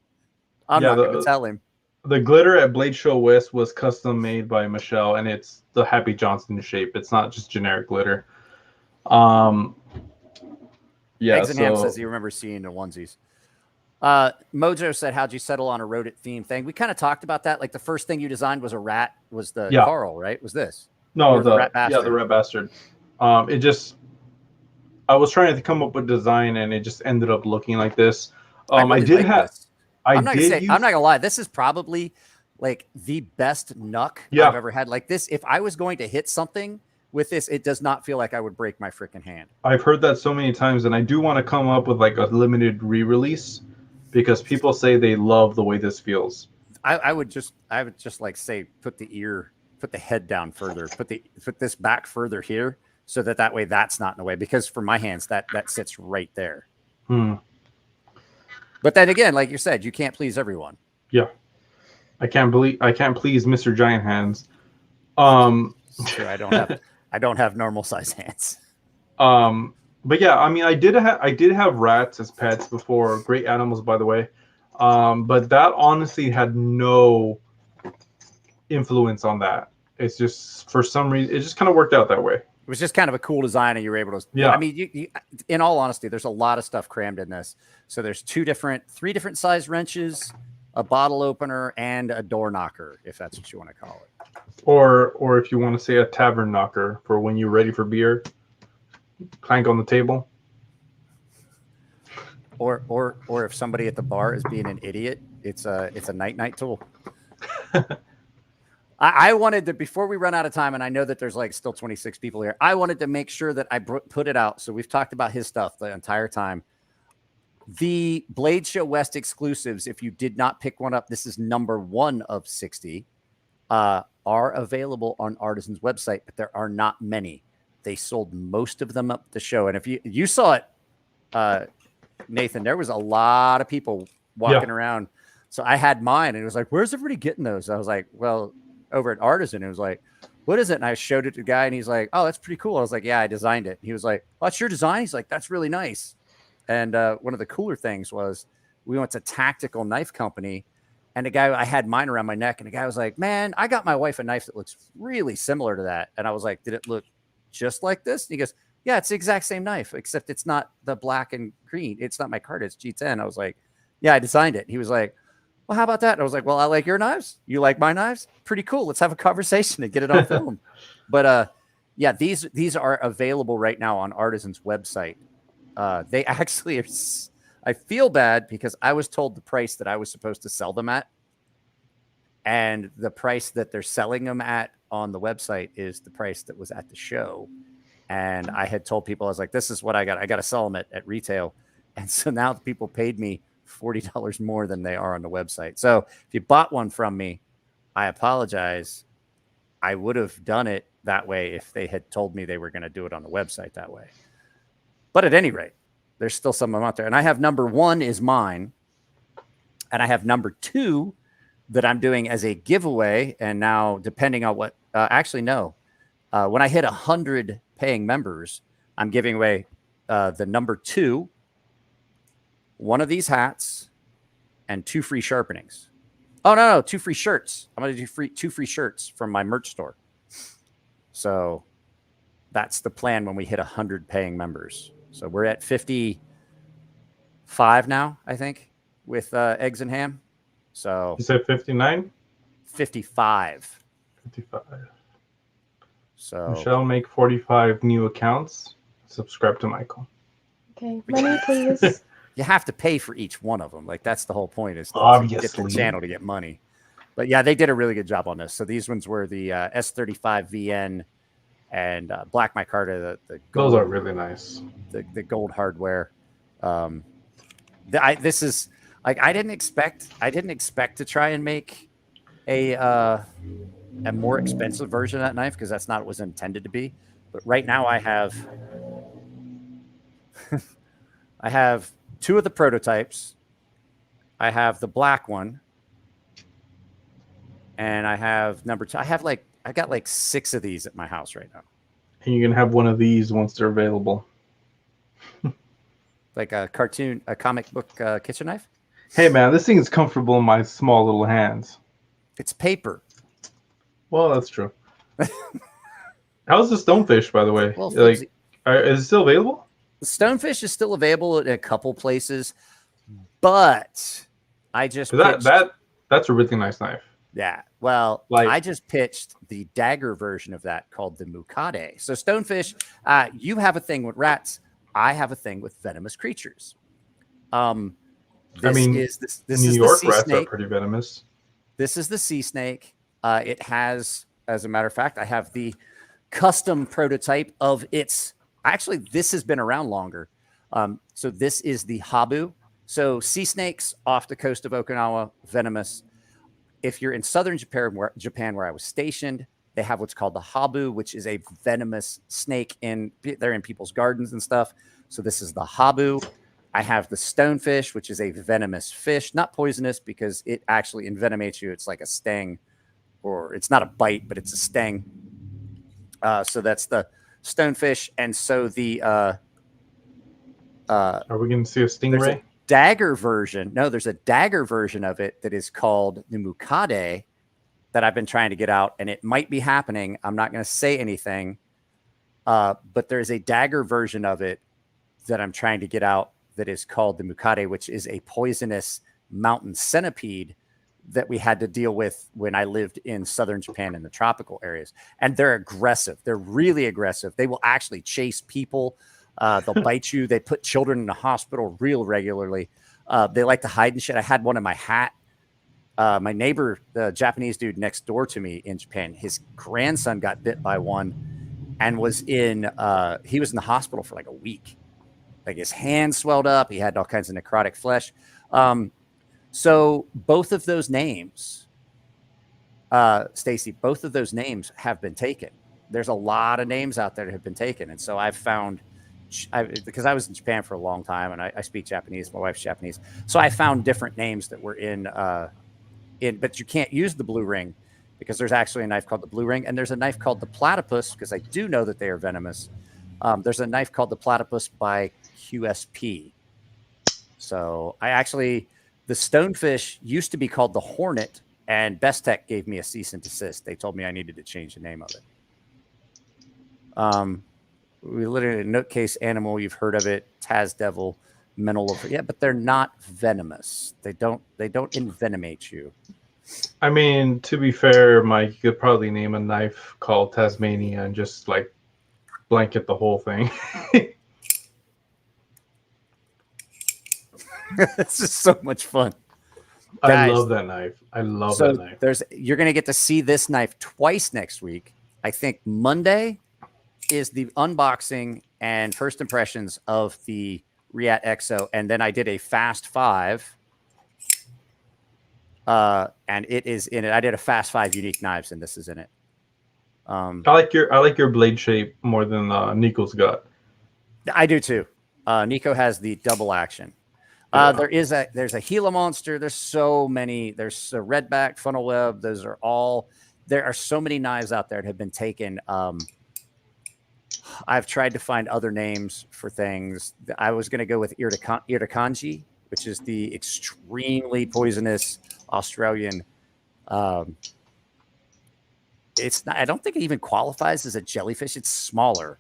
Speaker 1: I'm not going to tell him.
Speaker 2: The glitter at Blade Show West was custom made by Michelle, and it's the Happy Johnson shape. It's not just generic glitter. Yeah.
Speaker 1: Eggs and Ham says he remembers seeing the onesies. Mojo said, "How'd you settle on a Wrote It theme thing?" We kind of talked about that. Like the first thing you designed was a rat. Was the Carl, right? Was this?
Speaker 2: No, the RatBastard. It just, I was trying to come up with design, and it just ended up looking like this. I'm not
Speaker 1: gonna lie. This is probably like the best knuck I've ever had. Like this, if I was going to hit something with this, it does not feel like I would break my freaking hand.
Speaker 2: I've heard that so many times, and I do want to come up with like a limited re-release because people say they love the way this feels.
Speaker 1: I would just like say put the head down further, put this back further here, so that way that's not in the way, because for my hands that sits right there. But then again, like you said, you can't please everyone.
Speaker 2: Yeah, I can't please Mr. Giant Hands.
Speaker 1: Sure, I don't have normal size hands.
Speaker 2: But yeah, I mean, I did have rats as pets before. Great animals, by the way. But that honestly had no influence on that. It's just, for some reason, it just kind of worked out that way.
Speaker 1: It was just kind of a cool design, and you were able to. Yeah. I mean, you in all honesty, there's a lot of stuff crammed in this. So there's 3 different size wrenches, a bottle opener, and a door knocker, if that's what you want to call it.
Speaker 2: Or if you want to say a tavern knocker for when you're ready for beer, clank on the table.
Speaker 1: Or if somebody at the bar is being an idiot, it's a night tool. I wanted to, before we run out of time, and I know that there's like still 26 people here, I wanted to make sure that I put it out. So we've talked about his stuff the entire time. The Blade Show West exclusives, if you did not pick one up, this is number 1 of 60, are available on Artisan's website, but there are not many. They sold most of them up at the show. And if you saw it, Nathan, there was a lot of people walking around. So I had mine, and it was like, "Where's everybody getting those?" I was like, "Well, over at Artisan." It was like, "What is it?" And I showed it to the guy, and he's like, "Oh, that's pretty cool." I was like, "Yeah, I designed it." He was like, "Oh, that's your design?" He's like, "That's really nice." And one of the cooler things was we went to Tactical Knife Company, and the guy, I had mine around my neck, and the guy was like, "Man, I got my wife a knife that looks really similar to that." And I was like, "Did it look just like this?" And he goes, "Yeah, it's the exact same knife, except it's not the black and green. It's not my card. It's G10. I was like, "Yeah, I designed it." He was like, "Well, how about that?" And I was like, "Well, I like your knives. You like my knives? Pretty cool. Let's have a conversation and get it on film." But yeah, these are available right now on Artisan's website. They actually are, I feel bad because I was told the price that I was supposed to sell them at, and the price that they're selling them at on the website is the price that was at the show. And I had told people, I was like, "This is what I got. I got to sell them at retail." And so now the people paid me $40 more than they are on the website. So if you bought one from me, I apologize. I would have done it that way if they had told me they were going to do it on the website that way. But at any rate, there's still some of them out there. And I have number 1 is mine. And I have number 2 that I'm doing as a giveaway. And now, depending on what, actually, no. When I hit 100 paying members, I'm giving away the number 2, one of these hats, and 2 free sharpenings. Oh, no, 2 free shirts. I'm going to do 2 free shirts from my merch store. So that's the plan when we hit 100 paying members. So we're at 55 now, I think, with eggs and ham. So
Speaker 2: you said 59?
Speaker 1: 55.
Speaker 2: 55.
Speaker 1: So
Speaker 2: Michelle, make 45 new accounts. Subscribe to Michael.
Speaker 3: Okay, money, please.
Speaker 1: you have to pay for each one of them. Like that's the whole point, is to get the channel to get money. But yeah, they did a really good job on this. So these ones were the S35 VN and Black Micarta. The gold,
Speaker 2: those are really nice.
Speaker 1: The gold hardware. This is like I didn't expect to try and make a more expensive version of that knife, because that's not what it was intended to be. But right now I have I have 2 of the prototypes. I have the black one, and I have number 2. I got like 6 of these at my house right now.
Speaker 2: And you can have one of these once they're available.
Speaker 1: Like a comic book kitchen knife.
Speaker 2: Hey man, this thing is comfortable in my small little hands.
Speaker 1: It's paper.
Speaker 2: Well, that's true. How's the stonefish, by the way?
Speaker 1: Well,
Speaker 2: like, is it still available?
Speaker 1: The stonefish is still available in a couple places, but I just
Speaker 2: that's a really nice knife.
Speaker 1: Yeah. Well, I just pitched the dagger version of that called the Mukade. So stonefish, you have a thing with rats. I have a thing with venomous creatures. New
Speaker 2: York rats are pretty venomous.
Speaker 1: This is the sea snake. It has, as a matter of fact, I have the custom prototype of its. Actually, this has been around longer. So this is the Habu. So sea snakes off the coast of Okinawa, venomous. If you're in southern Japan, where I was stationed, they have what's called the Habu, which is a venomous snake. They're in people's gardens and stuff. So this is the Habu. I have the stonefish, which is a venomous fish, not poisonous because it actually envenomates you. It's like a sting, or it's not a bite, but it's a sting. So that's the stonefish. And so the
Speaker 2: are we going to see a stingray?
Speaker 1: Dagger version. No, there's a dagger version of it that is called the Mukade that I've been trying to get out, and it might be happening. I'm not going to say anything, but there's a dagger version of it that I'm trying to get out that is called the Mukade, which is a poisonous mountain centipede that we had to deal with when I lived in southern Japan in the tropical areas. And they're aggressive. They're really aggressive. They will actually chase people. They'll bite you. They put children in the hospital real regularly. They like to hide and shit. I had one in my hat. My neighbor, the Japanese dude next door to me in Japan, his grandson got bit by one and he was in the hospital for like a week. Like his hand swelled up. He had all kinds of necrotic flesh. So both of those names, Stacy, both of those names have been taken. There's a lot of names out there that have been taken. And so I've found, because I was in Japan for a long time and I speak Japanese, my wife's Japanese. So I found different names that were but you can't use the blue ring because there's actually a knife called the blue ring. And there's a knife called the platypus, because I do know that they are venomous. There's a knife called the platypus by QSP. So the stonefish used to be called the hornet, and Best Tech gave me a cease and desist. They told me I needed to change the name of it. We literally note case animal. You've heard of it. Taz Devil, mental. Yeah, but they're not venomous. They don't envenomate you.
Speaker 2: I mean, to be fair, Mike, you could probably name a knife called Tasmania and just like blanket the whole thing.
Speaker 1: It's just so much fun.
Speaker 2: Guys, I love that knife. I love that knife.
Speaker 1: You're going to get to see this knife twice next week. I think Monday is the unboxing and first impressions of the Reat Exo, and then I did a Fast 5, and it is in it. I did a Fast 5 unique knives, and this is in it. I
Speaker 2: like your blade shape more than Nico's got.
Speaker 1: I do too. Nico has the double action. There's a Gila monster. There's so many. There's a redback, funnel web. There are so many knives out there that have been taken. I've tried to find other names for things. I was going to go with irtakanji, which is the extremely poisonous Australian. It's not, I don't think it even qualifies as a jellyfish. It's smaller.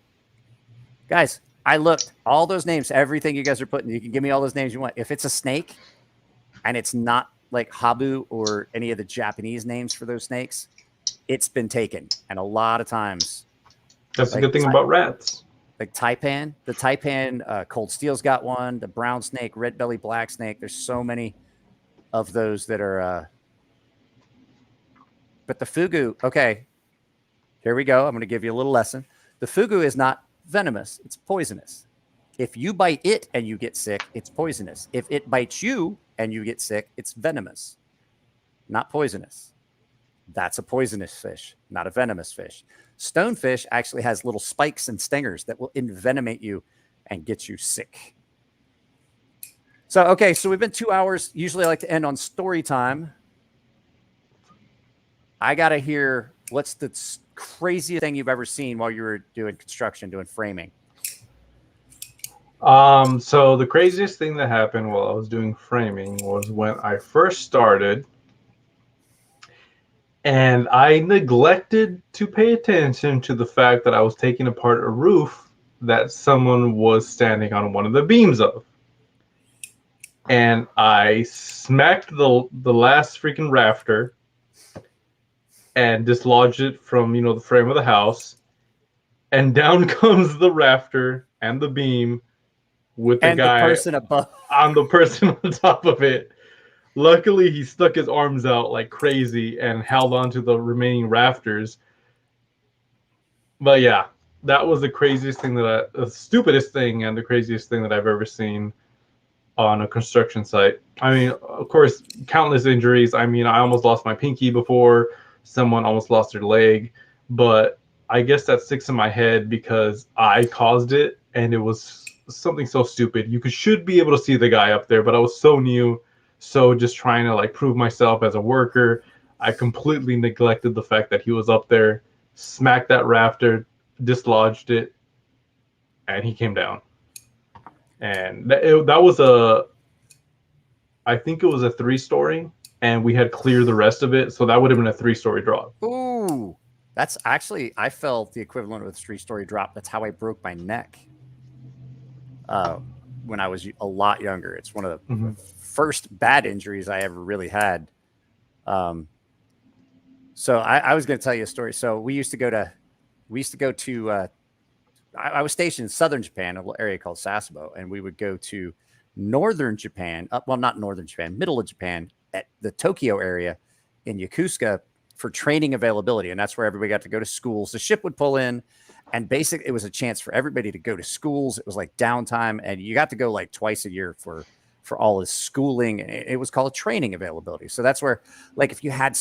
Speaker 1: Guys, I looked all those names, everything you guys are putting. You can give me all those names you want. If it's a snake and it's not like habu or any of the Japanese names for those snakes, it's been taken. And a lot of times.
Speaker 2: That's like, a good thing about rats.
Speaker 1: Like taipan, the taipan, cold steel's got one, the brown snake, red belly, black snake. There's so many of those that are, but the fugu, okay, here we go. I'm going to give you a little lesson. The fugu is not venomous. It's poisonous. If you bite it and you get sick, it's poisonous. If it bites you and you get sick, it's venomous, not poisonous. That's a poisonous fish, not a venomous fish. Stonefish actually has little spikes and stingers that will envenomate you and get you sick. So, okay, so we've been 2 hours. Usually I like to end on story time. I got to hear, what's the craziest thing you've ever seen while you were doing construction, doing framing?
Speaker 2: So the craziest thing that happened while I was doing framing was when I first started, and I neglected to pay attention to the fact that I was taking apart a roof that someone was standing on one of the beams of. And I smacked the last freaking rafter and dislodged it from, the frame of the house. And down comes the rafter and the beam with the guy
Speaker 1: the person above.
Speaker 2: On the person on top of it. Luckily, he stuck his arms out like crazy and held onto the remaining rafters. But yeah, that was the craziest thing the stupidest thing and the craziest thing that I've ever seen on a construction site. I mean, of course, countless injuries. I mean, I almost lost my pinky before. Someone almost lost their leg. But I guess that sticks in my head because I caused it, and it was something so stupid. You should be able to see the guy up there, but I was so new. So just trying to prove myself as a worker, I completely neglected the fact that he was up there, smacked that rafter, dislodged it, and he came down. And that was I think it was a 3-story, and we had cleared the rest of it, so that would have been a 3-story drop.
Speaker 1: Ooh, that's actually, I felt the equivalent of a 3-story drop. That's how I broke my neck when I was a lot younger. It's one of the first bad injuries I ever really had. So I was going to tell you a story. So we used to go to I was stationed in southern Japan, a little area called Sasebo, and we would go to northern Japan, well, not northern Japan, middle of Japan, at the Tokyo area in Yokosuka for training availability. And that's where everybody got to go to schools. The ship would pull in, and basically it was a chance for everybody to go to schools. It was like downtime, and you got to go like twice a year for all this schooling. It was called training availability. So that's where, like, if you had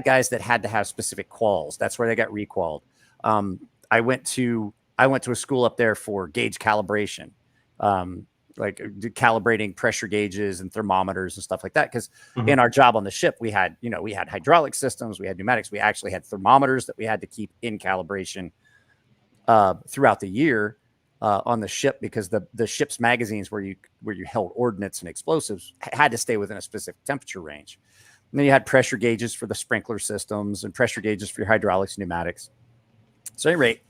Speaker 1: guys that had to have specific quals, that's where they got requalled. I went to a school up there for gauge calibration, like calibrating pressure gauges and thermometers and stuff like that. Because in our job on the ship, we had hydraulic systems, we had pneumatics, we actually had thermometers that we had to keep in calibration throughout the year on the ship, because the ship's magazines where you held ordnance and explosives had to stay within a specific temperature range. And then you had pressure gauges for the sprinkler systems and pressure gauges for your hydraulics and pneumatics. So at any rate,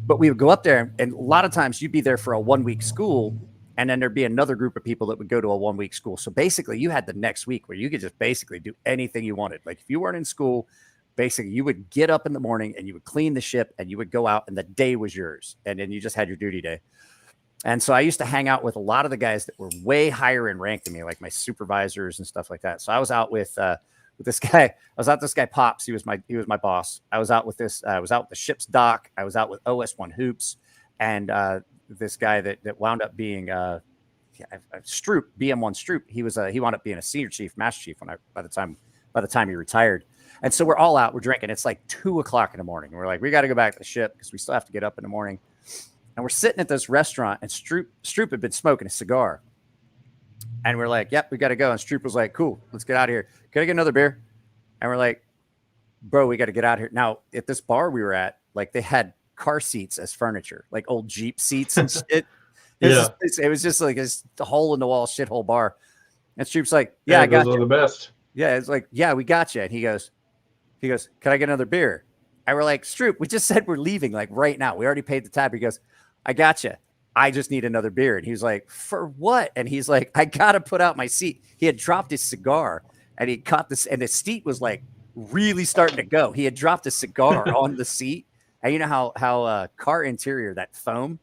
Speaker 1: but we would go up there, and a lot of times you'd be there for a 1-week school, and then there'd be another group of people that would go to a 1-week school. So basically you had the next week where you could just basically do anything you wanted. Like if you weren't in school, basically you would get up in the morning and you would clean the ship and you would go out, and the day was yours. And then you just had your duty day. And so I used to hang out with a lot of the guys that were way higher in rank than me, like my supervisors and stuff like that. So I was out with this guy. This guy Pops. He was my boss. I was out with the ship's dock. I was out with OS1 Hoops, and this guy that wound up being Stroop, BM1 Stroop. He wound up being a senior chief, master chief by the time he retired. And so we're all out, we're drinking. It's like 2:00 in the morning. We're like, we got to go back to the ship because we still have to get up in the morning. And we're sitting at this restaurant, and Stroop had been smoking a cigar. And we're like, yep, we got to go. And Stroop was like, cool, let's get out of here. Can I get another beer? And we're like, bro, we got to get out of here. Now, at this bar we were at, like, they had car seats as furniture, like old Jeep seats and shit. It was just like a hole in the wall shithole bar. And Stroop's like, yeah, I got
Speaker 2: those
Speaker 1: you.
Speaker 2: are the best.
Speaker 1: Yeah, it's like, yeah, we got you. And he goes, can I get another beer? And we're like, Stroop, we just said we're leaving like right now. We already paid the tab. He goes, I got you. I just need another beer. And he was like, for what? And he's like, I got to put out my seat. He had dropped his cigar and he caught this, and the seat was like really starting to go. He had dropped a cigar on the seat. And you know how car interior, that foam,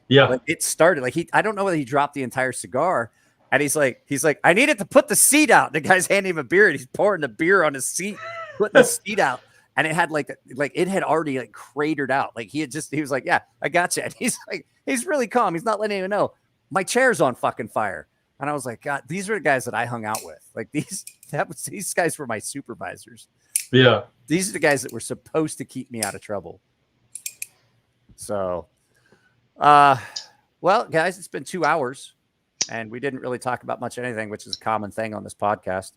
Speaker 1: like it started like I don't know whether he dropped the entire cigar. And he's like, I needed to put the seat out. The guy's handing him a beer and he's pouring the beer on his seat, putting the seat out. And it had like it had already like cratered out. Like he was like, yeah, I got you. And he's really calm. He's not letting anyone know my chair's on fucking fire. And I was like, God, these are the guys that I hung out with. Like these guys were my supervisors.
Speaker 2: Yeah.
Speaker 1: These are the guys that were supposed to keep me out of trouble. So, well, guys, it's been 2 hours and we didn't really talk about much of anything, which is a common thing on this podcast.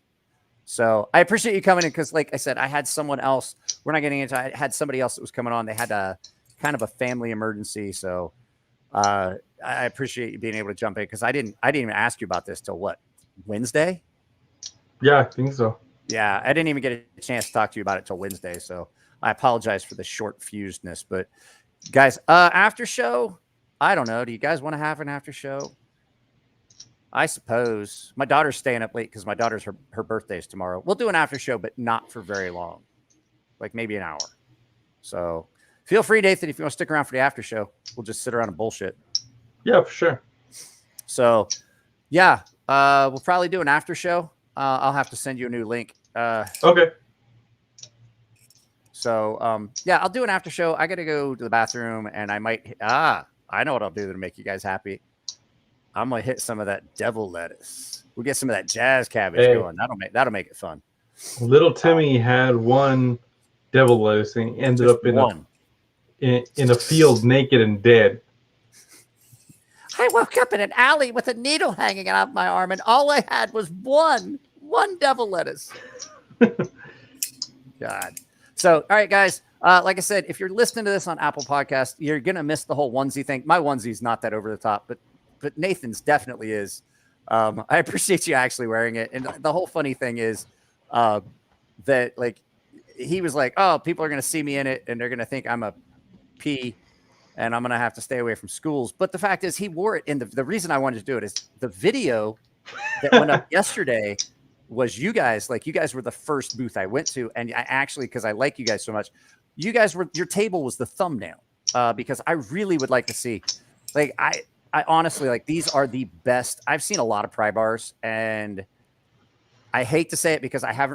Speaker 1: So I appreciate you coming in because, like I said, I had someone else. We're not getting into. I had somebody else that was coming on. They had a kind of a family emergency, so I appreciate you being able to jump in because I didn't even ask you about this till what, Wednesday?
Speaker 2: Yeah, I think so.
Speaker 1: Yeah, I didn't even get a chance to talk to you about it till Wednesday, so I apologize for the short fusedness. But guys, after show, I don't know. Do you guys want to have an after show? I suppose my daughter's staying up late because my daughter's her birthday is tomorrow. We'll do an after show, but not for very long, like maybe an hour. So feel free, Nathan, if you want to stick around for the after show. We'll just sit around and bullshit.
Speaker 2: Yeah, for sure.
Speaker 1: So yeah, we'll probably do an after show. I'll have to send you a new link.
Speaker 2: Okay.
Speaker 1: So yeah, I'll do an after show. I got to go to the bathroom, and I might. I know what I'll do to make you guys happy. I'm gonna hit some of that devil lettuce. We'll get some of that jazz cabbage going. That'll make it fun.
Speaker 2: Little Timmy had one devil lettuce and he ended up in a field naked and dead.
Speaker 1: I woke up in an alley with a needle hanging out of my arm, and all I had was one devil lettuce. God. So, all right, guys. Like I said, if you're listening to this on Apple Podcast, you're gonna miss the whole onesie thing. My onesie's not that over the top, but Nathan's definitely is. I appreciate you actually wearing it. And the whole funny thing is that like he was like, oh, people are going to see me in it and they're going to think I'm a P and I'm going to have to stay away from schools. But the fact is he wore it in the reason I wanted to do it is the video that went up yesterday was you guys. Like you guys were the first booth I went to. And I actually, because I like you guys so much, your table was the thumbnail because I really would like to see, like, I honestly, like, these are the best. I've seen a lot of pry bars, and I hate to say it because I've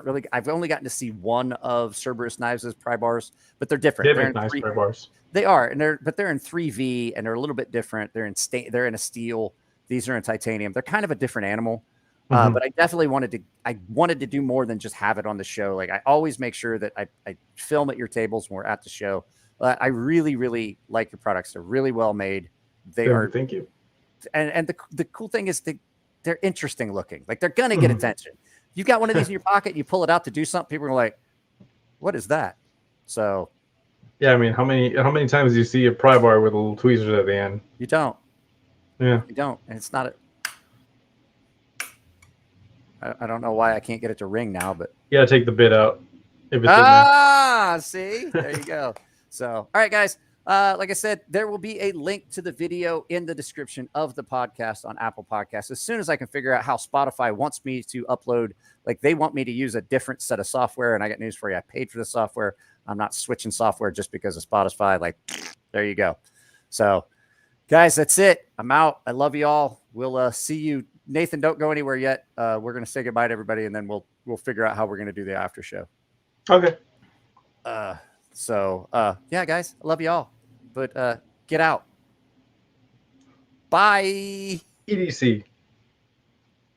Speaker 1: only gotten to see one of Cerberus Knives' pry bars, but they're different.
Speaker 2: They're nice pry bars.
Speaker 1: They are, and they're in 3V, and they're a little bit different. They're in a steel. These are in titanium. They're kind of a different animal, but I definitely wanted to do more than just have it on the show. Like I always make sure that I film at your tables when we're at the show. I really, really like your products. They're really well made.
Speaker 2: Thank you.
Speaker 1: And the cool thing is they're interesting looking. Like they're gonna get attention. You've got one of these in your pocket, and you pull it out to do something. People are like, "What is that?" So,
Speaker 2: yeah, I mean, how many times do you see a pry bar with little tweezers at the end?
Speaker 1: You don't.
Speaker 2: Yeah,
Speaker 1: you don't, and it's not. I don't know why I can't get it to ring now, but
Speaker 2: you gotta take the bit out. If it's
Speaker 1: see, there you go. So, all right, guys. Like I said, there will be a link to the video in the description of the podcast on Apple Podcasts. As soon as I can figure out how Spotify wants me to upload, like they want me to use a different set of software. And I got news for you. I paid for the software. I'm not switching software just because of Spotify. Like, there you go. So, guys, that's it. I'm out. I love you all. We'll see you. Nathan, don't go anywhere yet. We're going to say goodbye to everybody, and then we'll figure out how we're going to do the after show.
Speaker 2: Okay.
Speaker 1: So, yeah, guys, I love you all. But get out. Bye.
Speaker 2: EDC.